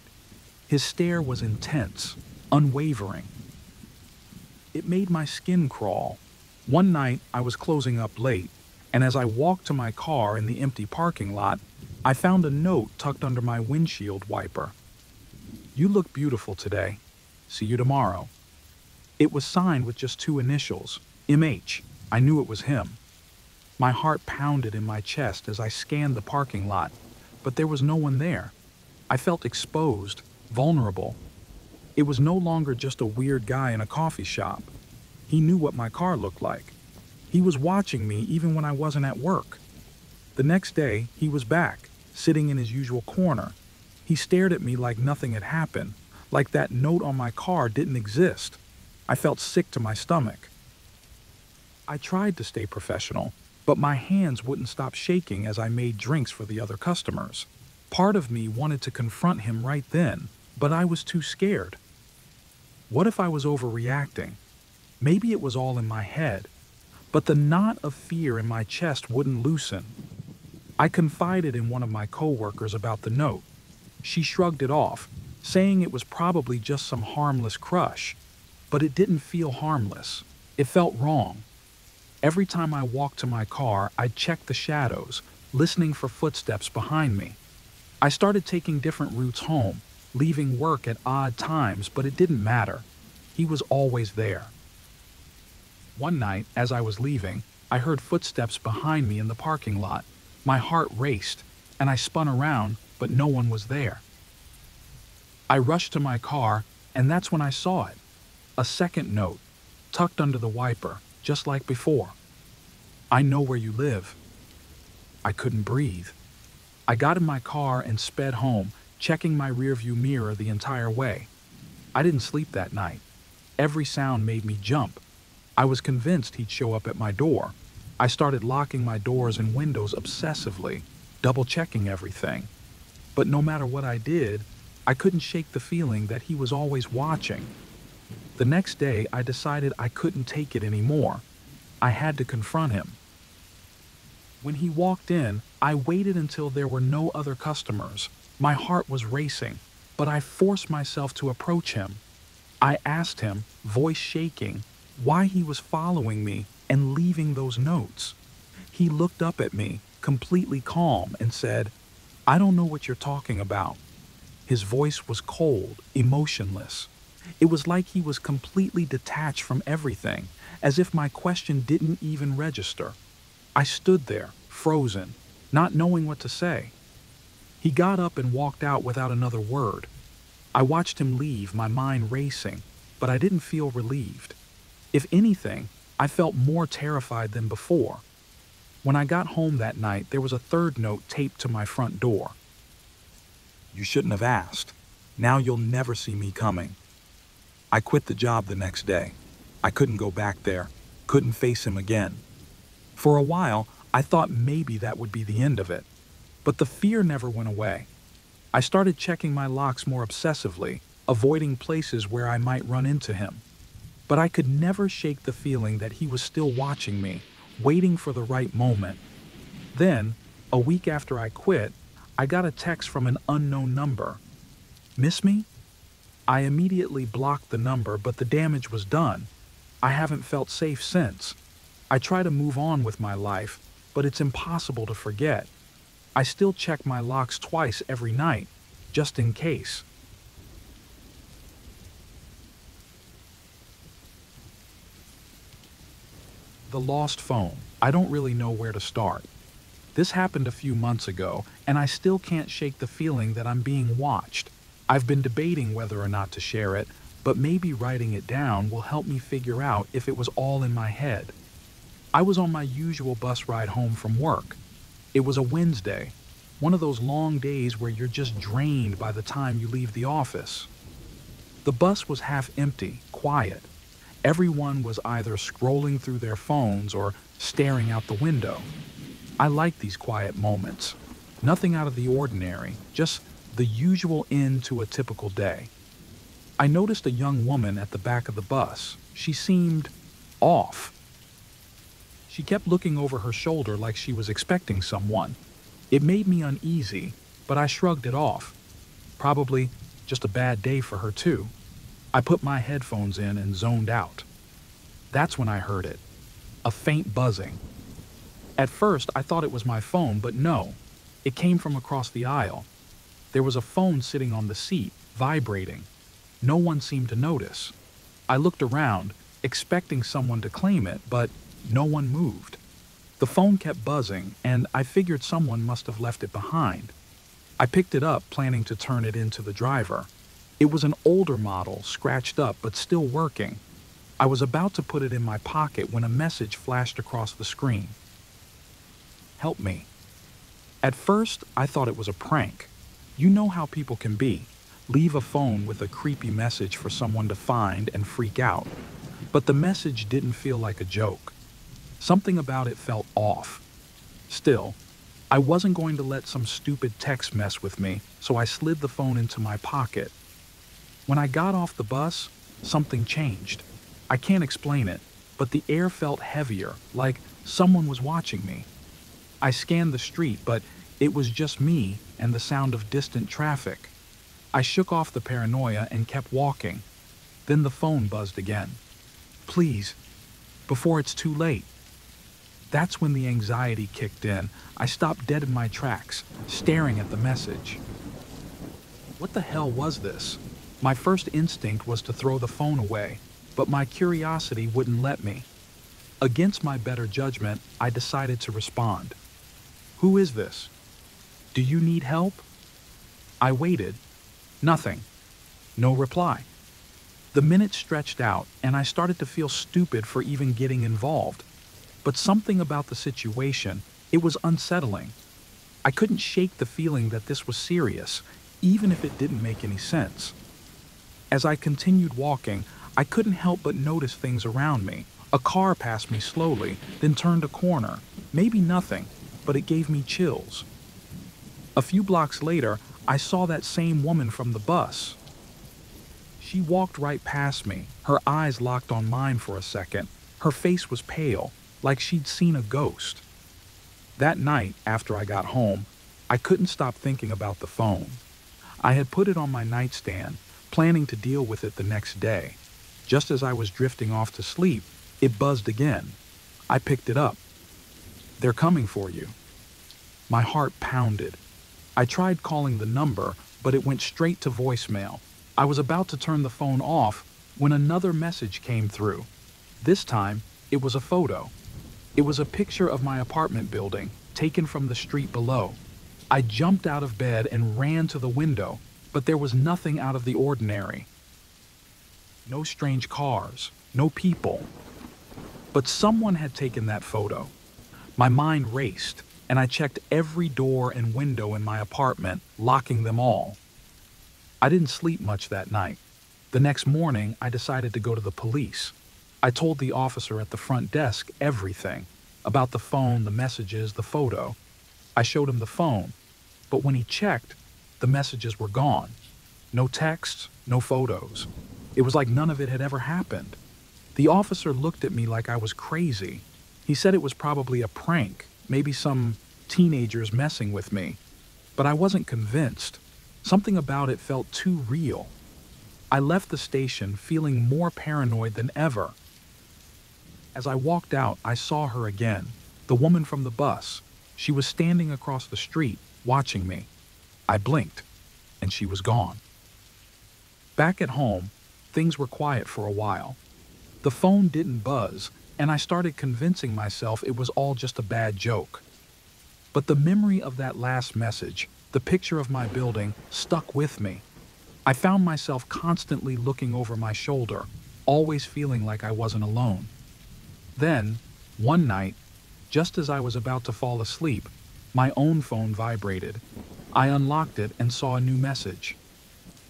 His stare was intense, unwavering. It made my skin crawl. One night, I was closing up late, and as I walked to my car in the empty parking lot, I found a note tucked under my windshield wiper. "You look beautiful today. See you tomorrow." It was signed with just two initials, MH. I knew it was him. My heart pounded in my chest as I scanned the parking lot, but there was no one there. I felt exposed, vulnerable. It was no longer just a weird guy in a coffee shop. He knew what my car looked like. He was watching me even when I wasn't at work. The next day, he was back, sitting in his usual corner. He stared at me like nothing had happened, like that note on my car didn't exist. I felt sick to my stomach. I tried to stay professional, but my hands wouldn't stop shaking as I made drinks for the other customers. Part of me wanted to confront him right then, but I was too scared. What if I was overreacting? Maybe it was all in my head, but the knot of fear in my chest wouldn't loosen. I confided in one of my coworkers about the note. She shrugged it off, saying it was probably just some harmless crush, but it didn't feel harmless. It felt wrong. Every time I walked to my car, I'd check the shadows, listening for footsteps behind me. I started taking different routes home, leaving work at odd times, but it didn't matter. He was always there. One night, as I was leaving, I heard footsteps behind me in the parking lot. My heart raced, and I spun around, but no one was there. I rushed to my car, and that's when I saw it. A second note, tucked under the wiper, just like before. "I know where you live." I couldn't breathe. I got in my car and sped home, checking my rearview mirror the entire way. I didn't sleep that night. Every sound made me jump. I was convinced he'd show up at my door. I started locking my doors and windows obsessively, double-checking everything. But no matter what I did, I couldn't shake the feeling that he was always watching. The next day, I decided I couldn't take it anymore. I had to confront him. When he walked in, I waited until there were no other customers. My heart was racing, but I forced myself to approach him. I asked him, voice shaking, why he was following me and leaving those notes. He looked up at me, completely calm, and said, "I don't know what you're talking about." His voice was cold, emotionless. It was like he was completely detached from everything, as if my question didn't even register. I stood there, frozen, not knowing what to say. He got up and walked out without another word. I watched him leave, my mind racing, but I didn't feel relieved. If anything, I felt more terrified than before. When I got home that night, there was a third note taped to my front door. "You shouldn't have asked. Now you'll never see me coming." I quit the job the next day. I couldn't go back there, couldn't face him again. For a while, I thought maybe that would be the end of it. But the fear never went away. I started checking my locks more obsessively, avoiding places where I might run into him. But I could never shake the feeling that he was still watching me, waiting for the right moment. Then, a week after I quit, I got a text from an unknown number. "Miss me?" I immediately blocked the number, but the damage was done. I haven't felt safe since. I try to move on with my life, but it's impossible to forget. I still check my locks twice every night, just in case. The lost phone. I don't really know where to start. This happened a few months ago, and I still can't shake the feeling that I'm being watched. I've been debating whether or not to share it, but maybe writing it down will help me figure out if it was all in my head. I was on my usual bus ride home from work. It was a Wednesday, one of those long days where you're just drained by the time you leave the office. The bus was half empty, quiet. Everyone was either scrolling through their phones or staring out the window. I like these quiet moments. Nothing out of the ordinary, just the usual end to a typical day. I noticed a young woman at the back of the bus. She seemed off. She kept looking over her shoulder like she was expecting someone. It made me uneasy, but I shrugged it off. Probably just a bad day for her too. I put my headphones in and zoned out. That's when I heard it. A faint buzzing. At first, I thought it was my phone, but no. It came from across the aisle. There was a phone sitting on the seat, vibrating. No one seemed to notice. I looked around, expecting someone to claim it, but no one moved. The phone kept buzzing, and I figured someone must have left it behind. I picked it up, planning to turn it in to the driver. It was an older model, scratched up but still working. I was about to put it in my pocket when a message flashed across the screen. "Help me." At first, I thought it was a prank. You know how people can be. leave a phone with a creepy message for someone to find and freak out. But the message didn't feel like a joke. Something about it felt off. Still, I wasn't going to let some stupid text mess with me, so I slid the phone into my pocket. When I got off the bus, something changed. I can't explain it, but the air felt heavier, like someone was watching me. I scanned the street, but it was just me and the sound of distant traffic. I shook off the paranoia and kept walking. Then the phone buzzed again. Please, before it's too late. That's when the anxiety kicked in. I stopped dead in my tracks, staring at the message. What the hell was this? My first instinct was to throw the phone away, but my curiosity wouldn't let me. Against my better judgment, I decided to respond. Who is this? Do you need help? I waited. Nothing. No reply. The minutes stretched out, and I started to feel stupid for even getting involved. But something about the situation, it was unsettling. I couldn't shake the feeling that this was serious, even if it didn't make any sense. As I continued walking, I couldn't help but notice things around me. A car passed me slowly, then turned a corner. Maybe nothing, but it gave me chills. A few blocks later, I saw that same woman from the bus. She walked right past me, her eyes locked on mine for a second. Her face was pale, like she'd seen a ghost. That night, after I got home, I couldn't stop thinking about the phone. I had put it on my nightstand, planning to deal with it the next day. Just as I was drifting off to sleep, it buzzed again. I picked it up. They're coming for you. My heart pounded. I tried calling the number, but it went straight to voicemail. I was about to turn the phone off when another message came through. This time, it was a photo. It was a picture of my apartment building, taken from the street below. I jumped out of bed and ran to the window, but there was nothing out of the ordinary. No strange cars, no people. But someone had taken that photo. My mind raced, and I checked every door and window in my apartment, locking them all. I didn't sleep much that night. The next morning, I decided to go to the police. I told the officer at the front desk everything about the phone, the messages, the photo. I showed him the phone, but when he checked, the messages were gone. No texts, no photos. It was like none of it had ever happened. The officer looked at me like I was crazy. He said it was probably a prank, maybe some teenagers messing with me. But I wasn't convinced. Something about it felt too real. I left the station feeling more paranoid than ever. As I walked out, I saw her again, the woman from the bus. She was standing across the street, watching me. I blinked, and she was gone. Back at home, things were quiet for a while. The phone didn't buzz, and I started convincing myself it was all just a bad joke. But the memory of that last message, the picture of my building, stuck with me. I found myself constantly looking over my shoulder, always feeling like I wasn't alone. Then, one night, just as I was about to fall asleep, my own phone vibrated. I unlocked it and saw a new message.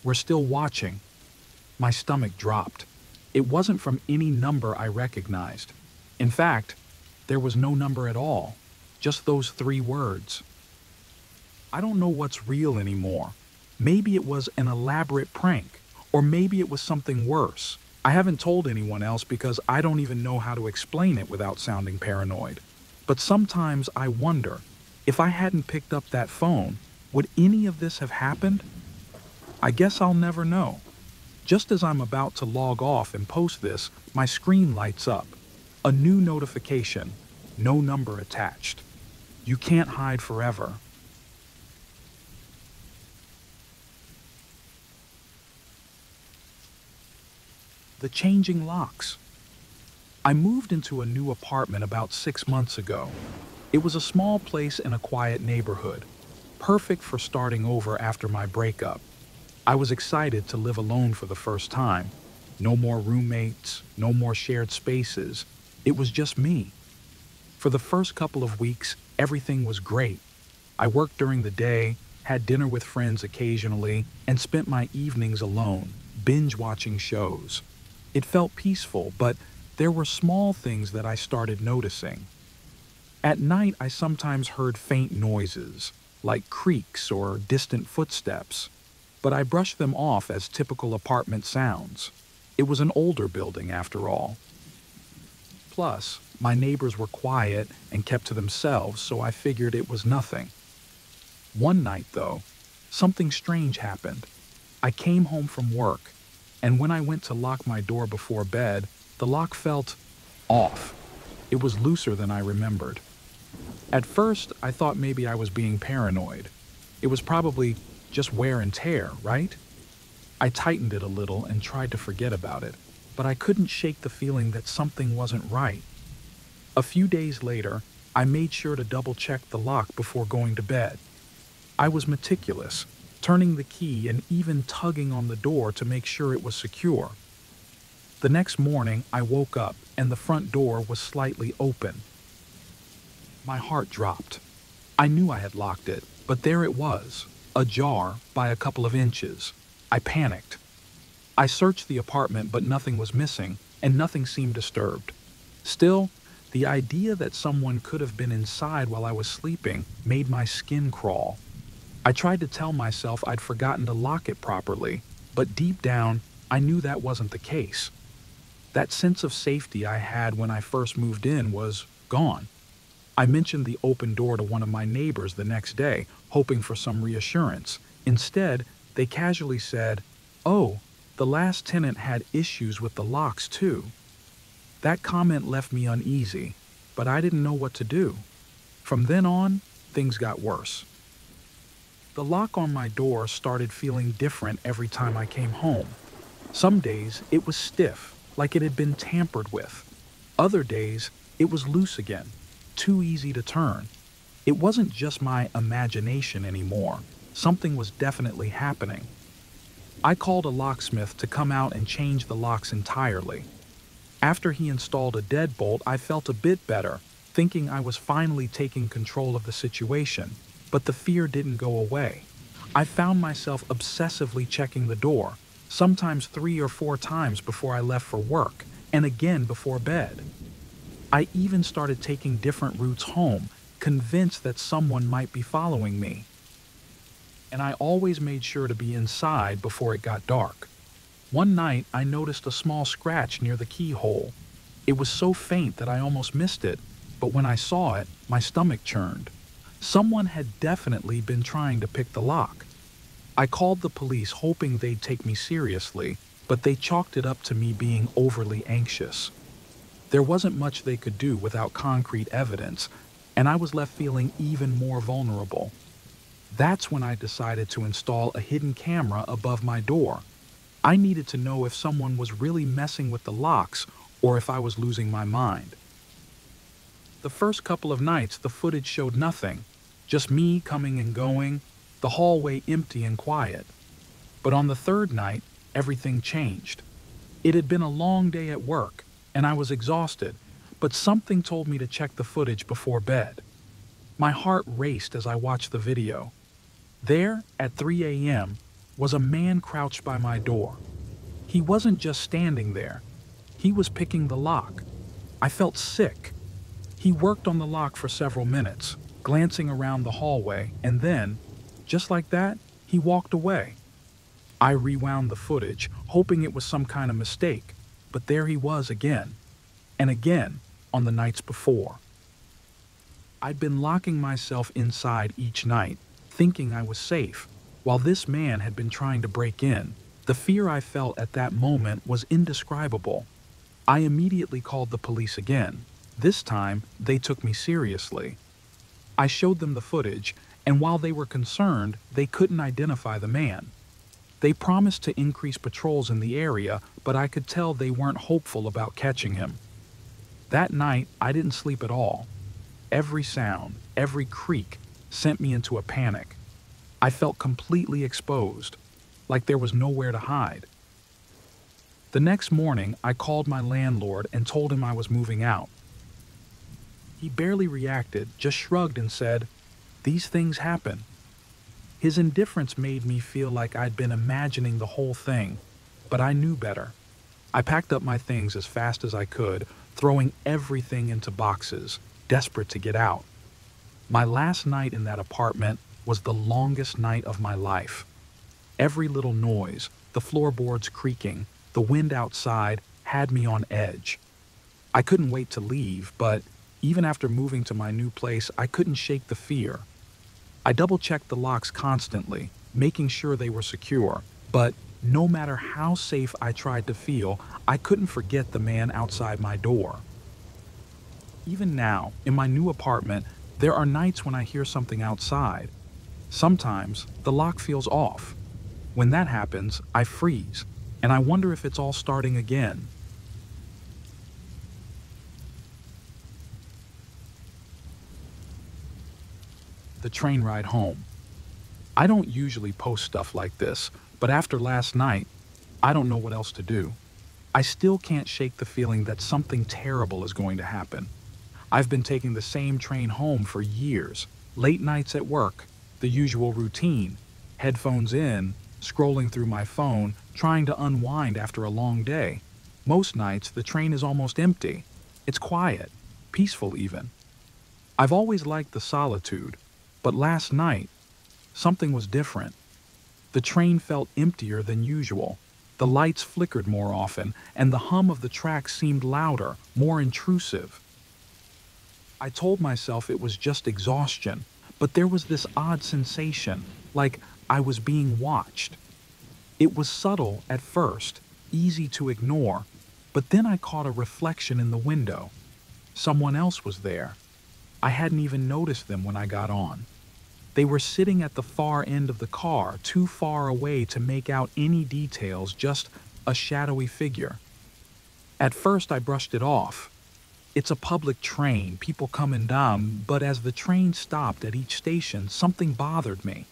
We're still watching. My stomach dropped. It wasn't from any number I recognized. In fact, there was no number at all, just those 3 words. I don't know what's real anymore. Maybe it was an elaborate prank, or maybe it was something worse. I haven't told anyone else because I don't even know how to explain it without sounding paranoid. But sometimes I wonder, if I hadn't picked up that phone, would any of this have happened? I guess I'll never know. Just as I'm about to log off and post this, my screen lights up. A new notification, no number attached. You can't hide forever. The changing locks. I moved into a new apartment about 6 months ago. It was a small place in a quiet neighborhood, perfect for starting over after my breakup. I was excited to live alone for the first time. No more roommates, no more shared spaces. It was just me. For the first couple of weeks, everything was great. I worked during the day, had dinner with friends occasionally, and spent my evenings alone, binge watching shows. It felt peaceful, but there were small things that I started noticing. At night, I sometimes heard faint noises, like creaks or distant footsteps, but I brushed them off as typical apartment sounds. It was an older building, after all. Plus, my neighbors were quiet and kept to themselves, so I figured it was nothing. One night, though, something strange happened. I came home from work, and when I went to lock my door before bed, the lock felt off. It was looser than I remembered. At first, I thought maybe I was being paranoid. It was probably just wear and tear, right? I tightened it a little and tried to forget about it, but I couldn't shake the feeling that something wasn't right. A few days later, I made sure to double-check the lock before going to bed. I was meticulous, turning the key and even tugging on the door to make sure it was secure. The next morning, I woke up and the front door was slightly open. My heart dropped. I knew I had locked it, but there it was, ajar by a couple of inches. I panicked. I searched the apartment, but nothing was missing, and nothing seemed disturbed. Still, the idea that someone could have been inside while I was sleeping made my skin crawl. I tried to tell myself I'd forgotten to lock it properly, but deep down, I knew that wasn't the case. That sense of safety I had when I first moved in was gone. I mentioned the open door to one of my neighbors the next day, hoping for some reassurance. Instead, they casually said, "Oh, the last tenant had issues with the locks too." That comment left me uneasy, but I didn't know what to do. From then on, things got worse. The lock on my door started feeling different every time I came home. Some days, it was stiff, like it had been tampered with. Other days, it was loose again, too easy to turn. It wasn't just my imagination anymore. Something was definitely happening. I called a locksmith to come out and change the locks entirely. After he installed a deadbolt, I felt a bit better, thinking I was finally taking control of the situation, but the fear didn't go away. I found myself obsessively checking the door, sometimes 3 or 4 times before I left for work, and again before bed. I even started taking different routes home, convinced that someone might be following me. And I always made sure to be inside before it got dark. One night, I noticed a small scratch near the keyhole. It was so faint that I almost missed it, but when I saw it, my stomach churned. Someone had definitely been trying to pick the lock. I called the police hoping they'd take me seriously, but they chalked it up to me being overly anxious. There wasn't much they could do without concrete evidence, and I was left feeling even more vulnerable. That's when I decided to install a hidden camera above my door. I needed to know if someone was really messing with the locks or if I was losing my mind. The first couple of nights, the footage showed nothing, just me coming and going, the hallway empty and quiet. But on the third night, everything changed. It had been a long day at work, and I was exhausted, but something told me to check the footage before bed. My heart raced as I watched the video. There, at 3 a.m., was a man crouched by my door. He wasn't just standing there. He was picking the lock. I felt sick. He worked on the lock for several minutes, glancing around the hallway, and then, just like that, he walked away. I rewound the footage, hoping it was some kind of mistake, but there he was again, and again on the nights before. I'd been locking myself inside each night, thinking I was safe, while this man had been trying to break in. The fear I felt at that moment was indescribable. I immediately called the police again. This time, they took me seriously. I showed them the footage, and while they were concerned, they couldn't identify the man. They promised to increase patrols in the area, but I could tell they weren't hopeful about catching him. That night, I didn't sleep at all. Every sound, every creak, sent me into a panic. I felt completely exposed, like there was nowhere to hide. The next morning, I called my landlord and told him I was moving out. He barely reacted, just shrugged and said, "These things happen." His indifference made me feel like I'd been imagining the whole thing, but I knew better. I packed up my things as fast as I could, throwing everything into boxes, desperate to get out. My last night in that apartment was the longest night of my life. Every little noise, the floorboards creaking, the wind outside had me on edge. I couldn't wait to leave, but even after moving to my new place, I couldn't shake the fear. I double-checked the locks constantly, making sure they were secure, but no matter how safe I tried to feel, I couldn't forget the man outside my door. Even now, in my new apartment, there are nights when I hear something outside. Sometimes the lock feels off. When that happens, I freeze, and I wonder if it's all starting again. The train ride home. I don't usually post stuff like this, but after last night, I don't know what else to do. I still can't shake the feeling that something terrible is going to happen. I've been taking the same train home for years. Late nights at work, the usual routine. Headphones in, scrolling through my phone, trying to unwind after a long day. Most nights, the train is almost empty. It's quiet, peaceful even. I've always liked the solitude, but last night, something was different. The train felt emptier than usual. The lights flickered more often, and the hum of the tracks seemed louder, more intrusive. I told myself it was just exhaustion, but there was this odd sensation, like I was being watched. It was subtle at first, easy to ignore, but then I caught a reflection in the window. Someone else was there. I hadn't even noticed them when I got on. They were sitting at the far end of the car, too far away to make out any details, just a shadowy figure. At first I brushed it off. It's a public train, people come and down, but as the train stopped at each station, something bothered me.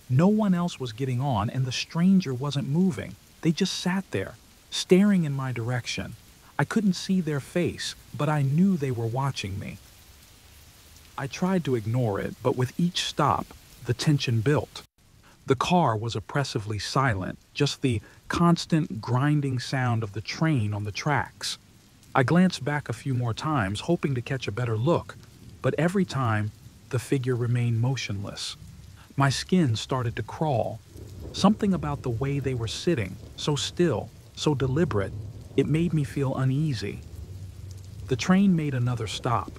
No one else was getting on, and the stranger wasn't moving. They just sat there, staring in my direction. I couldn't see their face, but I knew they were watching me. I tried to ignore it, but with each stop, the tension built. The car was oppressively silent, just the constant grinding sound of the train on the tracks. I glanced back a few more times, hoping to catch a better look, but every time, the figure remained motionless. My skin started to crawl. Something about the way they were sitting, so still, so deliberate, it made me feel uneasy. The train made another stop.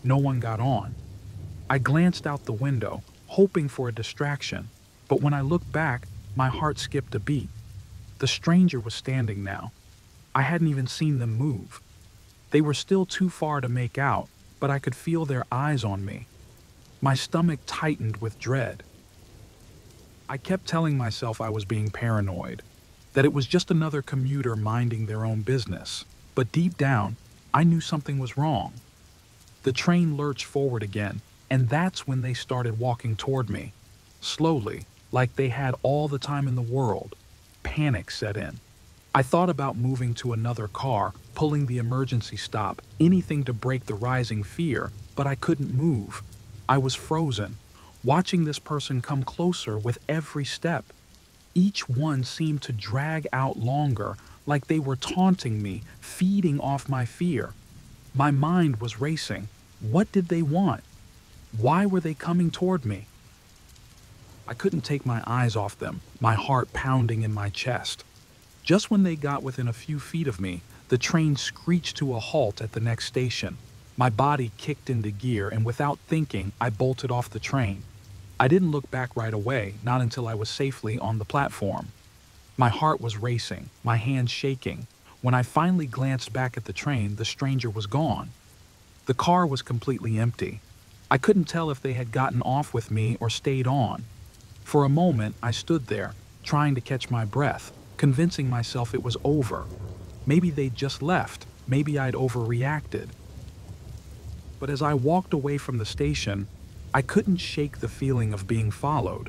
No one got on. I glanced out the window, hoping for a distraction, but when I looked back, my heart skipped a beat. The stranger was standing now. I hadn't even seen them move. They were still too far to make out, but I could feel their eyes on me. My stomach tightened with dread. I kept telling myself I was being paranoid, that it was just another commuter minding their own business, but deep down, I knew something was wrong. The train lurched forward again, and that's when they started walking toward me. Slowly, like they had all the time in the world. Panic set in. I thought about moving to another car, pulling the emergency stop, anything to break the rising fear, but I couldn't move. I was frozen, watching this person come closer with every step. Each one seemed to drag out longer, like they were taunting me, feeding off my fear. My mind was racing. What did they want? Why were they coming toward me? I couldn't take my eyes off them, my heart pounding in my chest. Just when they got within a few feet of me, the train screeched to a halt at the next station. My body kicked into gear, and without thinking, I bolted off the train. I didn't look back right away, not until I was safely on the platform. My heart was racing, my hands shaking. When I finally glanced back at the train, the stranger was gone. The car was completely empty. I couldn't tell if they had gotten off with me or stayed on. For a moment, I stood there, trying to catch my breath, convincing myself it was over. Maybe they'd just left. Maybe I'd overreacted. But as I walked away from the station, I couldn't shake the feeling of being followed.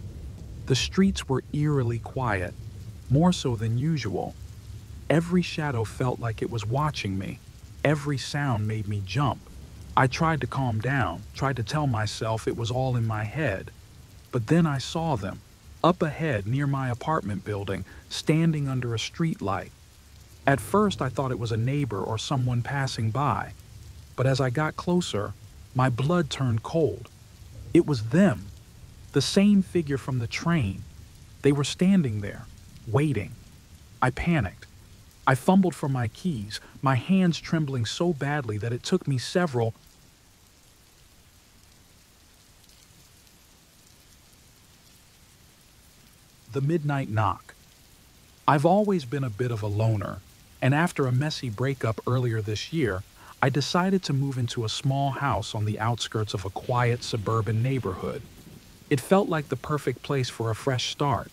The streets were eerily quiet, more so than usual. Every shadow felt like it was watching me. Every sound made me jump. I tried to calm down, tried to tell myself it was all in my head. But then I saw them, up ahead near my apartment building, standing under a street light. At first, I thought it was a neighbor or someone passing by, but as I got closer, my blood turned cold. It was them, the same figure from the train. They were standing there, waiting. I panicked. I fumbled for my keys, my hands trembling so badly that it took me several. The midnight knock. I've always been a bit of a loner, and after a messy breakup earlier this year, I decided to move into a small house on the outskirts of a quiet suburban neighborhood. It felt like the perfect place for a fresh start.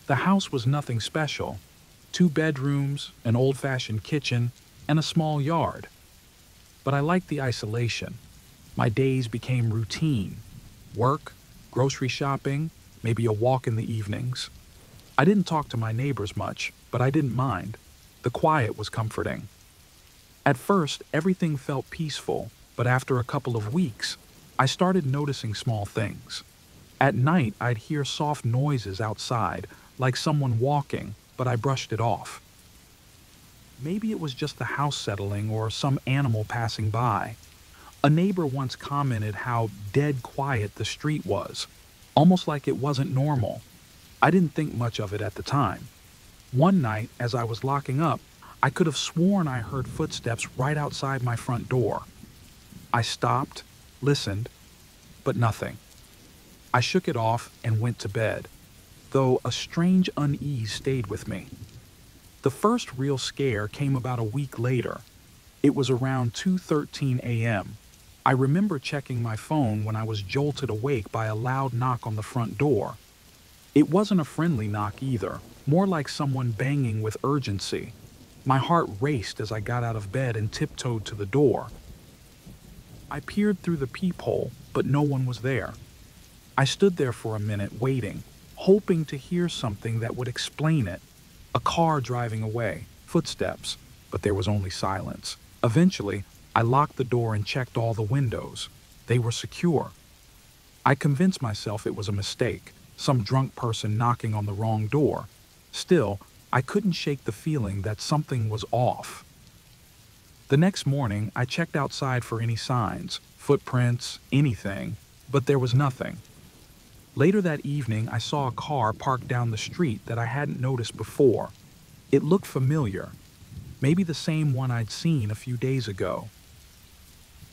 The house was nothing special: 2 bedrooms, an old-fashioned kitchen, and a small yard. But I liked the isolation. My days became routine: work, grocery shopping, maybe a walk in the evenings. I didn't talk to my neighbors much, but I didn't mind. The quiet was comforting. At first, everything felt peaceful, but after a couple of weeks, I started noticing small things. At night, I'd hear soft noises outside, like someone walking, but I brushed it off. Maybe it was just the house settling or some animal passing by. A neighbor once commented how dead quiet the street was, almost like it wasn't normal. I didn't think much of it at the time. One night, as I was locking up, I could have sworn I heard footsteps right outside my front door. I stopped, listened, but nothing. I shook it off and went to bed, though a strange unease stayed with me. The first real scare came about a week later. It was around 2:13 a.m. I remember checking my phone when I was jolted awake by a loud knock on the front door. It wasn't a friendly knock either, more like someone banging with urgency. My heart raced as I got out of bed and tiptoed to the door. I peered through the peephole, but no one was there. I stood there for a minute waiting, hoping to hear something that would explain it. A car driving away, footsteps, but there was only silence. Eventually, I locked the door and checked all the windows. They were secure. I convinced myself it was a mistake, some drunk person knocking on the wrong door. Still, I couldn't shake the feeling that something was off. The next morning, I checked outside for any signs, footprints, anything, but there was nothing. Later that evening, I saw a car parked down the street that I hadn't noticed before. It looked familiar, maybe the same one I'd seen a few days ago.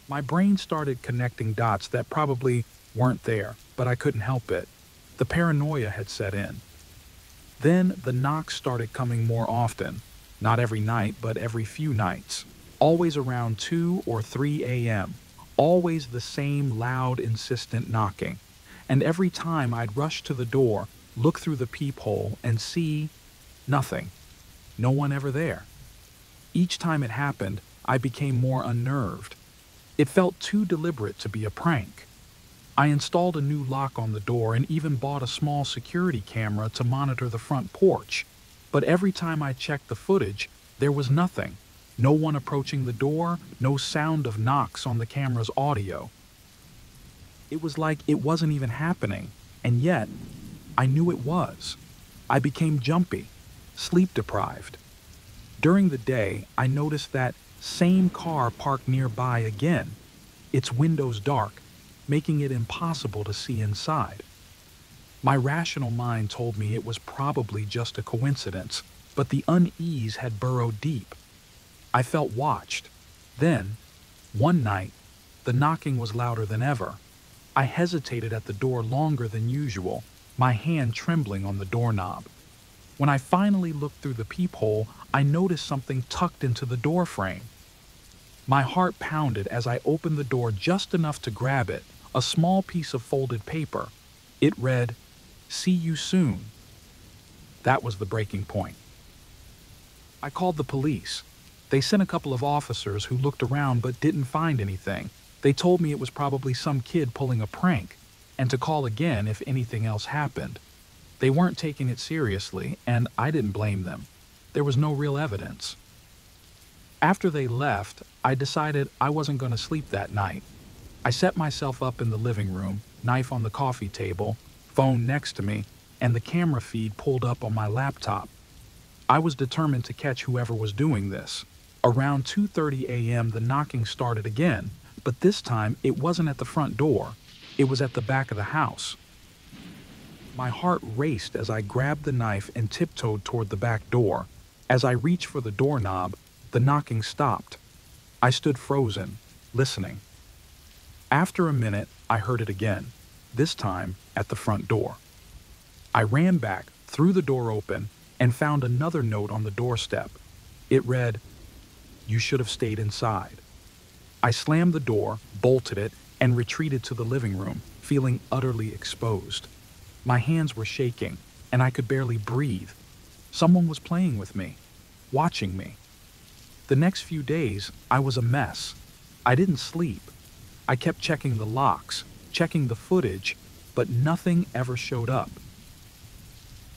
My brain started connecting dots that probably weren't there, but I couldn't help it. The paranoia had set in. Then the knocks started coming more often, not every night, but every few nights, always around 2 or 3 a.m., always the same loud, insistent knocking. And every time I'd rush to the door, look through the peephole, and see nothing. No one ever there. Each time it happened, I became more unnerved. It felt too deliberate to be a prank. I installed a new lock on the door and even bought a small security camera to monitor the front porch. But every time I checked the footage, there was nothing. No one approaching the door, no sound of knocks on the camera's audio. It was like it wasn't even happening, and yet, I knew it was. I became jumpy, sleep deprived. During the day, I noticed that same car parked nearby again, its windows dark, making it impossible to see inside. My rational mind told me it was probably just a coincidence, but the unease had burrowed deep. I felt watched. Then, one night, the knocking was louder than ever. I hesitated at the door longer than usual, my hand trembling on the doorknob. When I finally looked through the peephole, I noticed something tucked into the door frame. My heart pounded as I opened the door just enough to grab it, a small piece of folded paper. It read, "See you soon." That was the breaking point. I called the police. They sent a couple of officers who looked around but didn't find anything. They told me it was probably some kid pulling a prank, and to call again if anything else happened. They weren't taking it seriously, and I didn't blame them. There was no real evidence. After they left, I decided I wasn't going to sleep that night. I set myself up in the living room, knife on the coffee table, phone next to me, and the camera feed pulled up on my laptop. I was determined to catch whoever was doing this. Around 2:30 a.m., the knocking started again, but this time it wasn't at the front door. It was at the back of the house. My heart raced as I grabbed the knife and tiptoed toward the back door. As I reached for the doorknob, the knocking stopped. I stood frozen, listening. After a minute, I heard it again, this time at the front door. I ran back, threw the door open, and found another note on the doorstep. It read, "You should have stayed inside." I slammed the door, bolted it, and retreated to the living room, feeling utterly exposed. My hands were shaking, and I could barely breathe. Someone was playing with me, watching me. The next few days, I was a mess. I didn't sleep. I kept checking the locks, checking the footage, but nothing ever showed up.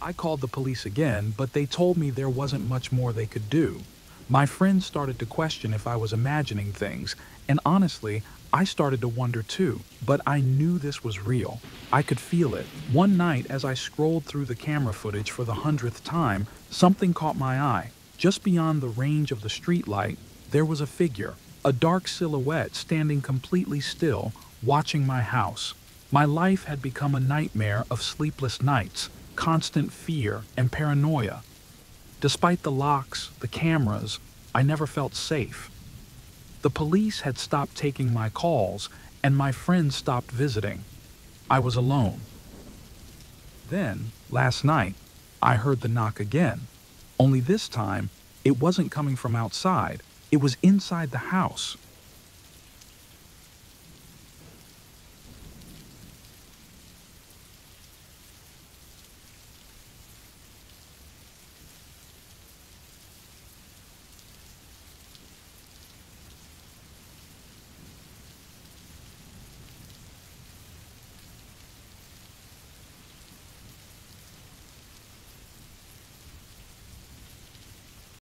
I called the police again, but they told me there wasn't much more they could do. My friends started to question if I was imagining things, and honestly, I started to wonder too, but I knew this was real. I could feel it. One night, as I scrolled through the camera footage for the 100th time, something caught my eye. Just beyond the range of the streetlight, there was a figure, a dark silhouette standing completely still, watching my house. My life had become a nightmare of sleepless nights, constant fear and paranoia. Despite the locks, the cameras, I never felt safe. The police had stopped taking my calls, and my friends stopped visiting. I was alone. Then, last night, I heard the knock again. Only this time, it wasn't coming from outside. It was inside the house.